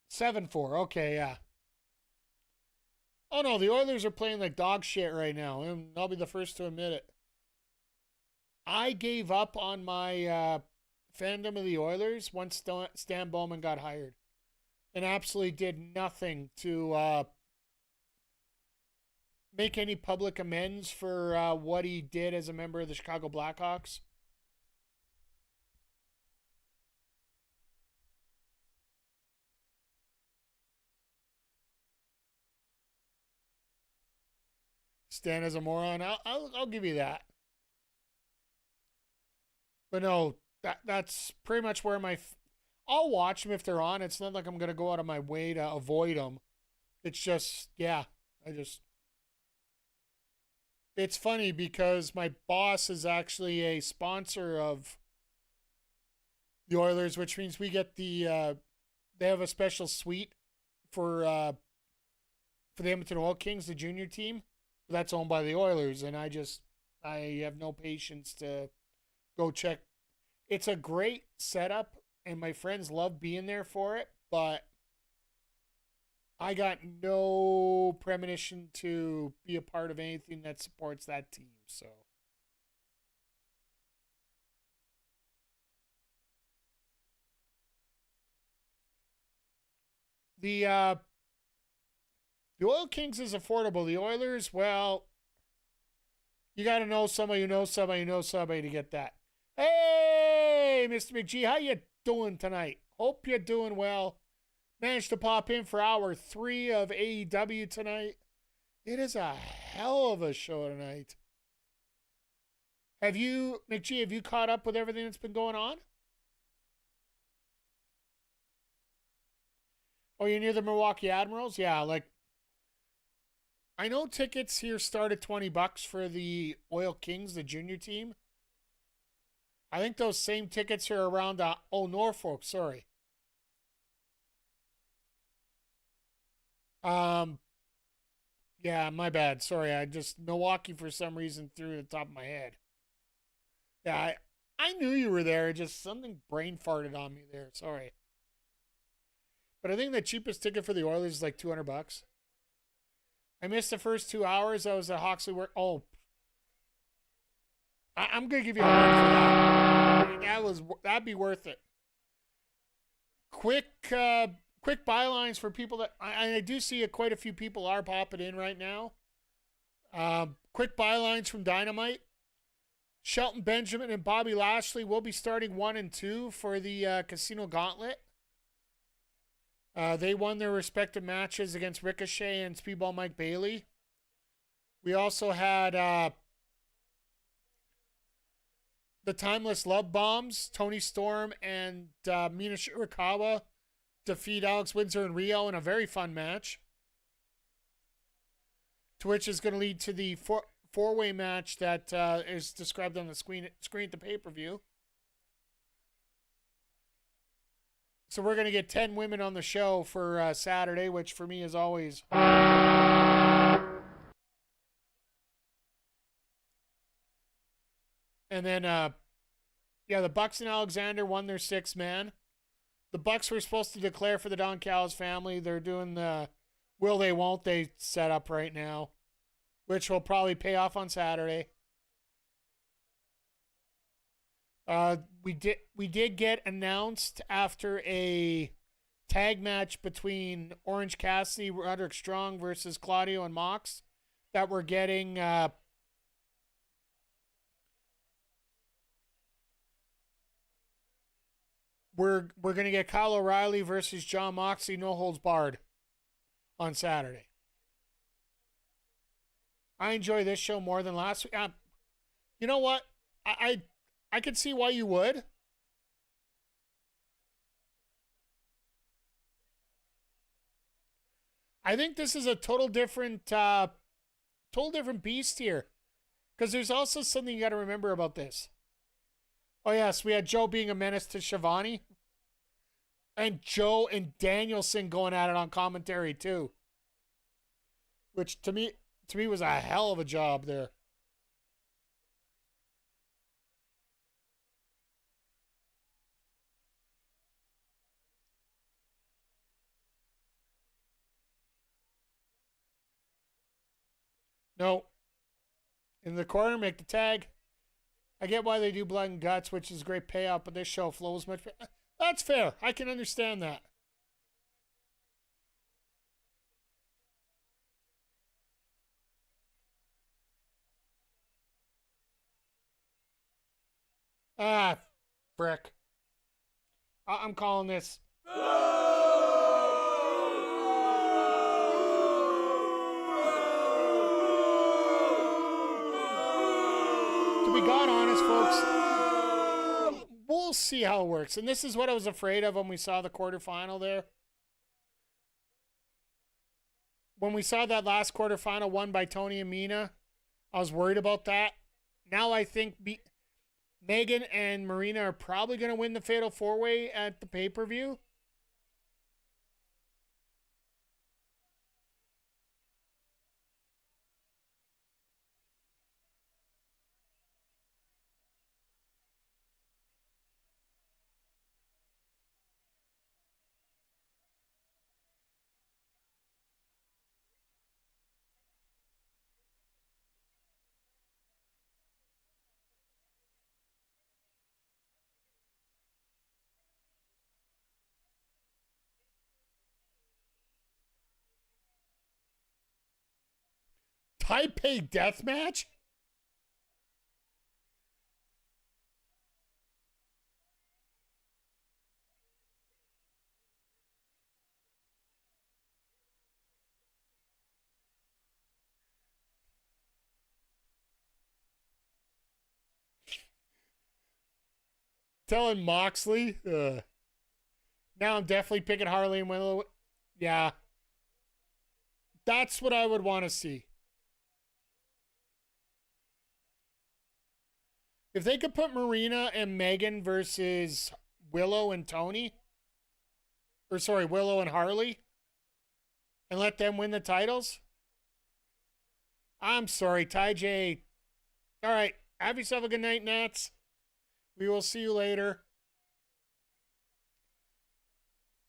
Seven 4. Okay, yeah. Oh no, the Oilers are playing like dog shit right now, and I'll be the first to admit it. I gave up on my fandom of the Oilers once Stan Bowman got hired, and absolutely did nothing to make any public amends for what he did as a member of the Chicago Blackhawks. Stan is a moron. I'll give you that. But no, that's pretty much where I'll watch them if they're on. It's not like I'm going to go out of my way to avoid them. It's just, yeah, it's funny because my boss is actually a sponsor of the Oilers, which means we get they have a special suite for the Edmonton Oil Kings, the junior team. That's owned by the Oilers, and I have no patience to go check. It's a great setup, and my friends love being there for it, but I got no premonition to be a part of anything that supports that team, so. The Oil Kings is affordable. The Oilers, well, you got to know somebody who knows somebody who knows somebody to get that. Hey, Mr. McGee, how you doing tonight? Hope you're doing well. Managed to pop in for hour 3 of AEW tonight. It is a hell of a show tonight. McGee, have you caught up with everything that's been going on? Oh, you're near the Milwaukee Admirals? Yeah, I know tickets here start at $20 for the Oil Kings, the junior team. I think those same tickets are around, Norfolk, sorry. Yeah, my bad. Sorry, Milwaukee for some reason threw the top of my head. Yeah, I knew you were there. Just something brain farted on me there. Sorry. But I think the cheapest ticket for the Oilers is like $200. I missed the first 2 hours. I was at Hawksley work. Oh, I'm gonna give you a word for that. That'd be worth it. Quick bylines for people that I do see quite a few people are popping in right now. Quick bylines from Dynamite. Shelton Benjamin and Bobby Lashley will be starting 1 and 2 for the Casino Gauntlet. They won their respective matches against Ricochet and Speedball Mike Bailey. We also had the Timeless Love Bombs, Tony Storm and Mina Shirakawa defeat Alex Windsor and Rio in a very fun match. To which is going to lead to the four-way match that is described on the screen at the pay-per-view. So we're going to get 10 women on the show for Saturday, which for me is always... And then, the Bucks and Alexander won their 6-man. The Bucks were supposed to declare for the Don Callis family. They're doing the will they, won't they setup right now, which will probably pay off on Saturday. We did get announced after a tag match between Orange Cassidy, Roderick Strong versus Claudio and Mox that we're getting we're going to get Kyle O'Reilly versus John Moxley, no holds barred, on Saturday. I enjoy this show more than last week. You know what? I can see why you would. I think this is a total different beast here. Because there's also something you got to remember about this. Oh, yes, we had Joe being a menace to Shivani. And Joe and Danielson going at it on commentary, too. Which, to me was a hell of a job there. No. In the corner, make the tag. I get why they do blood and guts, which is a great payout, but this show flows much better. That's fair. I can understand that. Ah, frick. I'm calling this. To be God honest, folks, we'll see how it works. And this is what I was afraid of when we saw the quarterfinal there. When we saw that last quarterfinal won by Tony and Mina, I was worried about that. Now I think Megan and Marina are probably going to win the Fatal 4-Way at the pay-per-view. Taipei Deathmatch? Telling Moxley? Now I'm definitely picking Harley and Willow. Yeah. That's what I would want to see. If they could put Marina and Megan versus Willow and Tony, or sorry, Willow and Harley, and let them win the titles. I'm sorry, Ty J. All right, have yourself a good night, Nats. We will see you later.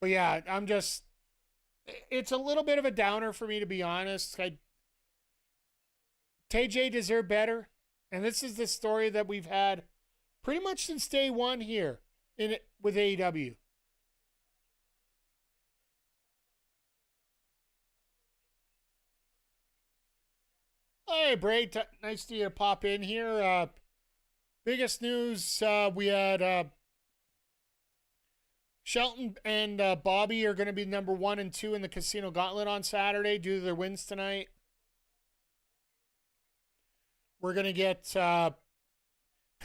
But yeah, it's a little bit of a downer for me, to be honest. TJ deserved better. And this is the story that we've had pretty much since day one here with AEW. Hey, Bray, nice to pop in here. Biggest news, we had Shelton and Bobby are going to be number 1 and 2 in the Casino Gauntlet on Saturday due to their wins tonight. We're going to get Kyle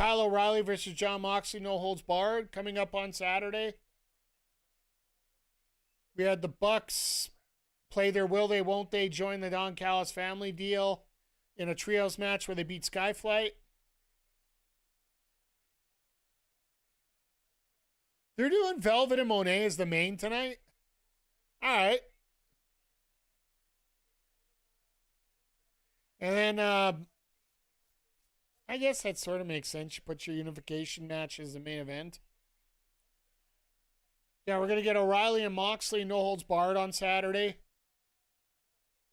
O'Reilly versus John Moxley, no holds barred, coming up on Saturday. We had the Bucks play their will they, won't they, join the Don Callis family deal in a trios match where they beat Skyflight. They're doing Velvet and Monet as the main tonight? All right. And then, I guess that sort of makes sense. You put your unification match as the main event. Yeah, we're going to get O'Reilly and Moxley no holds barred on Saturday.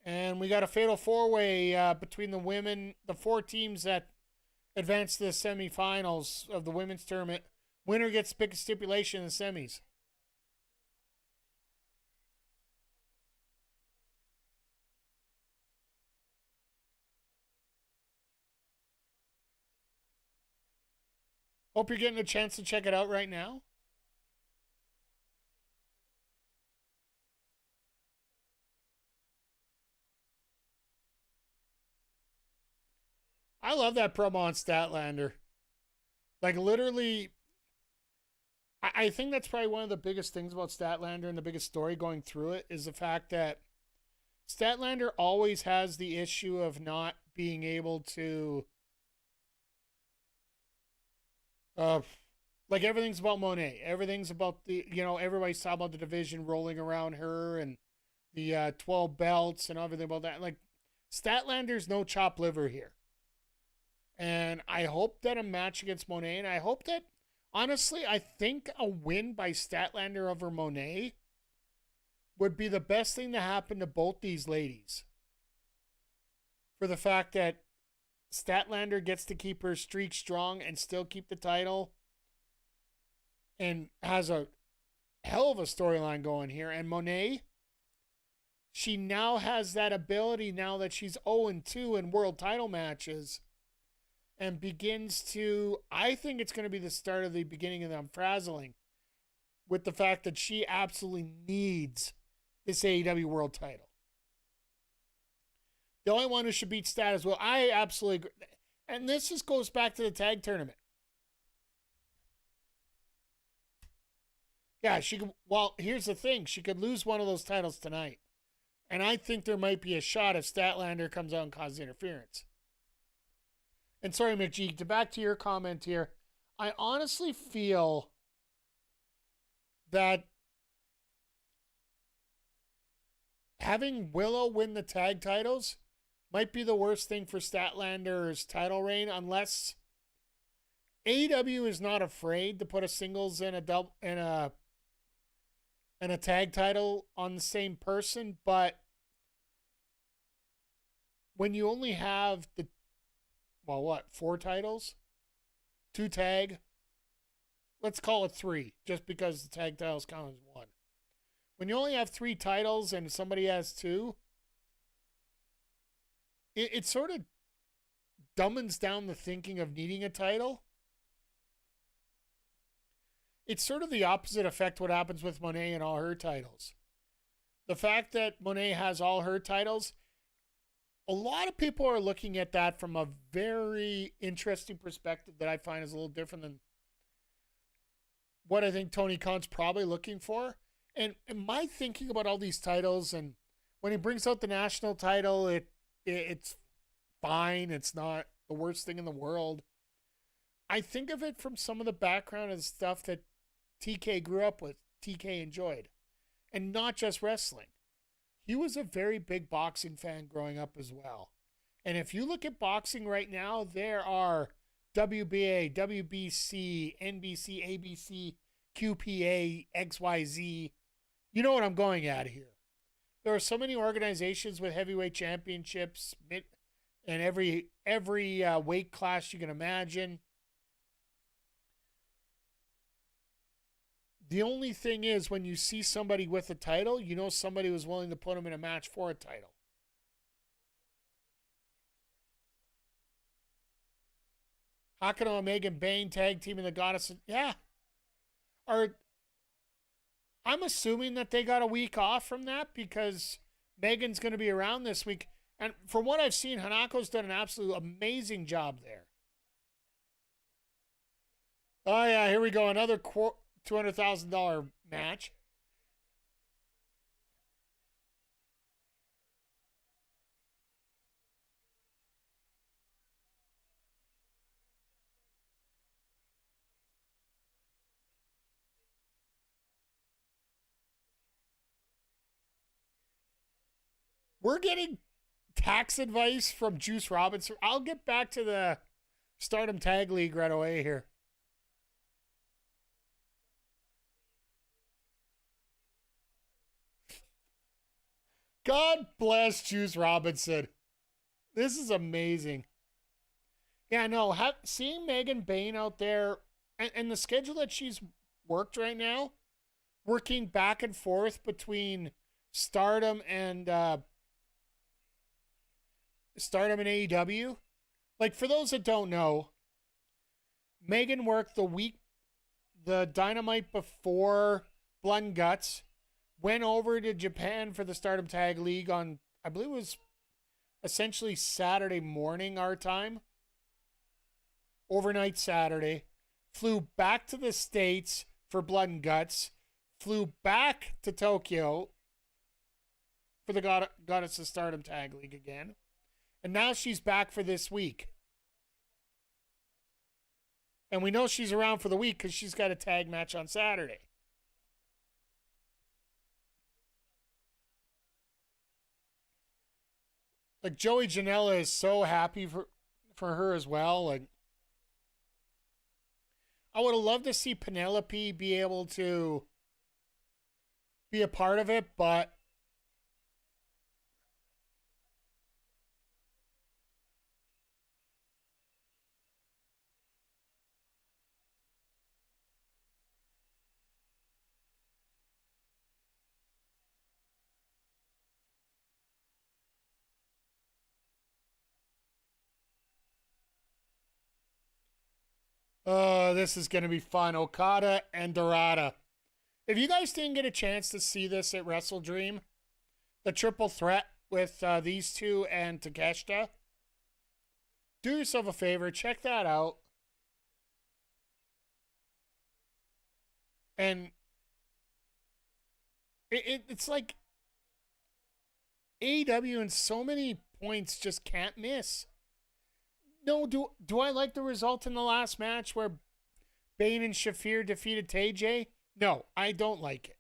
And we got a fatal four-way between the women, the 4 teams that advance to the semifinals of the women's tournament. Winner gets to pick a stipulation in the semis. Hope you're getting a chance to check it out right now. I love that promo on Statlander. Like, literally, I think that's probably one of the biggest things about Statlander and the biggest story going through it is the fact that Statlander always has the issue of not being able to, like, everything's about Monet. Everything's about everybody's talking about the division rolling around her and the 12 belts and everything about that. Like, Statlander's no chopped liver here. And I hope that a match against Monet, and I hope that, honestly, I think a win by Statlander over Monet would be the best thing to happen to both these ladies. For the fact that Statlander gets to keep her streak strong and still keep the title and has a hell of a storyline going here. And Monet, she now has that ability now that she's 0-2 in world title matches and begins to, I think it's going to be the start of the beginning of the unfrazzling with the fact that she absolutely needs this AEW world title. The only one who should beat Stat as well. I absolutely agree. And this just goes back to the tag tournament. Yeah, she could, well, here's the thing. She could lose one of those titles tonight. And I think there might be a shot if Statlander comes out and causes interference. And sorry, McGee, back to your comment here. I honestly feel that having Willow win the tag titles might be the worst thing for Statlander's title reign, unless AEW is not afraid to put a singles and a tag title on the same person. But when you only have 4 titles? 2 tag? Let's call it 3, just because the tag titles count as 1. When you only have 3 titles and somebody has 2, it sort of dumbens down the thinking of needing a title. It's sort of the opposite effect what happens with Monet and all her titles. The fact that Monet has all her titles, a lot of people are looking at that from a very interesting perspective that I find is a little different than what I think Tony Khan's probably looking for. And my thinking about all these titles, and when he brings out the national title, it's fine. It's not the worst thing in the world. I think of it from some of the background and stuff that TK grew up with, TK enjoyed, and not just wrestling. He was a very big boxing fan growing up as well. And if you look at boxing right now, there are WBA, WBC, NBC, ABC, QPA, XYZ. You know what I'm going at here. There are so many organizations with heavyweight championships and every weight class you can imagine. The only thing is, when you see somebody with a title, you know somebody was willing to put them in a match for a title. Hakano, Omega, and Bane tag team in the Goddess. Yeah. I'm assuming that they got a week off from that because Megan's going to be around this week. And from what I've seen, Hanako's done an absolute amazing job there. Oh, yeah, here we go. Another $200,000 match. We're getting tax advice from Juice Robinson. I'll get back to the Stardom Tag League right away here. God bless Juice Robinson. This is amazing. Yeah, no, seeing Megan Bayne out there and the schedule that she's worked right now, working back and forth between Stardom and AEW. Like, for those that don't know, Megan worked the Dynamite before Blood and Guts, went over to Japan for the Stardom Tag League on, I believe it was essentially Saturday morning our time. Overnight Saturday. Flew back to the States for Blood and Guts. Flew back to Tokyo for the Goddess of Stardom Tag League again. And now she's back for this week. And we know she's around for the week because she's got a tag match on Saturday. Like, Joey Janela is so happy for her as well. Like, I would have loved to see Penelope be able to be a part of it, but this is going to be fun. Okada and Dorada. If you guys didn't get a chance to see this at Wrestle Dream, the triple threat with these two and Takeshita, do yourself a favor, check that out. And it's like AEW in so many points just can't miss. No, do I like the result in the last match where Bane and Shafir defeated TJ? No, I don't like it.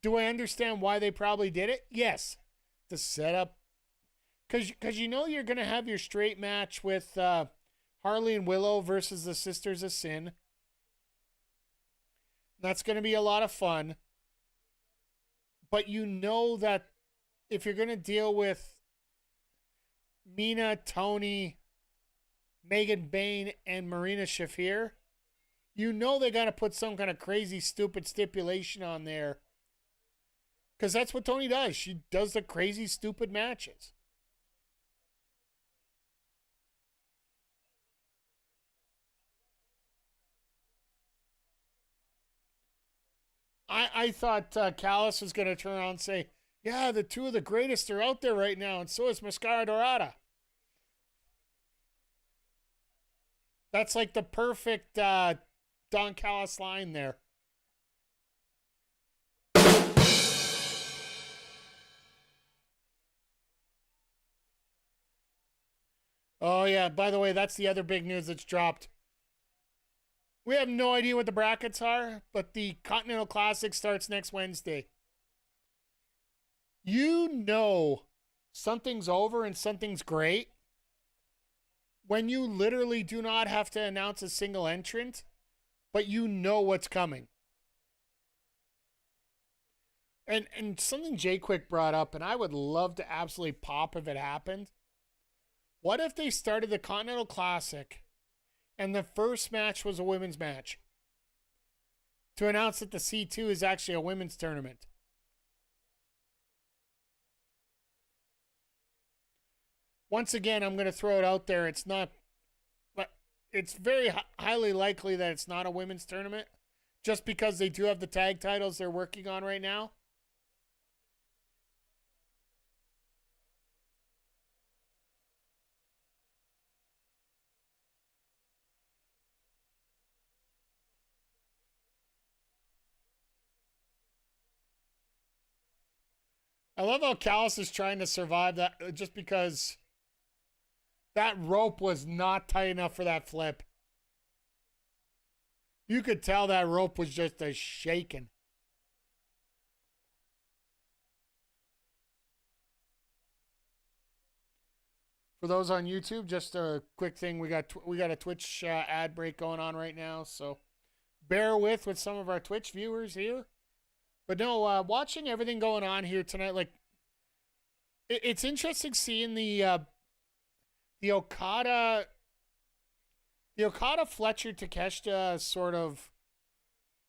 Do I understand why they probably did it? Yes. To set up, because you know you're going to have your straight match with Harley and Willow versus the Sisters of Sin. That's going to be a lot of fun. But you know that if you're going to deal with Mina, Tony, Megan Bayne, and Marina Shafir, you know they got to put some kind of crazy, stupid stipulation on there. Because that's what Tony does. She does the crazy, stupid matches. I thought Callis was going to turn around and say, yeah, the two of the greatest are out there right now, and so is Mascara Dorada. That's like the perfect Don Callis line there. Oh, yeah, by the way, that's the other big news that's dropped. We have no idea what the brackets are, but the Continental Classic starts next Wednesday. You know something's over and something's great when you literally do not have to announce a single entrant, but you know what's coming. And something Jay Quick brought up, and I would love to absolutely pop if it happened. What if they started the Continental Classic and the first match was a women's match to announce that the C2 is actually a women's tournament? Once again, I'm going to throw it out there. It's not, but it's very highly likely that it's not a women's tournament just because they do have the tag titles they're working on right now. I love how Callis is trying to survive that just because that rope was not tight enough for that flip. You could tell that rope was just a shaking. For those on YouTube, just a quick thing. We got a Twitch ad break going on right now, so bear with some of our Twitch viewers here. But no, watching everything going on here tonight, like it's interesting seeing the Okada Fletcher Takeshita sort of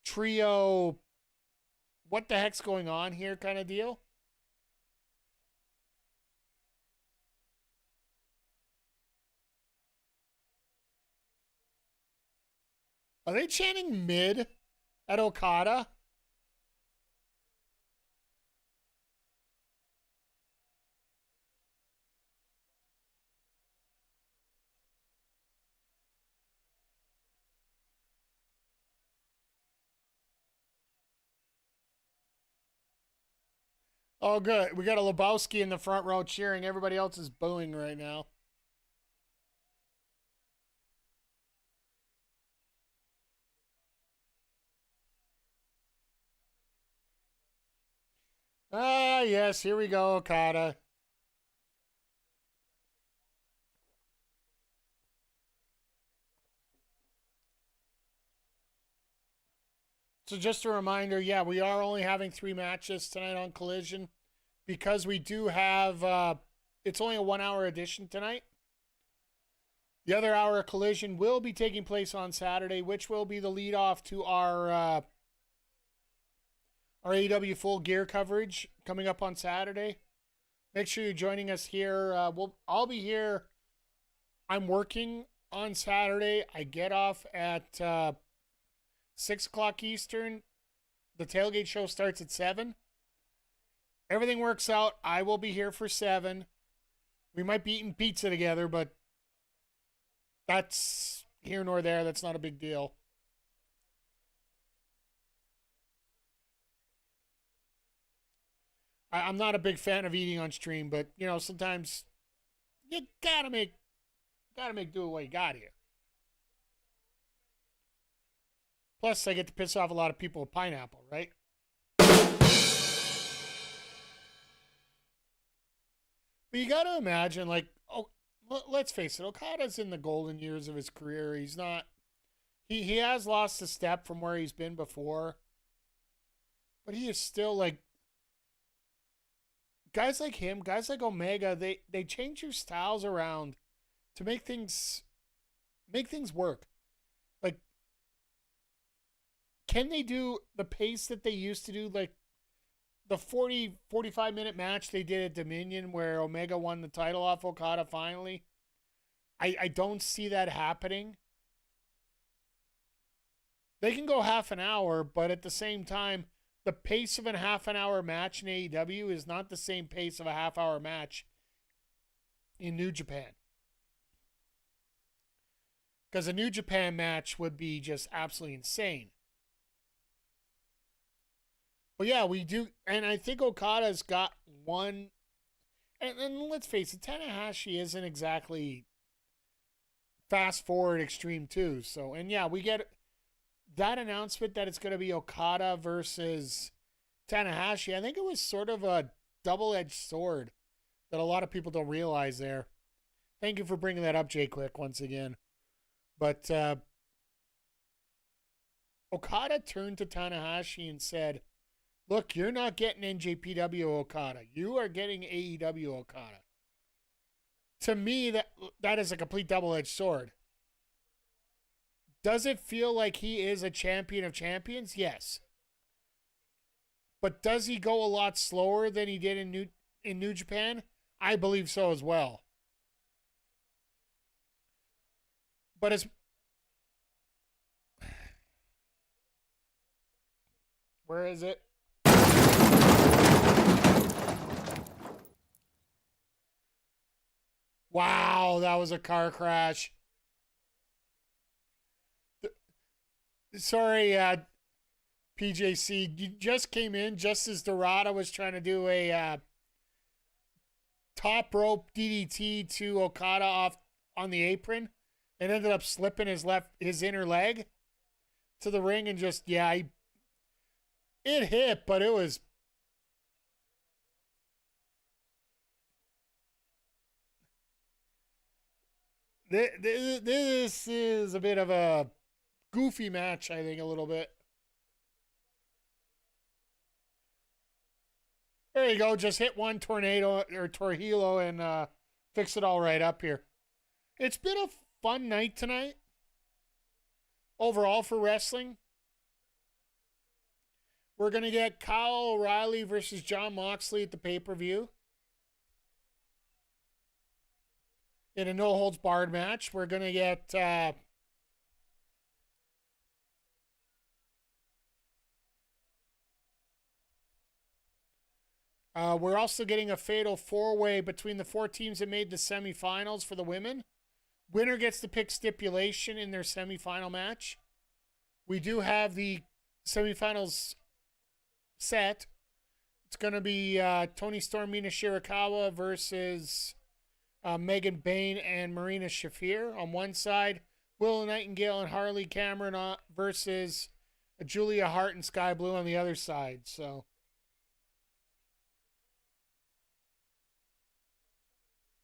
trio. What the heck's going on here kind of deal? Are they chanting mid at Okada? Oh, good. We got a Lebowski in the front row cheering. Everybody else is booing right now. Ah, yes, here we go, Okada. So just a reminder, yeah, we are only having 3 matches tonight on Collision because we do have, it's only a 1-hour edition tonight. The other hour of Collision will be taking place on Saturday, which will be the lead off to our AEW Full Gear coverage coming up on Saturday. Make sure you're joining us here. I'll be here. I'm working on Saturday. I get off at 6 o'clock Eastern. The tailgate show starts at 7. Everything works out. I will be here for 7. We might be eating pizza together, but that's here nor there. That's not a big deal. I'm not a big fan of eating on stream, but you know, sometimes you gotta make do with what you got here. Plus, I get to piss off a lot of people with pineapple, right? But you gotta imagine, like, oh, let's face it, Okada's in the golden years of his career. He's not. He has lost a step from where he's been before, but he is still like. Guys like him, guys like Omega, they change your styles around to make things work. Like, can they do the pace that they used to do? Like the 45 minute match they did at Dominion where Omega won the title off Okada finally. I don't see that happening. They can go half an hour, but at the same time, the pace of a half an hour match in AEW is not the same pace of a half hour match in New Japan. Because a New Japan match would be just absolutely insane. But yeah, we do. And I think Okada's got one. And let's face it, Tanahashi isn't exactly fast forward Extreme 2. So, and yeah, we get that announcement that it's going to be Okada versus Tanahashi. I think it was sort of a double-edged sword that a lot of people don't realize there. Thank you for bringing that up, Jay Quick, once again. But Okada turned to Tanahashi and said, look, you're not getting NJPW Okada. You are getting AEW Okada. To me, that is a complete double-edged sword. Does it feel like he is a champion of champions? Yes. But does he go a lot slower than he did in New Japan? I believe so as well. But as where is it? Wow, that was a car crash. Sorry, PJC. You just came in just as Dorada was trying to do a top rope DDT to Okada off on the apron and ended up slipping his inner leg to the ring and just, yeah, it hit, but it was. This is a bit of a goofy match, I think, a little bit. There you go. Just hit one tornado or torhilo and fix it all right up here. It's been a fun night tonight. Overall for wrestling. We're going to get Kyle O'Reilly versus Jon Moxley at the pay-per-view. In a no-holds-barred match. We're going to get... we're also getting a fatal four-way between the 4 teams that made the semifinals for the women. Winner gets to pick stipulation in their semifinal match. We do have the semifinals set. It's going to be Toni Storm, Mina Shirakawa versus Megan Bayne and Marina Shafir on one side. Willow Nightingale and Harley Cameron versus Julia Hart and Sky Blue on the other side. So...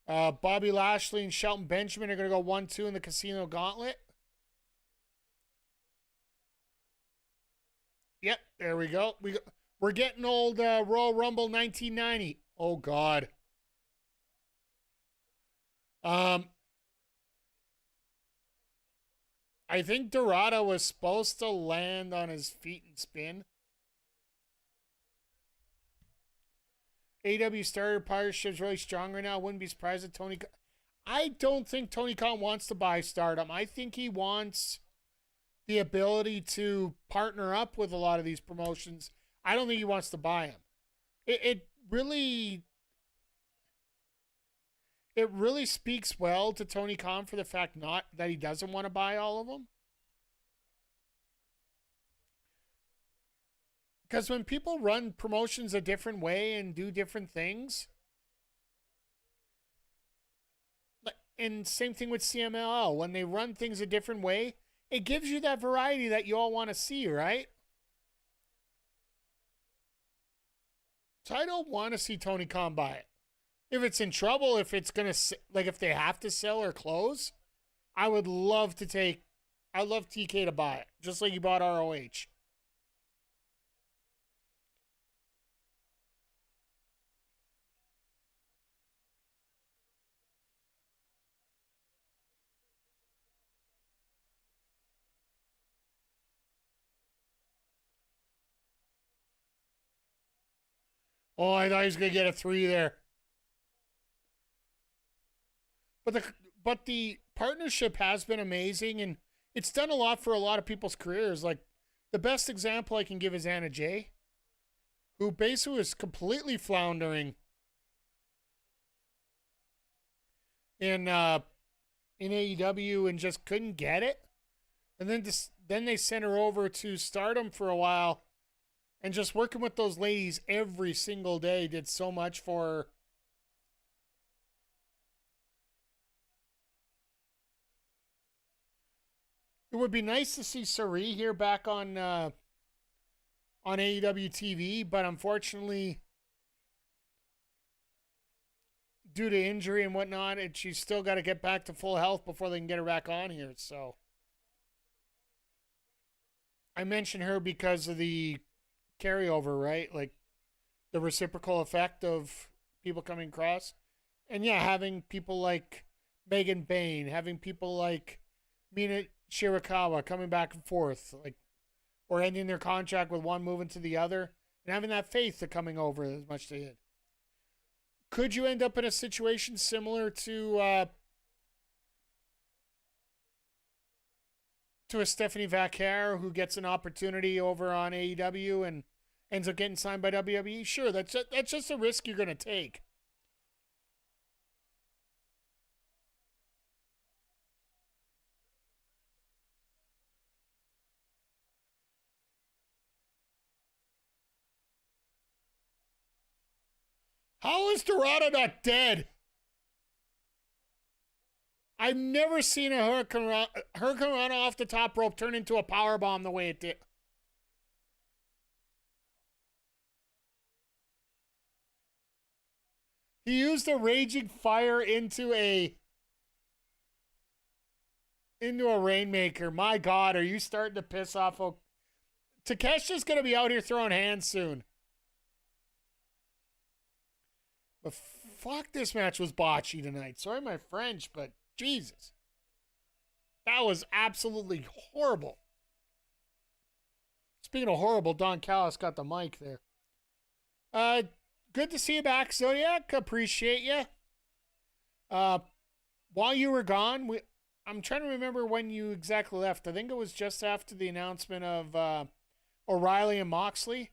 Bobby Lashley and Shelton Benjamin are going to go 1-2 in the Casino Gauntlet. Yep, there we go. We're getting old Royal Rumble 1990. Oh, God. I think Dorado was supposed to land on his feet and spin. AEW starter partnership's really strong right now. Wouldn't be surprised if Tony... I don't think Tony Khan wants to buy Stardom. I think he wants the ability to partner up with a lot of these promotions. I don't think he wants to buy them. It really speaks well to Tony Khan for the fact not that he doesn't want to buy all of them. Because when people run promotions a different way and do different things, and same thing with CMLL, when they run things a different way, it gives you that variety that you all want to see, right? So I don't want to see Tony Khan buy it. If it's in trouble, if it's going to, like if they have to sell or close, I'd love TK to buy it, just like he bought ROH. Oh, I thought he was going to get a 3 there. But the partnership has been amazing, and it's done a lot for a lot of people's careers. Like, the best example I can give is Anna Jay, who basically was completely floundering in AEW and just couldn't get it. And then they sent her over to Stardom for a while. And just working with those ladies every single day did so much for her. It would be nice to see Sari here back on AEW TV, but unfortunately, due to injury and whatnot, she's still got to get back to full health before they can get her back on here. So I mentioned her because of the carryover, right? Like the reciprocal effect of people coming across. And yeah, having people like Megan Bayne, having people like Mina Shirakawa coming back and forth, like, or ending their contract with one moving to the other, and having that faith to coming over as much as they did. Could you end up in a situation similar to a Stephanie Vaquer who gets an opportunity over on AEW and ends up getting signed by WWE? Sure, that's just a risk you're going to take. How is Dorado not dead? I've never seen a Hurricane Run off the top rope turn into a powerbomb the way it did. He used a raging fire into a into a rainmaker. My God, are you starting to piss off? Takesha's going to be out here throwing hands soon. But fuck, this match was botchy tonight. Sorry my French, but Jesus. That was absolutely horrible. Speaking of horrible, Don Callis got the mic there. Good to see you back, Zodiac. Appreciate you. While you were gone, I'm trying to remember when you exactly left. I think it was just after the announcement of O'Reilly and Moxley.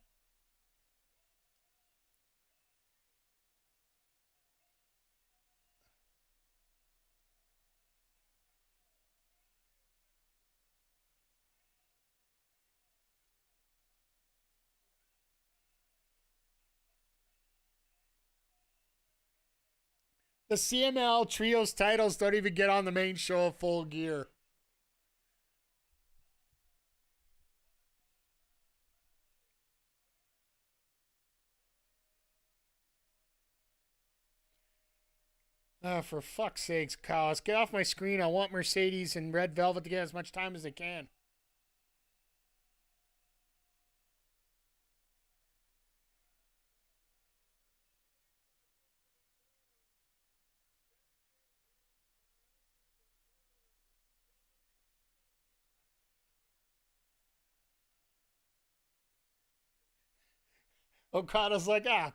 The CML Trios titles don't even get on the main show of Full Gear. Oh, for fuck's sakes, Kyle. Get off my screen. I want Mercedes and Red Velvet to get as much time as they can. Okada's like, fuck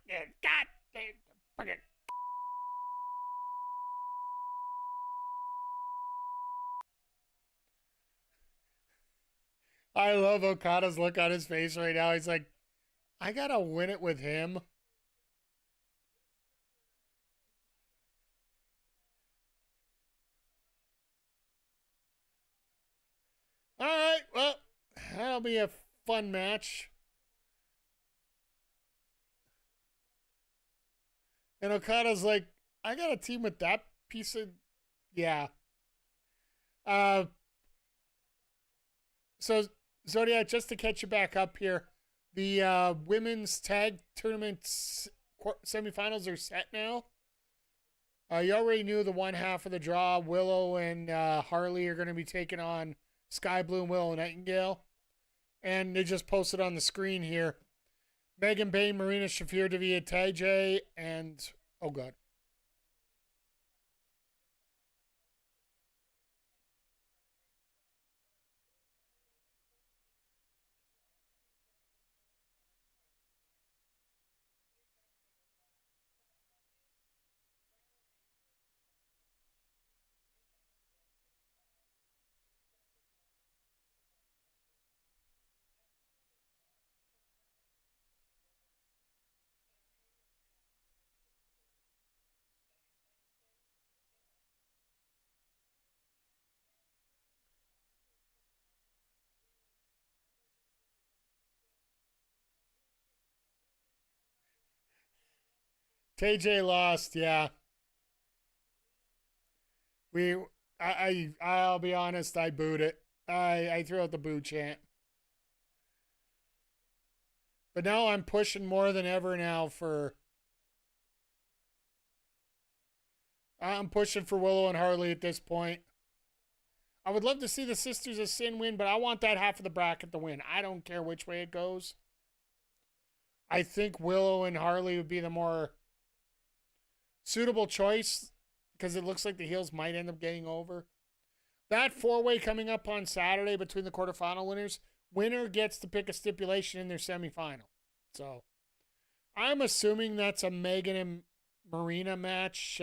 it, God damn, fuck it. I love Okada's look on his face right now. He's like, I gotta win it with him. All right, well, that'll be a fun match. And Okada's like, I got a team with that piece of, yeah. So Zodiac, just to catch you back up here, the women's tag tournament semifinals are set now. You already knew the one half of the draw. Willow and Harley are going to be taking on Sky Blue and Willow Nightingale. And they just posted on the screen here. Megan Bain, Marina Shafir, Davia Tajay, and, oh God. TJ lost, yeah. I'll be honest, I booed it. I threw out the boo chant. But now I'm pushing more than ever now for I'm pushing for Willow and Harley at this point. I would love to see the Sisters of Sin win, but I want that half of the bracket to win. I don't care which way it goes. I think Willow and Harley would be the more suitable choice because it looks like the heels might end up getting over. That four-way coming up on Saturday between the quarterfinal winners. Winner gets to pick a stipulation in their semifinal. So I'm assuming that's a Megan and Marina match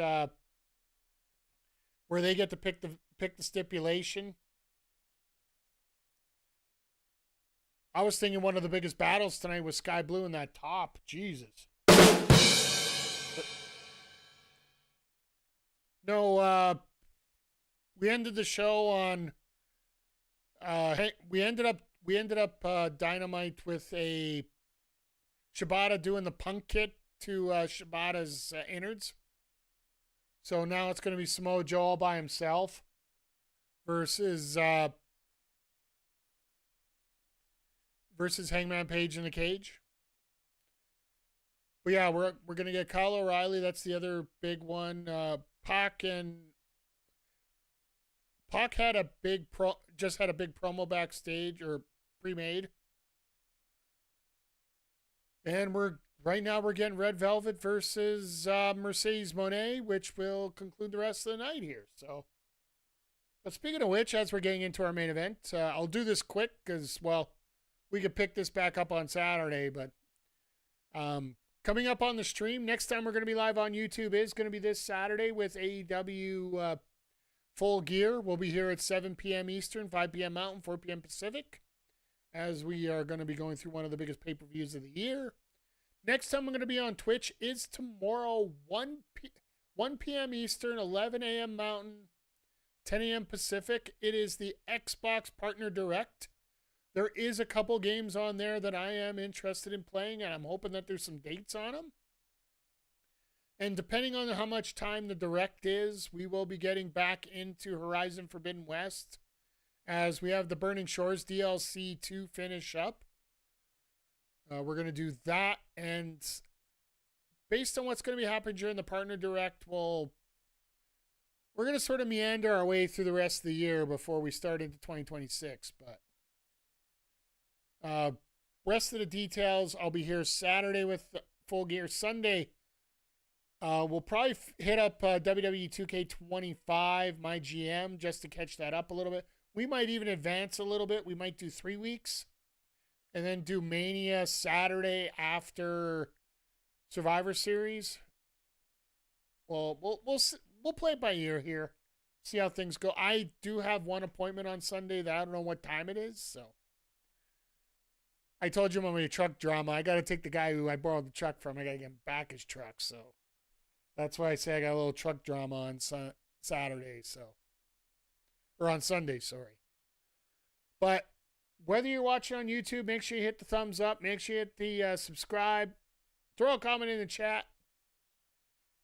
where they get to pick the stipulation. I was thinking one of the biggest battles tonight was Sky Blue in that top. Jesus. No, we ended the show on. We ended up Dynamite with a Shibata doing the punk kit to Shibata's innards. So now it's going to be Samoa Joe all by himself versus Hangman Page in the cage. But yeah, we're going to get Kyle O'Reilly. That's the other big one. Pac and Pac had just had a big promo backstage or pre-made. And right now we're getting Red Velvet versus Mercedes Moné, which will conclude the rest of the night here. So, but speaking of which, as we're getting into our main event, I'll do this quick because, well, we could pick this back up on Saturday. But coming up on the stream, next time we're going to be live on YouTube is going to be this Saturday with AEW Full Gear. We'll be here at 7 p.m. Eastern, 5 p.m. Mountain, 4 p.m. Pacific, as we are going to be going through one of the biggest pay-per-views of the year. Next time I'm going to be on Twitch is tomorrow, 1 p.m. Eastern, 11 a.m. Mountain, 10 a.m. Pacific. It is the Xbox Partner Direct. There is a couple games on there that I am interested in playing, and I'm hoping that there's some dates on them. And depending on how much time the Direct is, we will be getting back into Horizon Forbidden West, as we have the Burning Shores DLC to finish up. We're going to do that, and based on what's going to be happening during the Partner Direct, we're going to sort of meander our way through the rest of the year before we start into 2026. But rest of the details, I'll be here Saturday with Full Gear. Sunday, we'll probably hit up WWE 2K25, my GM, just to catch that up a little bit. We might even advance a little bit. We might do 3 weeks and then do Mania Saturday after Survivor Series. Well, we'll play it by ear here. See how things go. I do have one appointment on Sunday that I don't know what time it is, so I told you I'm going to truck drama. I got to take the guy who I borrowed the truck from. I got to get him back his truck, so that's why I say I got a little truck drama on Saturday, or on Sunday, sorry. But whether you're watching on YouTube, make sure you hit the thumbs up. Make sure you hit the subscribe. Throw a comment in the chat.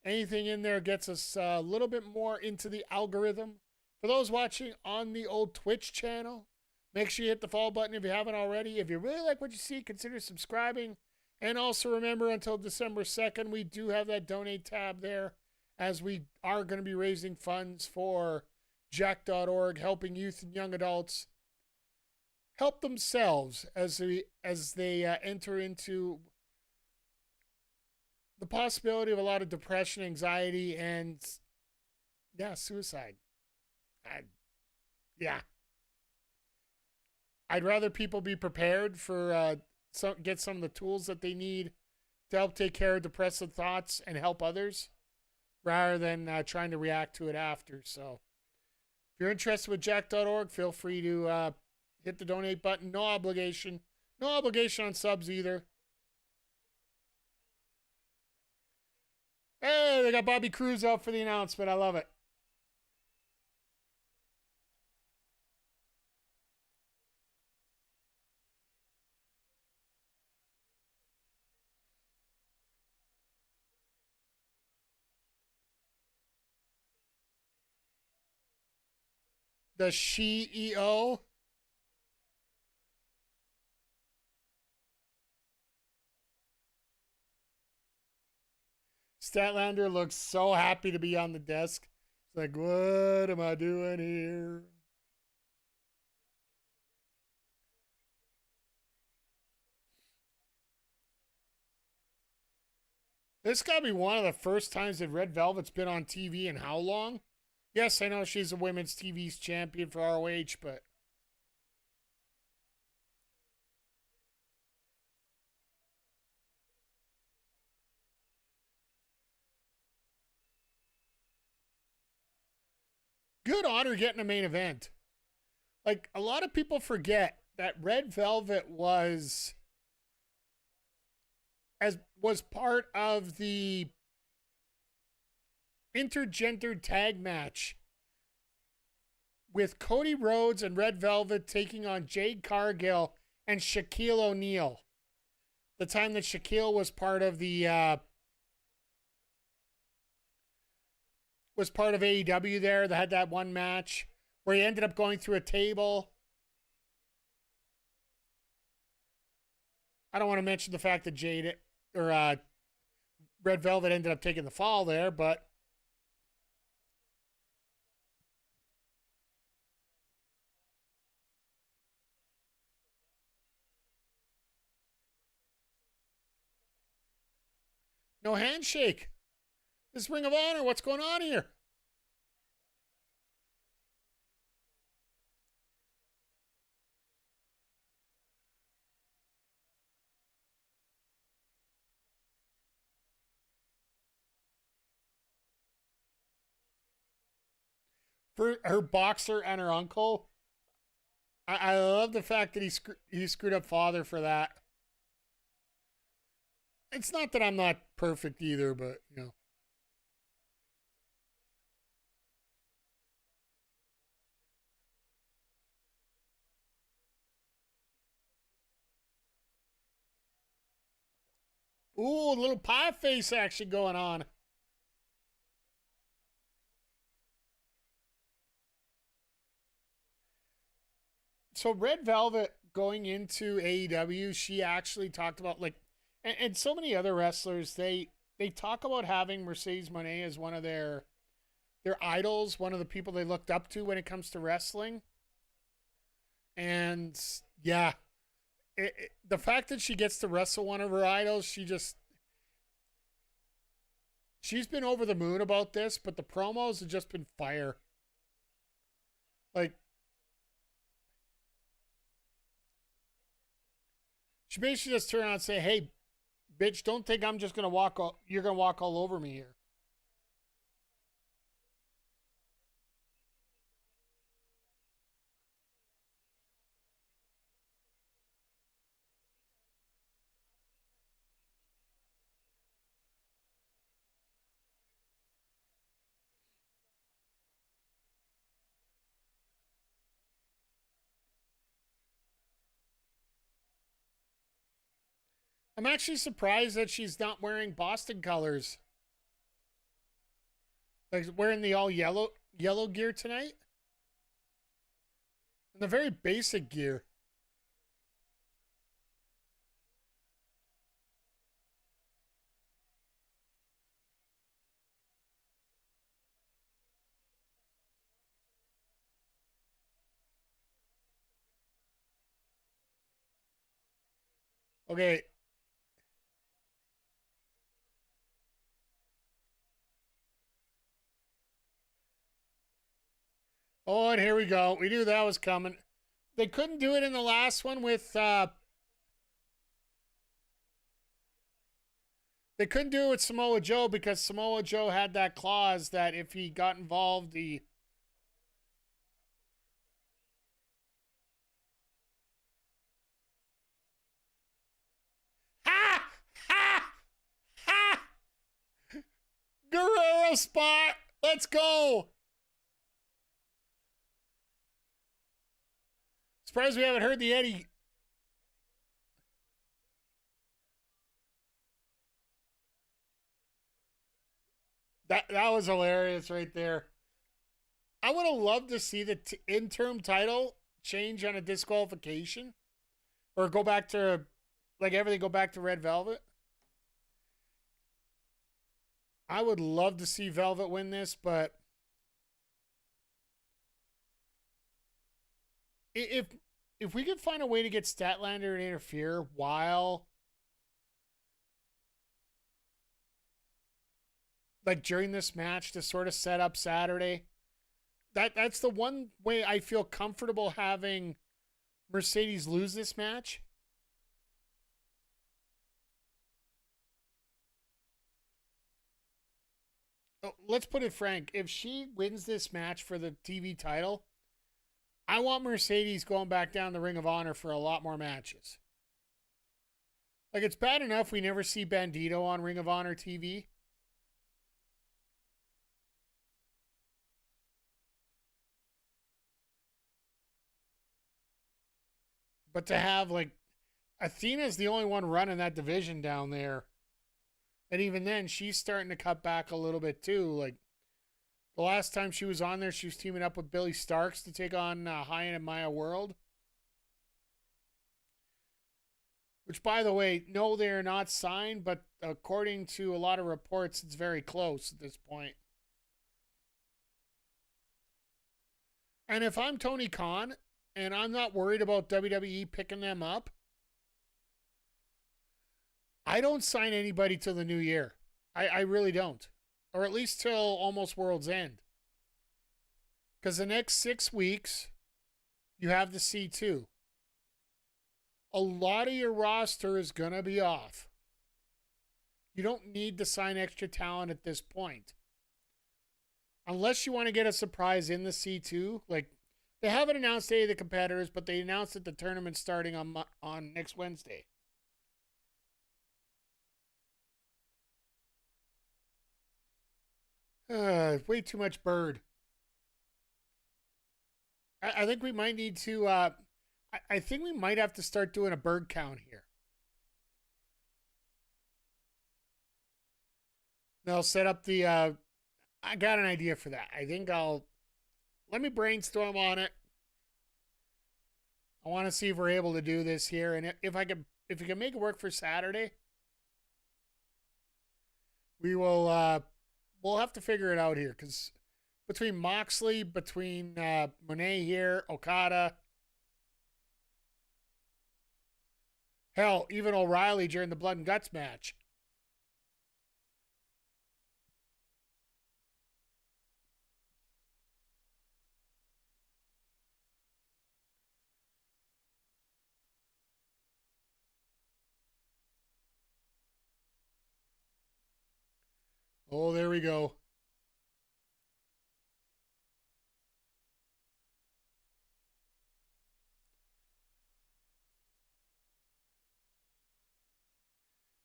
Anything in there gets us a little bit more into the algorithm. For those watching on the old Twitch channel, make sure you hit the follow button if you haven't already. If you really like what you see, consider subscribing. And also remember, until December 2nd, we do have that donate tab there, as we are going to be raising funds for Jack.org, helping youth and young adults help themselves as they enter into the possibility of a lot of depression, anxiety, and suicide. I'd rather people be prepared for get some of the tools that they need to help take care of depressive thoughts and help others, rather than trying to react to it after. So if you're interested with Jack.org, feel free to hit the donate button. No obligation. No obligation on subs either. Hey, they got Bobby Cruz out for the announcement. I love it. The CEO. Statlander looks so happy to be on the desk. It's like, what am I doing here? This got to be one of the first times that Red Velvet's been on TV in how long? Yes, I know she's a women's TV's champion for ROH, but good on her getting a main event. Like, a lot of people forget that Red Velvet was part of the intergendered tag match with Cody Rhodes and Red Velvet taking on Jade Cargill and Shaquille O'Neal. The time that Shaquille was part of AEW there. They had that one match where he ended up going through a table. I don't want to mention the fact that Red Velvet ended up taking the fall there, but No handshake. This Ring of Honor, what's going on here? For her boxer and her uncle, I love the fact that he screwed up father for that. It's not that I'm not perfect either, but you know. Ooh, a little pie face action going on. So Red Velvet going into AEW, she actually talked about like, and so many other wrestlers, they talk about having Mercedes Moné as one of their idols, one of the people they looked up to when it comes to wrestling. And yeah, the fact that she gets to wrestle one of her idols, she's been over the moon about this, but the promos have just been fire. Like, she basically just turned around and say, "Hey, bitch, don't think I'm just gonna you're gonna walk all over me here." I'm actually surprised that she's not wearing Boston colors. Like wearing the all yellow gear tonight. And the very basic gear. Okay. Oh, and here we go. We knew that was coming. They couldn't do it in the last one with they couldn't do it with Samoa Joe because Samoa Joe had that clause that if he got involved, he ha ha ha Guerrero spot. Let's go. Surprised we haven't heard the Eddie. That was hilarious right there. I would have loved to see the interim title change on a disqualification or go back to like everything go back to Red Velvet. I would love to see Velvet win this, but if we could find a way to get Statlander to interfere while like during this match to sort of set up Saturday, that's the one way I feel comfortable having Mercedes lose this match. Oh, let's put it frank. If she wins this match for the TV title, I want Mercedes going back down the Ring of Honor for a lot more matches. Like, it's bad enough we never see Bandito on Ring of Honor TV. But to have, like, Athena's the only one running that division down there. And even then, she's starting to cut back a little bit, too. Like, the last time she was on there, she was teaming up with Billy Starks to take on Hyan and Maya World. Which, by the way, no, they're not signed, but according to a lot of reports, it's very close at this point. And if I'm Tony Khan, and I'm not worried about WWE picking them up, I don't sign anybody till the new year. I really don't. Or at least till almost World's End. Because the next 6 weeks, you have the C2. A lot of your roster is going to be off. You don't need to sign extra talent at this point. Unless you want to get a surprise in the C2. Like, they haven't announced any of the competitors, but they announced that the tournament's starting on next Wednesday. Way too much bird. I think we might need to... I think we might have to start doing a bird count here. They'll set up the... I got an idea for that. I think I'll... Let me brainstorm on it. I want to see if we're able to do this here. And if we can make it work for Saturday, we will... we'll have to figure it out here. Because between Moxley, between Monet here, Okada... Hell, even O'Reilly during the Blood and Guts match. Oh, there we go.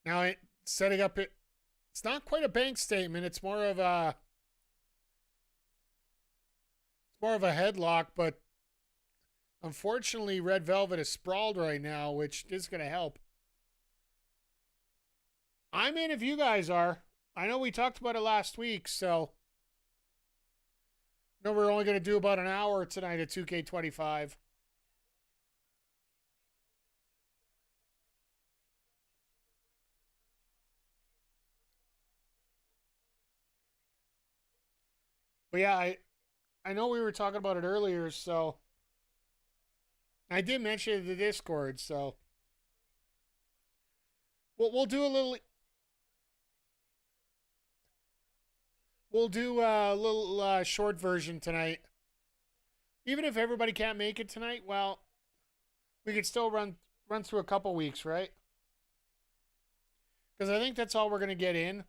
Now, setting up it, it's not quite a bank statement. It's more of a headlock, but unfortunately, Red Velvet is sprawled right now, which is going to help. I'm in if you guys are. I know we talked about it last week, so no, we're only going to do about an hour tonight at 2K25. But yeah, I know we were talking about it earlier, so I did mention it in the Discord, so we'll do a little short version tonight. Even if everybody can't make it tonight, well, we could still run through a couple weeks, right? Because I think that's all we're going to get in.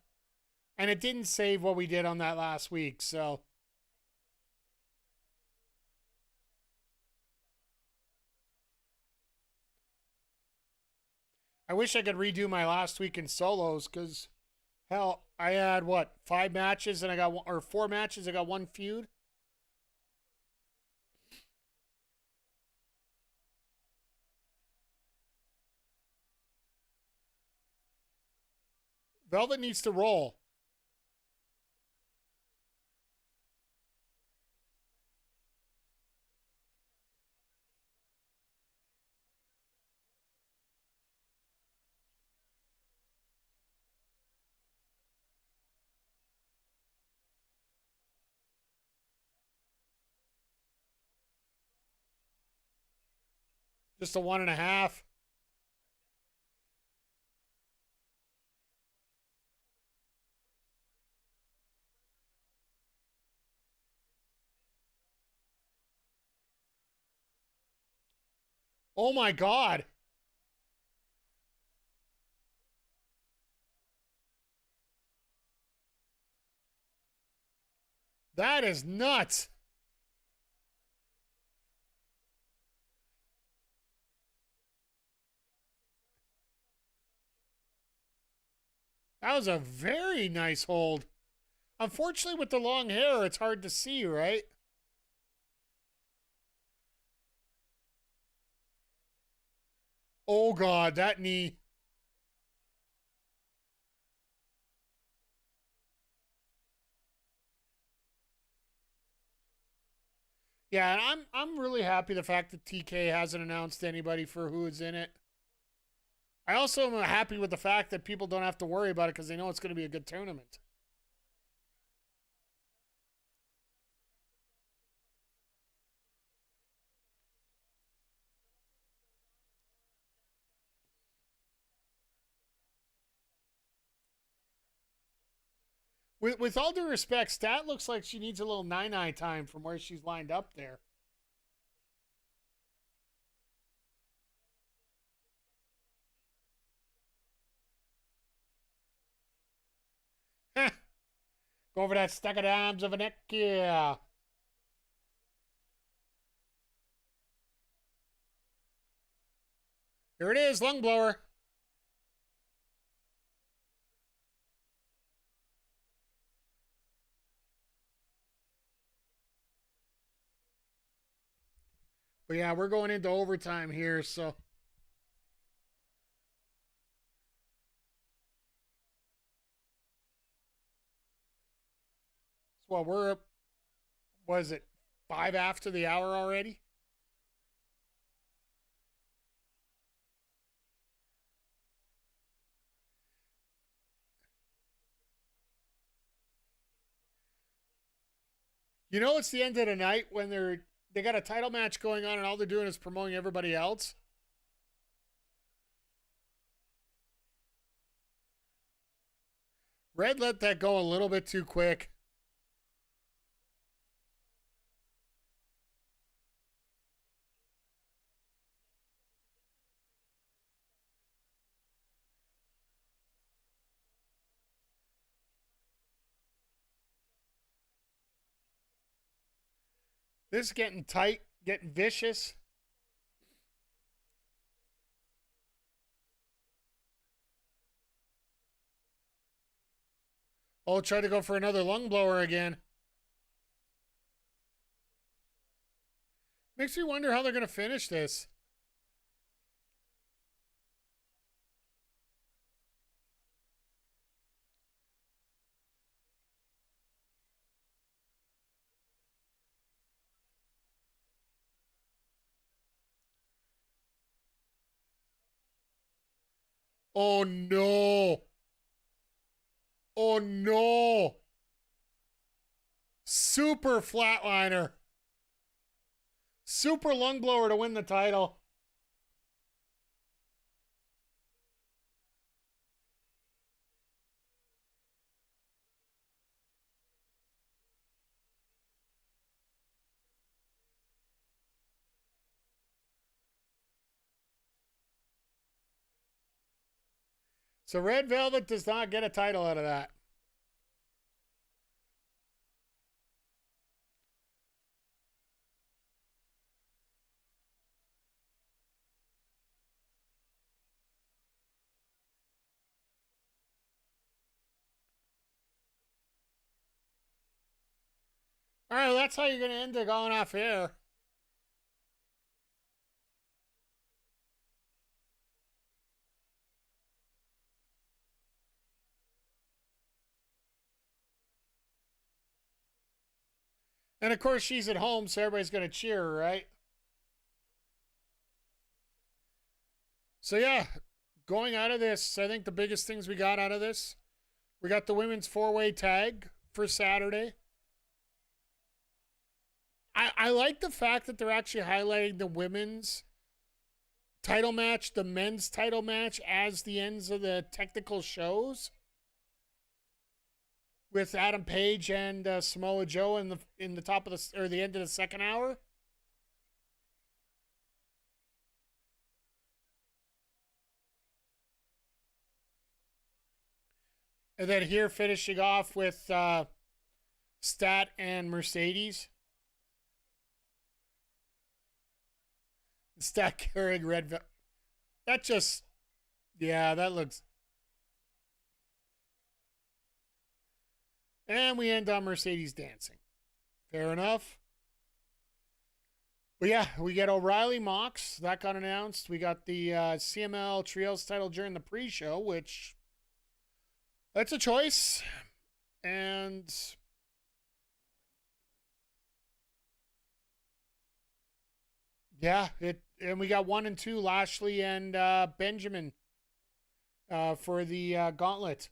And it didn't save what we did on that last week, so... I wish I could redo my last week in solos, because, hell, I had, 5 matches, and I got 4 matches, I got 1 feud? Velvet needs to roll. Just a 1.5. Oh my God. That is nuts. That was a very nice hold. Unfortunately, with the long hair, it's hard to see, right? Oh, God, that knee. Yeah, and I'm really happy the fact that TK hasn't announced anybody for who is in it. I also am happy with the fact that people don't have to worry about it because they know it's going to be a good tournament. With all due respect, Stat looks like she needs a little 9-9 time from where she's lined up there. Go over that stack of dimes of a neck, yeah. Here it is, lung blower. But yeah, we're going into overtime here, so. Well, we're, was it 5 after the hour already? You know, it's the end of the night when they got a title match going on and all they're doing is promoting everybody else. Red let that go a little bit too quick. This is getting tight, getting vicious. Oh, try to go for another lung blower again. Makes me wonder how they're going to finish this. Oh, no. Oh, no. Super flatliner. Super lung blower to win the title. So Red Velvet does not get a title out of that. All right, well, that's how you're going to end it going off air. And of course, she's at home, so everybody's going to cheer her, right? So, yeah, going out of this, I think the biggest things we got out of this, we got the women's 4-way tag for Saturday. I like the fact that they're actually highlighting the women's title match, the men's title match, as the ends of the technical shows, with Adam Page and Samoa Joe in the top of the end of the second hour. And then here finishing off with Stat and Mercedes. Stat carrying Red. That just, yeah, that looks. And we end on Mercedes dancing. Fair enough. But yeah, we get O'Reilly Mox. That got announced. We got the CML Trios title during the pre-show, which that's a choice. And yeah, and we got 1 and 2, Lashley and Benjamin for the gauntlet.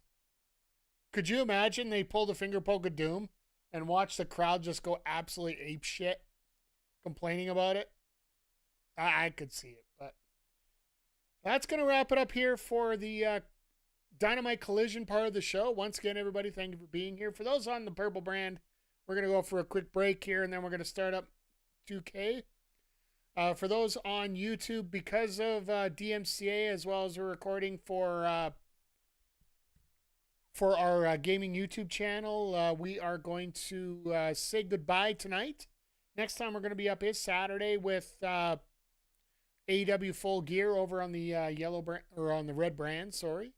Could you imagine they pulled a finger poke of doom and watch the crowd just go absolutely ape shit complaining about it? I could see it, but that's going to wrap it up here for the Dynamite Collision part of the show. Once again, everybody, thank you for being here. For those on the purple brand, we're going to go for a quick break here, and then we're going to start up 2K. For those on YouTube, because of DMCA, as well as we're recording for our gaming YouTube channel, we are going to say goodbye tonight. Next time we're going to be up is Saturday with AEW Full Gear over on the yellow brand, or on the red brand, sorry.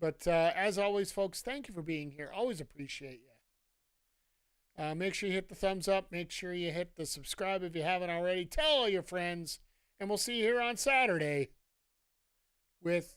But as always, folks, thank you for being here. Always appreciate you. Make sure you hit the thumbs up. Make sure you hit the subscribe if you haven't already. Tell all your friends, and we'll see you here on Saturday with